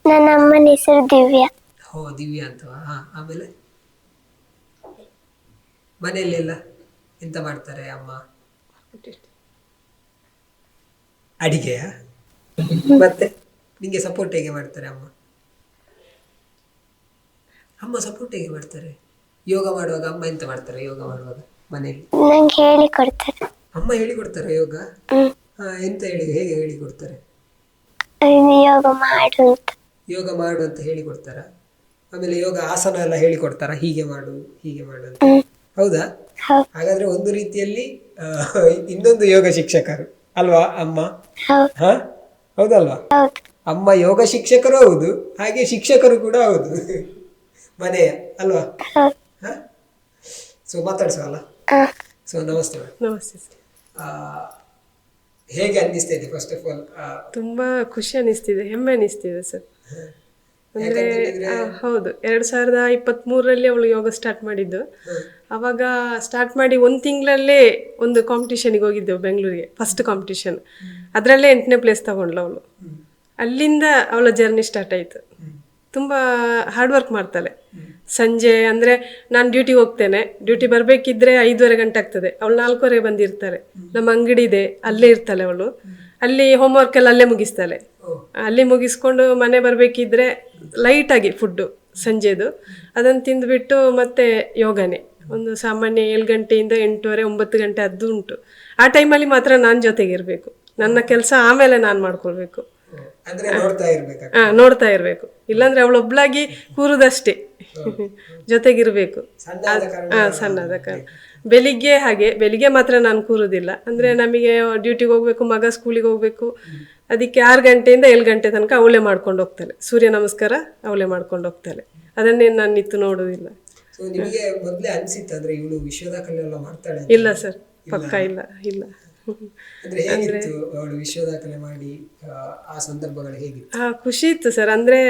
ನನ್ನ ಅಮ್ಮನ ಹೆಸರು ದಿವ್ಯಾ. ದಿವ್ಯಾ ಅಂತವಾ? ಆಮೇಲೆ ಮನೆಯಲ್ಲೆಲ್ಲ ಎಂತ ಮಾಡ್ತಾರೆ ಅಮ್ಮ? ಅಡಿಗೆಯ? ಮತ್ತೆ ನಿಂಗೆ ಸಪೋರ್ಟ್ ಹೇಗೆ ಮಾಡ್ತಾರೆ ಅಮ್ಮ? ಸಪೋರ್ಟ್ ಹೇಗೆ ಮಾಡ್ತಾರೆ? ಯೋಗ ಮಾಡುವಾಗ ಅಮ್ಮ ಎಂತ ಮಾಡ್ತಾರೆ? ಯೋಗ ಮಾಡುವಾಗ ಮನೆಯಲ್ಲಿ ನಂಗೆ ಹೇಳಿಕೊಡ್ತಾರೆ. ಅಮ್ಮ ಹೇಳಿಕೊಡ್ತಾರೆ ಯೋಗ? ಎಂತ ಹೇಗೆ ಹೇಳಿಕೊಡ್ತಾರೆ? ಯೋಗ ಮಾಡು ಅಂತ ಹೇಳಿಕೊಡ್ತಾರ? ಆಮೇಲೆ ಯೋಗ ಆಸನ ಎಲ್ಲ ಹೇಳಿಕೊಡ್ತಾರ, ಹೀಗೆ ಮಾಡು ಅಂತ? ಹೌದಾ? ಹಾಗಾದ್ರೆ ಒಂದು ರೀತಿಯಲ್ಲಿ ಇನ್ನೊಂದು ಯೋಗ ಶಿಕ್ಷಕರು ಅಲ್ವಾ ಅಮ್ಮ? ಹೌದಲ್ವಾ? ಅಮ್ಮ ಯೋಗ ಶಿಕ್ಷಕರು ಹೌದು, ಹಾಗೆ ಶಿಕ್ಷಕರು ಕೂಡ ಹೌದು ಮನೆಯ, ಅಲ್ವಾ? ಸೊ ಮಾತಾಡ್ಸೋಲ್ಲ. ಸೊ ನಮಸ್ತೆ. ಹೇಗೆ ಅನ್ನಿಸ್ತಾ ಇದೆ? ಫಸ್ಟ್ ಆಫ್ ಆಲ್ ತುಂಬಾ ಖುಷಿ ಅನಿಸ್ತಿದೆ, ಹೆಮ್ಮೆ ಅನಿಸ್ತಿದೆ ಸರ್. ಅಂದ್ರೆ ಹೌದು, 2023ರಲ್ಲಿ ಅವಳು ಯೋಗ ಸ್ಟಾರ್ಟ್ ಮಾಡಿದ್ದು. ಅವಾಗ ಸ್ಟಾರ್ಟ್ ಮಾಡಿ ಒಂದು ತಿಂಗಳಲ್ಲೇ ಒಂದು ಕಾಂಪಿಟಿಷನ್ಗೆ ಹೋಗಿದ್ದೆವು ಬೆಂಗಳೂರಿಗೆ, ಫಸ್ಟ್ ಕಾಂಪಿಟಿಷನ್. ಅದರಲ್ಲೇ 8ನೇ ಪ್ಲೇಸ್ ತಗೊಂಡ್ಲು ಅವಳು. ಅಲ್ಲಿಂದ ಅವಳ ಜರ್ನಿ ಸ್ಟಾರ್ಟ್ ಆಯಿತು. ತುಂಬ ಹಾರ್ಡ್ ವರ್ಕ್ ಮಾಡ್ತಾಳೆ. ಸಂಜೆ ಅಂದರೆ ನಾನು ಡ್ಯೂಟಿಗೆ ಹೋಗ್ತೇನೆ, ಡ್ಯೂಟಿ ಬರಬೇಕಿದ್ರೆ 5:30 ಗಂಟೆ ಆಗ್ತದೆ, ಅವಳು 4:15 ಬಂದಿರ್ತಾರೆ. ನಮ್ಮ ಅಂಗಡಿ ಇದೆ, ಅಲ್ಲೇ ಇರ್ತಾಳೆ ಅವಳು. ಅಲ್ಲಿ ಹೋಮ್ವರ್ಕ್ ಎಲ್ಲ ಅಲ್ಲೇ ಮುಗಿಸ್ತಾಳೆ. ಅಲ್ಲಿ ಮುಗಿಸ್ಕೊಂಡು ಮನೆ ಬರಬೇಕಿದ್ರೆ ಲೈಟಾಗಿ ಫುಡ್ಡು ಸಂಜೆದು ಅದನ್ನು ತಿಂದುಬಿಟ್ಟು ಮತ್ತೆ ಯೋಗನೇ. ಒಂದು ಸಾಮಾನ್ಯ 7 ಗಂಟೆಯಿಂದ 8:30 9 ಗಂಟೆ ಅದು ಉಂಟು. ಆ ಟೈಮಲ್ಲಿ ಮಾತ್ರ ನಾನು ಜೊತೆಗಿರಬೇಕು, ನನ್ನ ಕೆಲಸ ಆಮೇಲೆ ನಾನು ಮಾಡ್ಕೊಳ್ಬೇಕು. ನೋಡ್ತಾ ಇರಬೇಕು, ಇಲ್ಲಾಂದ್ರೆ ಅವಳೊಬ್ಳಾಗಿ ಕೂರುದಷ್ಟೇ, ಜೊತೆಗಿರ್ಬೇಕು. ಸಣ್ಣದ ಕಾರಣ ಬೆಳಿಗ್ಗೆ ಮಾತ್ರ ನಾನು ಕೂರುದಿಲ್ಲ. ಅಂದ್ರೆ ನಮಗೆ ಡ್ಯೂಟಿಗೆ ಹೋಗ್ಬೇಕು, ಮಗ ಸ್ಕೂಲಿಗೆ ಹೋಗ್ಬೇಕು. ಅದಕ್ಕೆ 6 ಗಂಟೆಯಿಂದ 7 ಗಂಟೆ ತನಕ ಅವಳೇ ಮಾಡ್ಕೊಂಡು ಹೋಗ್ತಾಳೆ. ಸೂರ್ಯ ನಮಸ್ಕಾರ ಅವಳೇ ಮಾಡ್ಕೊಂಡು ಹೋಗ್ತಾಳೆ. ಅದನ್ನೇ ನಾನು ನಿತ್ತು ನೋಡುವುದಿಲ್ಲ. ಇಲ್ಲ ಸರ್, ಪಕ್ಕ ಇಲ್ಲ. ಖುಷಿ ಇತ್ತು ಸರ್. ಅಂದ್ರೆ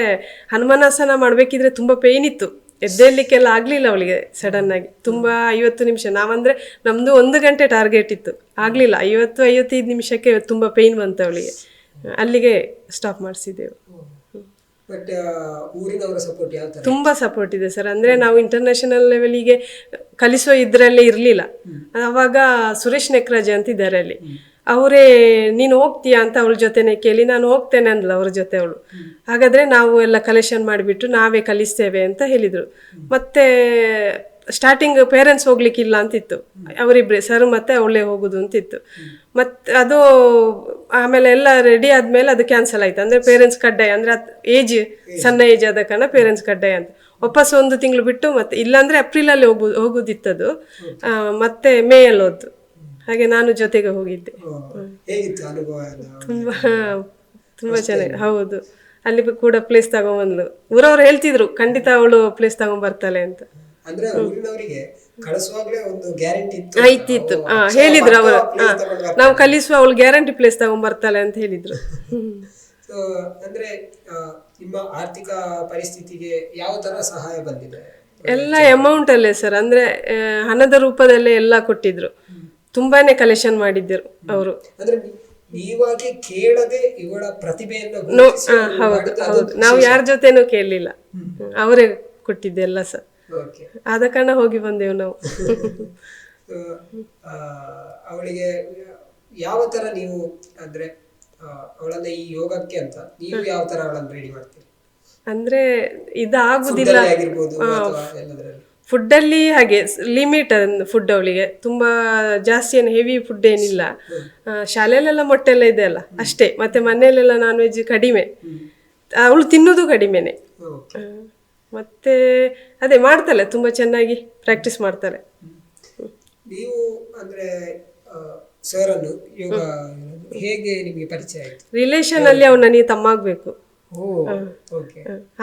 ಹನುಮಾನಾಸನ ಮಾಡ್ಬೇಕಿದ್ರೆ ತುಂಬಾ ಪೇನ್ ಇತ್ತು, ಎದ್ದೇಳಲಿಕ್ಕೆಲ್ಲ ಆಗ್ಲಿಲ್ಲ ಅವಳಿಗೆ. ಸಡನ್ ಆಗಿ ತುಂಬಾ 50 ನಿಮಿಷ, ನಾವಂದ್ರೆ ನಮ್ದು 1 ಗಂಟೆ ಟಾರ್ಗೆಟ್ ಇತ್ತು, ಆಗ್ಲಿಲ್ಲ. 50-55 ನಿಮಿಷಕ್ಕೆ ತುಂಬಾ ಪೇನ್ ಬಂತು ಅವಳಿಗೆ. ಅಲ್ಲಿಗೆ ಸ್ಟಾಪ್ ಮಾಡಿಸಿದ್ದೆವು. ಬಟ್ ಊರಿನವರ ಸಪೋರ್ಟ್ ಯಾವ ತರ? ತುಂಬಾ ಸಪೋರ್ಟ್ ಇದೆ ಸರ್. ಅಂದ್ರೆ ನಾವು ಇಂಟರ್ನ್ಯಾಷನಲ್ ಲೆವೆಲಿಗೆ ಕಲಿಸೋ ಇದ್ರಲ್ಲೇ ಇರಲಿಲ್ಲ. ಅವಾಗ ಸುರೇಶ್ ನೆಕ್ರಾಜ್ ಅಂತ ಇದ್ದಾರೆ ಅಲ್ಲಿ, ಅವರೇ ನೀನು ಹೋಗ್ತೀಯಾ ಅಂತ ಅವಳ ಜೊತೆನೆ ಕೇಳಿ ನಾನು ಹೋಗ್ತೇನೆ ಅಂದ್ಲ ಅವ್ರ ಜೊತೆ ಅವಳು. ಹಾಗಾದ್ರೆ ನಾವು ಎಲ್ಲ ಕಲೆಕ್ಷನ್ ಮಾಡಿಬಿಟ್ಟು ನಾವೇ ಕಲಿಸ್ತೇವೆ ಅಂತ ಹೇಳಿದ್ರು. ಮತ್ತೆ ಸ್ಟಾರ್ಟಿಂಗ್ ಪೇರೆಂಟ್ಸ್ ಹೋಗ್ಲಿಕ್ಕಿಲ್ಲ ಅಂತಿತ್ತು, ಅವರಿಬ್ರೆ ಸರ್ ಮತ್ತೆ ಅವಳೇ ಹೋಗುದು ಅಂತಿತ್ತು. ಮತ್ತೆ ಅದು ಆಮೇಲೆ ಎಲ್ಲ ರೆಡಿ ಆದ್ಮೇಲೆ ಅದು ಕ್ಯಾನ್ಸಲ್ ಆಯ್ತು. ಅಂದ್ರೆ ಪೇರೆಂಟ್ಸ್ ಕಡ್ಡಾಯ, ಅಂದ್ರೆ ಏಜ್ ಸಣ್ಣ ಏಜ್ ಆದ ಕಾರಣ ಪೇರೆಂಟ್ಸ್ ಕಡ್ಡಾಯ ಅಂತ. ವಾಪಸ್ 1 ತಿಂಗಳು ಬಿಟ್ಟು ಮತ್ತೆ ಇಲ್ಲಾಂದ್ರೆ ಏಪ್ರಿಲಲ್ಲಿ ಹೋಗುದಿತ್ತದು, ಮತ್ತೆ ಮೇ ಅಲ್ಲಿ ಹೋದ್ದು. ಹಾಗೆ ನಾನು ಜೊತೆಗೆ ಹೋಗಿದ್ದೆ. ಹೇಗಿತ್ತು ಅನುಭವ? ತುಂಬಾ ತುಂಬಾ ಚೆನ್ನಾಗಿ. ಹೌದು, ಅಲ್ಲಿ ಕೂಡ ಪ್ಲೇಸ್ ತಗೊಂಡ್ಬಂದ್ಲು. ಊರವ್ರು ಹೇಳ್ತಿದ್ರು ಖಂಡಿತ ಅವಳು ಪ್ಲೇಸ್ ತಗೊಂಡ್ಬರ್ತಾಳೆ ಅಂತ. ಅಂದ್ರೆ ಊರಿನವರಿಗೆ ಕಳಿಸುವಾಗಲೇ ಒಂದು ಗ್ಯಾರಂಟಿ ಇತ್ತು. ಹೇಳಿದ್ರು ಅವರು, ನಾವು ಕಲಿಸುವ ಅವಳು ಗ್ಯಾರಂಟಿ ಪ್ಲೇಸ್ ತಗೊಂಡ್ಬರ್ತಾಳೆ ಅಂತ ಹೇಳಿದ್ರು. ಅಂದ್ರೆ ನಿಮ್ಮ ಆರ್ಥಿಕ ಪರಿಸ್ಥಿತಿಗೆ ಯಾವ ತರ ಸಹಾಯ ಬಂದಿದೆ? ಎಲ್ಲ ಅಮೌಂಟ್ ಅಲ್ಲೇ ಸರ್, ಅಂದ್ರೆ ಹಣದ ರೂಪದಲ್ಲೇ ಎಲ್ಲ ಕೊಟ್ಟಿದ್ರು. ತುಂಬಾನೇ ಕಲೆಕ್ಷನ್ ಮಾಡಿದ್ರು ಅವರು. ಅಂದ್ರೆ ನೀವಾಗಿ ಕೇಳದೆ ಇವಳ ಪ್ರತಿಭೆಯನ್ನು ಹೌದು, ನಾವು ಯಾರ ಜೊತೆನೂ ಕೇಳಲಿಲ್ಲ, ಅವರೇ ಕೊಟ್ಟಿದ್ದೆಲ್ಲ ಸರ್. ಆದ ಕಾರಣ ಹೋಗಿ ಬಂದೆವು ನಾವು. ಅವಳಿಗೆ ಯಾವ ತರ ನೀವು ಅಂದ್ರೆ ಅವಳನ್ನ ಈ ಯೋಗಕ್ಕೆ ಅಂತ ನೀವು ಯಾವ ತರ ಅವಳನ್ನ ರೆಡಿ ಮಾಡ್ತೀರಿ? ಅಂದ್ರೆ ಇದಾಗುದಿಲ್ಲ, ಫುಡ್ ಅಲ್ಲಿ ಹಾಗೆ ಲಿಮಿಟ್ ಫುಡ್. ಅವಳಿಗೆ ತುಂಬಾ ಜಾಸ್ತಿ ಏನು ಹೆವಿ ಫುಡ್ ಏನಿಲ್ಲ. ಶಾಲೆಯಲ್ಲೆಲ್ಲ ಮೊಟ್ಟೆ ಎಲ್ಲ ಇದೆ ಅಲ್ಲ ಅಷ್ಟೇ, ಮತ್ತೆ ಮನೆಯಲ್ಲೆಲ್ಲ ನಾನ್ ವೆಜ್ ಕಡಿಮೆ, ಅವಳು ತಿನ್ನೋದು ಕಡಿಮೆನೆ. ಮತ್ತೆ ಅದೇ ಮಾಡ್ತಾಳೆ, ತುಂಬಾ ಚೆನ್ನಾಗಿ ಪ್ರಾಕ್ಟೀಸ್ ಮಾಡ್ತಾಳೆ. ನೀವು ಅಂದ್ರೆ ಸರ್ ಅನ್ನು ಯೋಗ ಹೇಗೆ ನಿಮಗೆ ಪರಿಚಯ ಆಯ್ತು? ರಿಲೇಷನ್ ಅಲ್ಲಿ ಅವ್ನು ನನಗೆ ತಮ್ಮ ಆಗ್ಬೇಕು.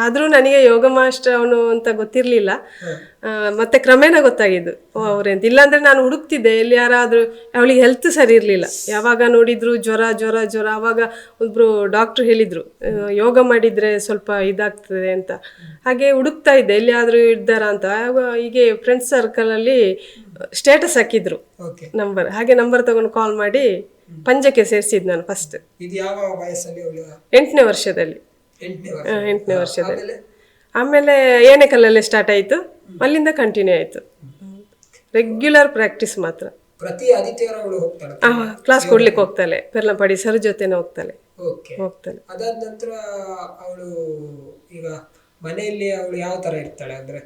ಆದ್ರೂ ನನಗೆ ಯೋಗ ಮಾಸ್ಟರ್ ಅವನು ಅಂತ ಗೊತ್ತಿರ್ಲಿಲ್ಲ. ಮತ್ತೆ ಕ್ರಮೇಣ ಗೊತ್ತಾಗಿದ್ದು ಅವ್ರೆಂತ. ಇಲ್ಲಾಂದ್ರೆ ನಾನು ಹುಡುಕ್ತಿದ್ದೆ ಎಲ್ಲಿ ಯಾರಾದ್ರೂ. ಅವಳಿಗೆ ಹೆಲ್ತ್ ಸರಿ ಇರ್ಲಿಲ್ಲ, ಯಾವಾಗ ನೋಡಿದ್ರು ಜ್ವರ ಜ್ವರ ಜ್ವರ. ಅವಾಗ ಒಬ್ರು ಡಾಕ್ಟರ್ ಹೇಳಿದ್ರು ಯೋಗ ಮಾಡಿದ್ರೆ ಸ್ವಲ್ಪ ಇದಾಗ್ತದೆ ಅಂತ. ಹಾಗೆ ಹುಡುಕ್ತಾ ಇದ್ದೆ ಎಲ್ಲಿಯಾದ್ರೂ ಇದ್ದಾರ ಅಂತ. ಹೀಗೆ ಫ್ರೆಂಡ್ಸ್ ಸರ್ಕಲ್ ಅಲ್ಲಿ ಸ್ಟೇಟಸ್ ಹಾಕಿದ್ರು ನಂಬರ್. ಹಾಗೆ ನಂಬರ್ ತಗೊಂಡು ಕಾಲ್ ಮಾಡಿ ಪಂಜಕ್ಕೆ ಸೇರಿಸಿದ್ ನಾನು ಫಸ್ಟ್. 8ನೇ ವರ್ಷದಲ್ಲಿ. 8ನೇ ವರ್ಷದಲ್ಲಿ. ಆಮೇಲೆ ಏನೆಕಲ್ಲಲ್ಲೇ ಸ್ಟಾರ್ಟ್ ಆಯ್ತು, ಅಲ್ಲಿಂದ ಕಂಟಿನ್ಯೂ ಆಯ್ತು. ರೆಗ್ಯುಲರ್ ಪ್ರಾಕ್ಟೀಸ್ ಮಾತ್ರ. ಪ್ರತಿ ಆದಿತ್ಯವಾರ ಅವಳು ಹೋಗ್ತಾಳೆ, ಕ್ಲಾಸ್ ಕೊಡ್ಲಿಕ್ಕೆ ಹೋಗ್ತಾಳೆ. ಪೆರ್ಲಂಪಾಡಿ ಸರ್ ಜೊತೆನೆ ಹೋಗ್ತಾಳೆ. ಅದಾದ ನಂತರ ಅವಳು ಈಗ ಮನೆಯಲ್ಲಿ ಅವಳು ಯಾವ ತರ ಇರ್ತಾಳೆ? ಅಂದ್ರೆ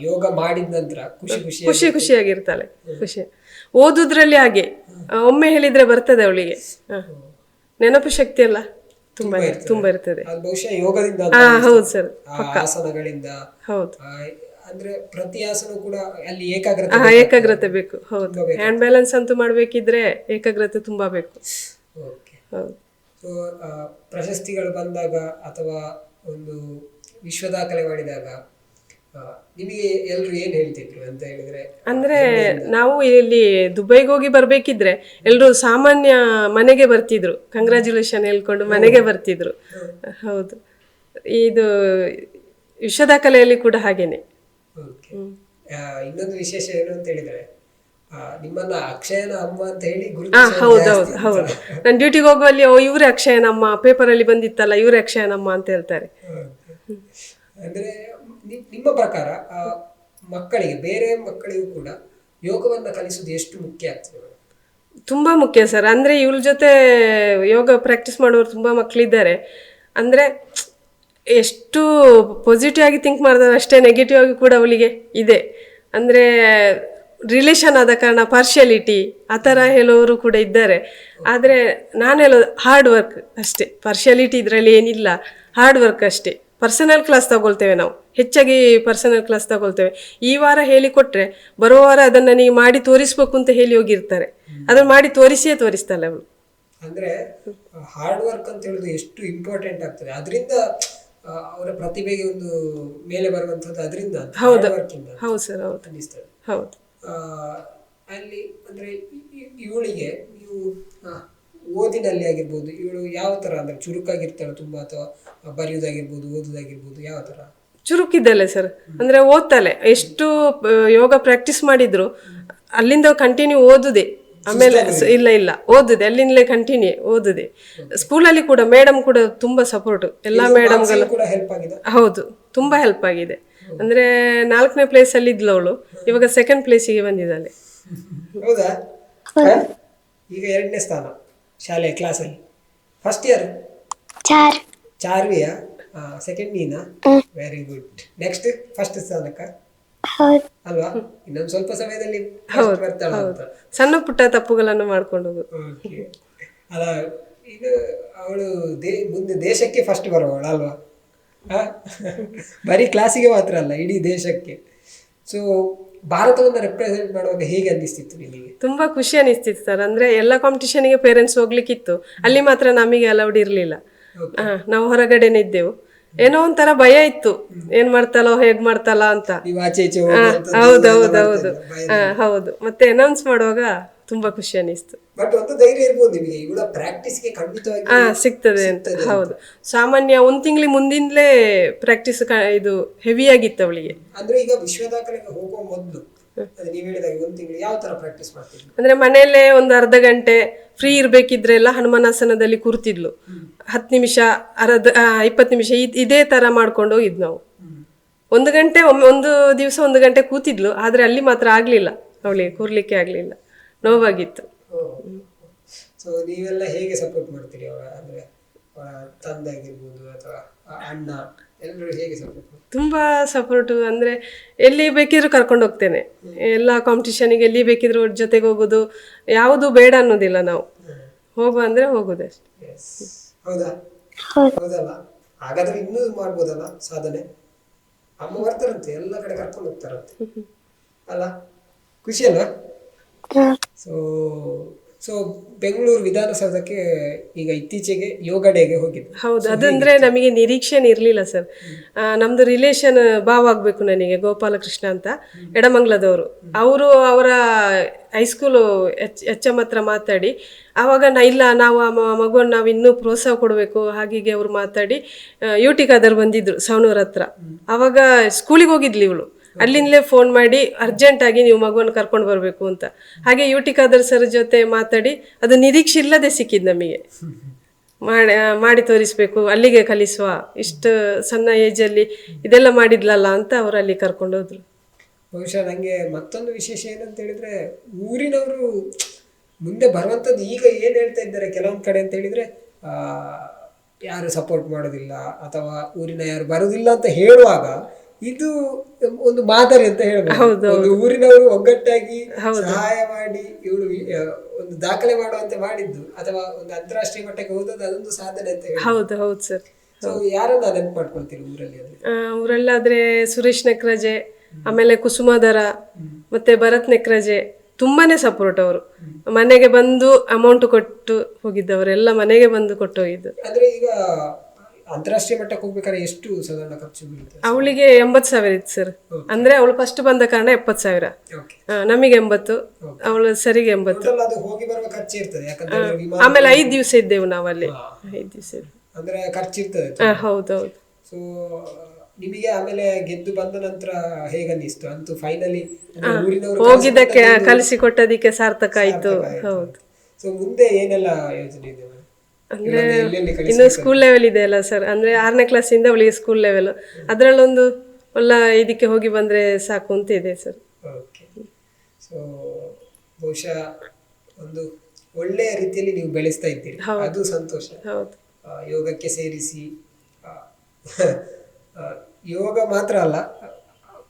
ಯೋಗ ಮಾಡಿದ ನಂತರ ಖುಷಿಯಾಗಿರ್ತಾಳೆ. ಖುಷಿ ಓದುದ್ರಲ್ಲಿ ಹಾಗೆ ಒಮ್ಮೆ ಹೇಳಿದ್ರೆ ಬರ್ತದೆ ಅವಳಿಗೆ. ನೆನಪು ಶಕ್ತಿ ಎಲ್ಲ ತುಂಬಾ ಇರ್ತದೆ. ಬಹುಶಃ ಯೋಗದಿಂದ. ಹೌದು ಸರ್, ಆಸನಗಳಿಂದ. ಹೌದು, ಅಂದ್ರೆ ಪ್ರತಿ ಆಸನ ಕೂಡ ಅಲ್ಲಿ ಏಕಾಗ್ರತೆ ಬೇಕು. ಹೌದು, ಹ್ಯಾಂಡ್ ಬ್ಯಾಲೆನ್ಸ್ ಅಂತೂ ಮಾಡ್ಬೇಕಿದ್ರೆ ಏಕಾಗ್ರತೆ ತುಂಬಾ ಬೇಕು. ಹೌದು. ಪ್ರಶಸ್ತಿಗಳು ಬಂದಾಗ ಅಥವಾ ಒಂದು ವಿಶ್ವ ದಾಖಲೆ ಮಾಡಿದಾಗ ನಿಮಗೆ ಎಲ್ರು ಏನ್ ಹೇಳ್ತಿದ್ರು ಅಂತ ಹೇಳಿದ್ರೆ? ಅಂದ್ರೆ ನಾವು ಇಲ್ಲಿ ದುಬೈಗೆ ಹೋಗಿ ಬರ್ಬೇಕಿದ್ರೆ ಎಲ್ರು ಸಾಮಾನ್ಯ ಮನೆಗೆ ಬರ್ತಿದ್ರು, ಕಂಗ್ರಾಚುಲೇಷನ್ ಹೇಳ್ಕೊಂಡು ಮನೆಗೆ ಬರ್ತಿದ್ರು. ಹೌದು, ಇದು ವಿಶ್ವ ದಾಖಲೆಯಲ್ಲಿ ಕೂಡ ಹಾಗೇನೆ. ಇನ್ನೊಂದು ವಿಶೇಷ ಏನು ಅಂತ ಹೇಳಿದ್ರೆ ನಿಮ್ಮನ್ನ ಅಕ್ಷಯನ ಅಮ್ಮ ಅಂತ ಹೇಳಿ ಹೌದು. ನಾನು ಡ್ಯೂಟಿಗೆ ಹೋಗುವಲ್ಲಿ ಇವ್ರೆ ಅಕ್ಷಯನಮ್ಮ, ಪೇಪರ್ ಅಲ್ಲಿ ಬಂದಿತ್ತಲ್ಲ ಇವ್ರೆ ಅಕ್ಷಯನಮ್ಮ ಅಂತ ಹೇಳ್ತಾರೆ. ಅಂದ್ರೆ ನಿಮ್ಮ ಪ್ರಕಾರ ಮಕ್ಕಳಿಗೆ, ಬೇರೆ ಮಕ್ಕಳಿಗೂ ಕೂಡ ಯೋಗವನ್ನ ಕಲಿಸುವುದು ಎಷ್ಟು ಮುಖ್ಯ ಆಗ್ತದೆ? ತುಂಬಾ ಮುಖ್ಯ ಸರ್. ಅಂದ್ರೆ ಇವಳ ಜೊತೆ ಯೋಗ ಪ್ರಾಕ್ಟೀಸ್ ಮಾಡೋರು ತುಂಬಾ ಮಕ್ಕಳಿದ್ದಾರೆ. ಅಂದ್ರೆ ಎಷ್ಟು ಪಾಸಿಟಿವ್ ಆಗಿ ಥಿಂಕ್ ಮಾಡಿದ್ರೆ ಅಷ್ಟೇ ನೆಗೆಟಿವ್ ಆಗಿ ಕೂಡ ಅವಳಿಗೆ ಇದೆ. ಅಂದ್ರೆ ರಿಲೇಷನ್ ಆದ ಕಾರಣ ಪಾರ್ಶಿಯಾಲಿಟಿ ಆ ಥರ ಹೇಳೋರು ಕೂಡ ಇದ್ದಾರೆ. ಆದರೆ ನಾನು ಹೇಳೋದು ಹಾರ್ಡ್ ವರ್ಕ್ ಅಷ್ಟೇ. ಪಾರ್ಶಿಯಾಲಿಟಿ ಇದರಲ್ಲಿ ಏನಿಲ್ಲ, ಹಾರ್ಡ್ ವರ್ಕ್ ಅಷ್ಟೇ. ಪರ್ಸನಲ್ ಕ್ಲಾಸ್ ತಗೊಳ್ತೇವೆ ನಾವು, ಹೆಚ್ಚಾಗಿ ಪರ್ಸನಲ್ ಕ್ಲಾಸ್ ತಗೊಳ್ತೇವೆ. ಈ ವಾರ ಹೇಳಿಕೊಟ್ರೆ ಬರುವ ವಾರ ಅದನ್ನು ನೀವು ಮಾಡಿ ತೋರಿಸ್ಬೇಕು ಅಂತ ಹೇಳಿ ಹೋಗಿರ್ತಾರೆ. ಅದನ್ನು ಮಾಡಿ ತೋರಿಸ್ತಾಳೆ ಅವಳು. ಅಂದ್ರೆ ಹಾರ್ಡ್ ವರ್ಕ್ ಅಂತ ಹೇಳೋದು ಎಷ್ಟು ಇಂಪಾರ್ಟೆಂಟ್ ಆಗ್ತದೆ. ಅದರಿಂದ ಅವರ ಪ್ರತಿಭೆಗೆ ಒಂದು ಮೇಲೆ ಬರುವಂತದ್ದು ಅದರಿಂದ. ಹೌದು ಸರ್, ಹೌದು ಅನ್ನಿಸ್ತದೆ. ಹೌದು. ಅಲ್ಲಿ ಅಂದ್ರೆ ಇವಳಿಗೆ ನೀವು ಓದಿನಲ್ಲಿ ಆಗಿರ್ಬೋದು, ಇವಳು ಯಾವ ತರ ಅಂದ್ರೆ ಚುರುಕಾಗಿರ್ತಾಳೆ ತುಂಬಾ, ಅಥವಾ ಬರೆಯೋದಾಗಿರ್ಬೋದು ಓದೋದಾಗಿರ್ಬೋದು ಯಾವ ತರ? ಚುರುಕಿದ್ದಲೆ ಸರ್. ಅಂದ್ರೆ ಓದ್ತಾಳೆ. ಎಷ್ಟು ಯೋಗ ಪ್ರಾಕ್ಟೀಸ್ ಮಾಡಿದ್ರು ಅಲ್ಲಿಂದ ಕಂಟಿನ್ಯೂ ಓದುದೇ. ಆಮೇಲೆ ಇಲ್ಲ ಓದಿದೆ, ಅಲ್ಲಿಂದಲೇ ಕಂಟಿನ್ಯೂ ಓದಿದೆ. ಸ್ಕೂಲಲ್ಲಿ ಕೂಡ ಮೇಡಮ್ ಕೂಡ ತುಂಬಾ ಸಪೋರ್ಟ್, ಎಲ್ಲಾ ಮೇಡಮ್ಗಳು. ಕೂಡ ಹೆಲ್ಪ್ ಆಗಿದೆ. ಹೌದು, ತುಂಬಾ ಹೆಲ್ಪ್ ಆಗಿದೆ. ಅಂದ್ರೆ 4ನೇ ಪ್ಲೇಸ್ ಅಲ್ಲಿ ಇದ್ಲು ಅವಳು, ಇವಾಗ 2nd ಪ್ಲೇಸಿಗೆ ಬಂದಿದ್ದಾಳೆ. ಹೌದಾ? ಈಗ 2ನೇ ಸ್ಥಾನ ಶಾಲೆ ಕ್ಲಾಸಲ್ಲಿ. ಫಸ್ಟ್ ಇಯರ್ ಚಾರ್ವಿಯಾ, ಸೆಕೆಂಡ್ ನೀನಾ? Very good. ನೆಕ್ಸ್ಟ್ ಫಸ್ಟ್ ಸ್ಥಾನಕ್ಕ ಅಲ್ವಾ? ಇನ್ನೊಂದು ಸ್ವಲ್ಪ ಸಮಯದಲ್ಲಿ ಬರ್ತಾಳ ಅಂತ. ಸಣ್ಣ ಪುಟ್ಟ ತಪ್ಪುಗಳನ್ನು ಮಾಡ್ಕೊಂಡು ಹೋಗುದು. ಅಲ್ಲ, ಇದು ಅವಳು ಮುಂದೆ ದೇಶಕ್ಕೆ ಫಸ್ಟ್ ಬರುವವಳು ಅಲ್ವಾ? ಬರೀ ಕ್ಲಾಸಿಗೆ ಮಾತ್ರ ಅಲ್ಲ, ಇಡೀ ದೇಶಕ್ಕೆ. ಸೊ ಭಾರತವನ್ನು ರೆಪ್ರೆಸೆಂಟ್ ಮಾಡುವಾಗ ಹೇಗೆ ಅನ್ನಿಸ್ತಿತ್ತು ನಿಮಗೆ? ತುಂಬಾ ಖುಷಿ ಅನಿಸ್ತಿತ್ತು ಸರ್. ಅಂದ್ರೆ ಎಲ್ಲ ಕಾಂಪಿಟಿಷನ್ಗೆ ಪೇರೆಂಟ್ಸ್ ಹೋಗ್ಲಿಕ್ಕಿತ್ತು, ಅಲ್ಲಿ ಮಾತ್ರ ನಮಗೆ ಅಲೌಡ್ ಇರ್ಲಿಲ್ಲ. ನಾವು ಹೊರಗಡೆನೆ ಇದ್ದೆವು. ಏನೋ ಒಂಥರ ಭಯ ಇತ್ತು, ಏನ್ ಮಾಡ್ತಾಳೋ ಹೇಗ್ ಮಾಡ್ತಾಳ ಅಂತ. ಹೌದೌದೌದು, ಹೌದು. ಮತ್ತೆ ಅನೌನ್ಸ್ ಮಾಡುವಾಗ ತುಂಬಾ ಖುಷಿ ಅನಿಸ್ತು. ಬಟ್ ಒಂದು ಧೈರ್ಯ ಇರ್ಬೋದು ನಿಮಗೆ, ಇವಳ ಪ್ರಾಕ್ಟೀಸ್ಗೆ ಖಂಡಿತವಾಗಿ ಸಿಗ್ತದೆ ಅಂತ. ಹೌದು, ಸಾಮಾನ್ಯ 1 ತಿಂಗಳು ಮುಂದಿಂದಲೇ ಪ್ರಾಕ್ಟೀಸ್ ಇದು ಹೆವಿ ಆಗಿತ್ತು ಅವಳಿಗೆ. ಅಂದ್ರೆ ಈಗ ವಿಶ್ವ ದಾಖಲೆಗೆ ಹೋಗುವ ಮೊದಲು ನೀವು ಹೇಳಿದಾಗ 1 ತಿಂಗಳು ಯಾವ ತರ ಪ್ರಾಕ್ಟೀಸ್ ಮಾಡ್ತಿದ್ವಿ? ಅಂದ್ರೆ ಮನೆಯಲ್ಲೇ ಒಂದು ಅರ್ಧ ಗಂಟೆ ಫ್ರೀ ಇರ್ಬೇಕಿದ್ರೆ ಎಲ್ಲ ಹನುಮಾನಾಸನದಲ್ಲಿ ಕೂರ್ತಿದ್ಲು. 10 ನಿಮಿಷ 20 ನಿಮಿಷ ಇದೇ ತರ ಮಾಡ್ಕೊಂಡು ಹೋಗಿದ್ ನಾವು. 1 ಗಂಟೆ ಒಂದು ದಿವಸ 1 ಗಂಟೆ ಕೂತಿದ್ಲು, ಆದ್ರೆ ಅಲ್ಲಿ ಮಾತ್ರ ಆಗ್ಲಿಲ್ಲ, ಅವಳಿಗೆ ಕೂರ್ಲಿಕ್ಕೆ ಆಗ್ಲಿಲ್ಲ, ನೋವಾಗಿತ್ತು. ಸೊ ನೀವೆಲ್ಲ ಹೇಗೆ ಸಪೋರ್ಟ್ ಮಾಡ್ತೀರಿ ಅವಳ? ಅಂದ್ರೆ ತಂದೆ ಆಗಿರ್ಬೋದು ಅಥವಾ ಅಣ್ಣ, ಎಲ್ಲರೂ ಹೇಗೆ ಸಪೋರ್ಟ್? ತುಂಬಾ ಸಪೋರ್ಟು. ಅಂದ್ರೆ ಎಲ್ಲಿ ಬೇಕಿದ್ರು ಕರ್ಕೊಂಡು ಹೋಗ್ತೇನೆ, ಎಲ್ಲ ಕಾಂಪಿಟಿಷನ್ಗೆ ಎಲ್ಲಿ ಬೇಕಿದ್ರು ಅವ್ರ ಜೊತೆಗೆ ಹೋಗೋದು, ಯಾವುದು ಬೇಡ ಅನ್ನೋದಿಲ್ಲ. ನಾವು ಹೋಗುವ ಅಂದ್ರೆ ಹೋಗುದು ಅಷ್ಟೇ. ಹೌದಾ? ಹೌದಲ್ಲ? ಹಾಗಾದ್ರೆ ಇನ್ನೂ ಮಾಡ್ಬೋದಲ್ಲ ಸಾಧನೆ? ಅಮ್ಮ ಬರ್ತಾರಂತೆ, ಎಲ್ಲ ಕಡೆ ಕರ್ಕೊಂಡು ಹೋಗ್ತಾರಂತೆ ಅಲ್ಲ? ಖುಷಿ ಅಲ್ವಾ? ಸೊ ಬೆಂಗಳೂರು ವಿಧಾನಸೌಧಕ್ಕೆ ಈಗ ಇತ್ತೀಚೆಗೆ ಯೋಗ ಡೇಗೆ ಹೋಗಿದ್ದು. ಹೌದು, ಅದಂದ್ರೆ ನಮಗೆ ನಿರೀಕ್ಷೆನೇ ಇರಲಿಲ್ಲ ಸರ್. ನಮ್ದು ರಿಲೇಷನ್ ಭಾವ ಆಗ್ಬೇಕು ನನಗೆ, ಗೋಪಾಲಕೃಷ್ಣ ಅಂತ, ಎಡಮಂಗ್ಲದವರು. ಅವರು ಅವರ ಹೈಸ್ಕೂಲು HM ಹತ್ರ ಮಾತಾಡಿ, ಆವಾಗ ಇಲ್ಲ ನಾವು ಆ ಮಗುವನ್ನು ನಾವು ಇನ್ನೂ ಪ್ರೋತ್ಸಾಹ ಕೊಡಬೇಕು ಹಾಗೀಗೆ ಅವರು ಮಾತಾಡಿ UT ಖಾದರ್ ಬಂದಿದ್ರು ಸವಣೂರ್ ಹತ್ರ. ಆವಾಗ ಸ್ಕೂಲಿಗೆ ಹೋಗಿದ್ಲಿ ಇವಳು, ಅಲ್ಲಿಂದಲೇ ಫೋನ್ ಮಾಡಿ ಅರ್ಜೆಂಟ್ ಆಗಿ ನೀವು ಮಗುವನ್ನು ಕರ್ಕೊಂಡು ಬರಬೇಕು ಅಂತ. ಹಾಗೆ UT ಖಾದರ್ ಸರ್ ಜೊತೆ ಮಾತಾಡಿ, ಅದು ನಿರೀಕ್ಷೆ ಇಲ್ಲದೆ ಸಿಕ್ಕಿದ್ ನಮಗೆ. ಮಾಡಿ ತೋರಿಸ್ಬೇಕು, ಅಲ್ಲಿಗೆ ಕಲಿಸುವ, ಇಷ್ಟು ಸಣ್ಣ ಏಜಲ್ಲಿ ಇದೆಲ್ಲ ಮಾಡಿದ್ಲಲ್ಲ ಅಂತ ಅವರು ಅಲ್ಲಿ ಕರ್ಕೊಂಡು ಹೋದ್ರು. ಬಹುಶಃ ನನಗೆ ಮತ್ತೊಂದು ವಿಶೇಷ ಏನಂತ ಹೇಳಿದ್ರೆ, ಊರಿನವರು ಮುಂದೆ ಬರುವಂಥದ್ದು ಈಗ ಏನು ಹೇಳ್ತಾ ಇದ್ದಾರೆ ಕೆಲವೊಂದು ಕಡೆ ಅಂತ ಹೇಳಿದ್ರೆ, ಯಾರು ಸಪೋರ್ಟ್ ಮಾಡೋದಿಲ್ಲ ಅಥವಾ ಊರಿನ ಯಾರು ಬರುವುದಿಲ್ಲ ಅಂತ ಹೇಳುವಾಗ ಇದು ಒಂದು ಮಾದರಿ ಅಂತ ಹೇಳ್ಬೋದು. ಒಂದು ಊರಿನವರು ಒಗ್ಗಟ್ಟಾಗಿ ಸಹಾಯ ಮಾಡಿ ಇವಳು ಒಂದು ದಾಖಲೆ ಮಾಡುವಂತೆ ಮಾಡಿದ್ದು ಅಥವಾ ಒಂದು ಅಂತಾರಾಷ್ಟ್ರೀಯ ಮಟ್ಟಕ್ಕೆ ಹೋದದ್ದು, ಅದೊಂದು ಸಾಧನೆ ಅಂತ ಹೇಳಿ. ಹೌದು ಹೌದು ಸರ್. ಸೊ ಯಾರನ್ನ ನೆನಪು ಮಾಡ್ಕೊಳ್ತೀರಿ ಊರಲ್ಲಿ? ಊರಲ್ಲಾದ್ರೆ ಸುರೇಶ್ ನೆಕ್ರಜೆ, ಆಮೇಲೆ ಕುಸುಮಾಧರ, ಮತ್ತೆ ಭರತ್ ನೆಕ್ರಜೆ ತುಂಬಾನೇ ಸಪೋರ್ಟ್. ಅವರು ಮನೆಗೆ ಬಂದು ಅಮೌಂಟ್ ಕೊಟ್ಟು ಹೋಗಿದ್ದವರೆಲ್ಲ ಮನೆಗೆ ಬಂದು ಕೊಟ್ಟು ಹೋಗಿದ್ದು. ಅಂದ್ರೆ ಈಗ ಅಂತಾರಾಷ್ಟ್ರೀಯ ಮಟ್ಟಕ್ಕೆ ಹೋಗ್ಬೇಕಾದ್ರೆ ಎಷ್ಟು ಸಾಧಾರಣ ಖರ್ಚು ಬೀಳುತ್ತೆ? ಅವಳಿಗೆ 80,000 ಇತ್ತು ಸರ್. ಅಂದ್ರೆ ಅವಳು ಫಸ್ಟ್ ಬಂದ ಕಾರಣ 70,000, ನಮಗೆ 80, ಅವಳು ಸರಿಗೆ 80. ಅದು ಹೋಗಿ ಬರುವ ಖರ್ಚು ಇರ್ತದೆ, ಯಾಕಂದ್ರೆ ಆಮೇಲೆ 5 ದಿವಸ ಇದ್ದೆವು ನಾವಲ್ಲಿ. 5 ದಿವಸ ಅಂದ್ರೆ ಖರ್ಚು ಇರ್ತದೆ. ಹೌದೌದು. ಸೊ ನಿಮಗೆ ಆಮೇಲೆ ಗೆದ್ದು ಬಂದ ನಂತರ ಹೇಗನ್ನಿಸ್ತು? ಅಂತೂ ಫೈನಲಿ ಹೋಗಿದ್ದಕ್ಕೆ ಕಲಿಸಿ ಕೊಟ್ಟದಕ್ಕೆ ಸಾರ್ಥಕ ಆಯ್ತು. ಹೌದು. ಸೊ ಮುಂದೆ ಏನೆಲ್ಲ ಯೋಜನೆ ಇದೆ? ಅಂದ್ರೆ ಇನ್ನು ಸ್ಕೂಲ್ ಲೆವೆಲ್ ಇದೆ ಅಲ್ಲ ಸರ್, ಅಂದ್ರೆ 6ನೇ ಕ್ಲಾಸಿಂದ ಅವಳಿಗೆ ಸ್ಕೂಲ್ ಲೆವೆಲ್, ಅದರಲ್ಲೊಂದು ಒಳ್ಳೆ ಇದಕ್ಕೆ ಹೋಗಿ ಬಂದ್ರೆ ಸಾಕು ಅಂತ ಇದೆ ಸರ್. ಓಕೆ. ಸೊ ಬಹುಶಃ ಒಂದು ಒಳ್ಳೆಯ ರೀತಿಯಲ್ಲಿ ನೀವು ಬೆಳೆಸ್ತಾ ಇದ್ದೀರಿ, ಅದು ಸಂತೋಷ. ಹೌದು. ಯೋಗಕ್ಕೆ ಸೇರಿಸಿ ಯೋಗ ಮಾತ್ರ ಅಲ್ಲ,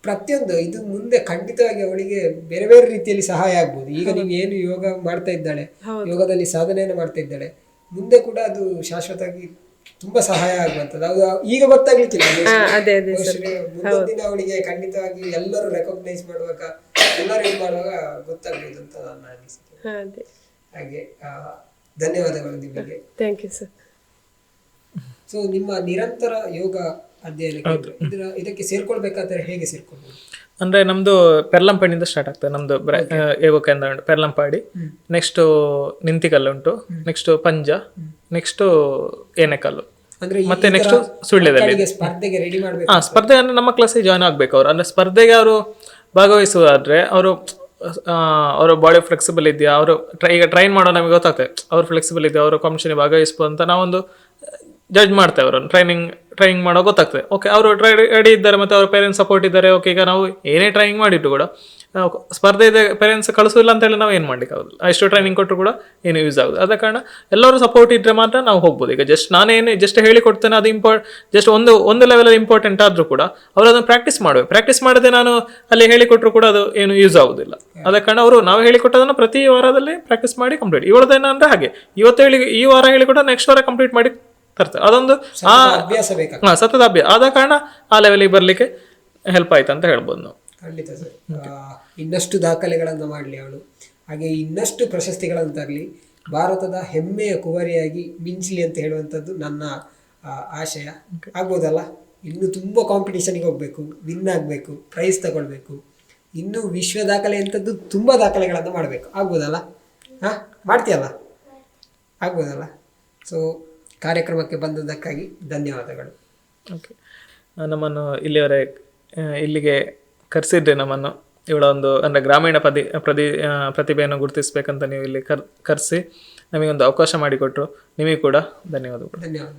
ಪ್ರತಿಯೊಂದು ಇದು ಮುಂದೆ ಖಂಡಿತವಾಗಿ ಅವಳಿಗೆ ಬೇರೆ ಬೇರೆ ರೀತಿಯಲ್ಲಿ ಸಹಾಯ ಆಗ್ಬೋದು. ಈಗ ನೀವು ಏನು ಯೋಗ ಮಾಡ್ತಾ ಇದ್ದಾಳೆ, ಯೋಗದಲ್ಲಿ ಸಾಧನೆಯನ್ನು ಮಾಡ್ತಾ ಇದ್ದಾಳೆ, ಮುಂದೆ ಕೂಡ ಅದು ಶಾಶ್ವತವಾಗಿ ತುಂಬಾ ಸಹಾಯ ಆಗುವಂಥದ್ದು. ಅದು ಈಗ ಗೊತ್ತಾಗ್ಲಿಕ್ಕಿಲ್ಲ, ಮುಂದಿನ ದಿನ ಅವಳಿಗೆ ಖಂಡಿತವಾಗಿ ಎಲ್ಲರೂ ರೆಕಗ್ನೈಸ್ ಮಾಡುವಾಗ, ಎಲ್ಲರೂ ಇದು ಮಾಡುವಾಗ ಗೊತ್ತಾಗ್ಬೋದು ಅಂತ ನನ್ನ ಅನಿಸಿಕೆ. ಹಾಗೆ ಧನ್ಯವಾದಗಳು ನಿಮಗೆ. Thank you sir. ಸೊ ನಿಮ್ಮ ನಿರಂತರ ಯೋಗ ಅಧ್ಯಯನಕ್ಕೆ ಇದಕ್ಕೆ ಸೇರ್ಕೊಳ್ಬೇಕಾದ್ರೆ ಹೇಗೆ ಸೇರ್ಕೊಳ್ಬೋದು? ಅಂದ್ರೆ ನಮ್ದು ಪೆರ್ಲಂಪಾಡಿಯಿಂದ ಸ್ಟಾರ್ಟ್ ಆಗ್ತದೆ ನಮ್ದು ಯೋಗ ಕೇಂದ್ರ ಉಂಟು. ಪೆರ್ಲಂಪಾಡಿ, ನೆಕ್ಸ್ಟ್ ನಿಂತಿಕಲ್ಲು ಉಂಟು, ನೆಕ್ಸ್ಟ್ ಪಂಜ, ನೆಕ್ಸ್ಟ್ ಏನೆಕಲ್ಲು, ಮತ್ತೆ ನೆಕ್ಸ್ಟ್ ಸುಳ್ಳ್ಯದಲ್ಲಿ. ಸ್ಪರ್ಧೆಗೆ ರೆಡಿ ಮಾಡ್ಬೇಕು. ಸ್ಪರ್ಧೆ ಅಂದ್ರೆ ನಮ್ಮ ಕ್ಲಾಸಿಗೆ ಜಾಯ್ನ್ ಆಗ್ಬೇಕು ಅವರು. ಅಂದ್ರೆ ಸ್ಪರ್ಧೆಗೆ ಅವರು ಭಾಗವಹಿಸುವುದಾದ್ರೆ ಅವರು ಅವರ ಬಾಡಿ ಫ್ಲೆಕ್ಸಿಬಲ್ ಇದೆಯಾ, ಅವರು ಈಗ ಟ್ರೈನ್ ಮಾಡೋ ನಮಗೆ ಗೊತ್ತಾಗ್ತದೆ ಅವ್ರು ಫ್ಲೆಕ್ಸಿಬಲ್ ಇದೆಯಾ, ಅವರು ಕಾಂಪಿಟೇಷನ್ ಭಾಗವಹಿಸ್ಬೋದು ಅಂತ ನಾವೊಂದು ಜಡ್ಜ್ ಮಾಡ್ತೇವೆ ಅವರನ್ನು. ಟ್ರೈನಿಂಗ್ ಮಾಡೋ ಗೊತ್ತಾಗ್ತದೆ. ಓಕೆ ಅವರು ರೆಡಿ ಇದ್ದಾರೆ ಮತ್ತು ಅವ್ರ ಪೇರೆಂಟ್ಸ್ ಸಪೋರ್ಟ್ ಇದ್ದಾರೆ. ಓಕೆ, ಈಗ ನಾವು ಏನೇ ಟ್ರೈನಿಂಗ್ ಮಾಡಿಟ್ಟು ಕೂಡ ಸ್ಪರ್ಧೆ ಇದೆ, ಪೇರೆಂಟ್ಸ್ ಕಳಿಸಿಲ್ಲ ಅಂತೇಳಿ ನಾವು ಏನು ಮಾಡ್ಲಿಕ್ಕೆ ಆಗೋದಿಲ್ಲ. ಎಷ್ಟು ಟ್ರೈನಿಂಗ್ ಕೊಟ್ಟರು ಕೂಡ ಏನು ಯೂಸ್ ಆಗೋದು. ಆದ ಕಾರಣ ಎಲ್ಲರೂ ಸಪೋರ್ಟ್ ಇದ್ದರೆ ಮಾತ್ರ ನಾವು ಹೋಗ್ಬೋದು. ಈಗ ನಾನೇನು ಜಸ್ಟ್ ಹೇಳಿಕೊಡ್ತೇನೆ, ಅದು ಜಸ್ಟ್ ಒಂದು ಲೆವೆಲ್ ಇಂಪಾರ್ಟೆಂಟ್ ಆದರೂ ಕೂಡ ಅವರು ಅದನ್ನು ಪ್ರಾಕ್ಟೀಸ್ ಮಾಡಬೇಕು. ಪ್ರಾಕ್ಟೀಸ್ ಮಾಡದೆ ನಾನು ಅಲ್ಲಿ ಹೇಳಿಕೊಟ್ರು ಕೂಡ ಅದು ಏನು ಯೂಸ್ ಆಗೋದಿಲ್ಲ. ಆದ ಕಾರಣ ಅವರು ನಾವು ಹೇಳಿಕೊಟ್ಟದನ್ನು ಪ್ರತಿ ವಾರದಲ್ಲಿ ಪ್ರಾಕ್ಟೀಸ್ ಮಾಡಿ ಕಂಪ್ಲೀಟ್. ಇವಳದೇನಂದ್ರೆ ಹಾಗೆ ಈ ವಾರ ಹೇಳಿಕೊಟ್ಟ ನೆಕ್ಸ್ಟ್ ವಾರ ಕಂಪ್ಲೀಟ್ ಮಾಡಿ ತರ್ತಾರೆ. ಅದೊಂದು ಅಭ್ಯಾಸ ಬೇಕಾಗ್ತದೆ. ಸತತ ಅಭ್ಯಾಸ. ಆದ ಕಾರಣ ಆ ಲೆವೆಲಿಗೆ ಬರಲಿಕ್ಕೆ ಹೆಲ್ಪ್ ಆಯ್ತು ಅಂತ ಹೇಳ್ಬೋದು ನಾವು. ಖಂಡಿತ ಸರ್. ಇನ್ನಷ್ಟು ದಾಖಲೆಗಳನ್ನು ಮಾಡಲಿ ಅವಳು, ಹಾಗೆ ಇನ್ನಷ್ಟು ಪ್ರಶಸ್ತಿಗಳನ್ನು ತರಲಿ, ಭಾರತದ ಹೆಮ್ಮೆಯ ಕುವರಿಯಾಗಿ ಮಿಂಚಲಿ ಅಂತ ಹೇಳುವಂಥದ್ದು ನನ್ನ ಆಶಯ. ಆಗ್ಬೋದಲ್ಲ? ಇನ್ನು ತುಂಬ ಕಾಂಪಿಟೇಷನ್ಗೆ ಹೋಗಬೇಕು, ವಿನ್ ಆಗಬೇಕು, ಪ್ರೈಸ್ ತಗೊಳ್ಬೇಕು, ಇನ್ನು ವಿಶ್ವ ದಾಖಲೆ ಅಂಥದ್ದು ತುಂಬ ದಾಖಲೆಗಳನ್ನು ಮಾಡಬೇಕು. ಆಗ್ಬೋದಲ್ಲ? ಹಾಂ, ಮಾಡ್ತೀಯಲ್ಲ? ಆಗ್ಬೋದಲ್ಲ? ಸೊ ಕಾರ್ಯಕ್ರಮಕ್ಕೆ ಬಂದದ್ದಕ್ಕಾಗಿ ಧನ್ಯವಾದಗಳು. ಓಕೆ, ನಮ್ಮನ್ನು ಇಲ್ಲಿಗೆ ಕರೆಸಿದ್ರೆ ನಮ್ಮನ್ನು ಇವಳ ಒಂದು ಅಂದರೆ ಗ್ರಾಮೀಣ ಪ್ರತಿಭೆಯನ್ನು ಗುರುತಿಸಬೇಕಂತ ನೀವು ಇಲ್ಲಿ ಕರೆಸಿ ನಮಗೊಂದು ಅವಕಾಶ ಮಾಡಿಕೊಟ್ರು. ನಿಮಗೆ ಕೂಡ ಧನ್ಯವಾದಗಳು. ಧನ್ಯವಾದ.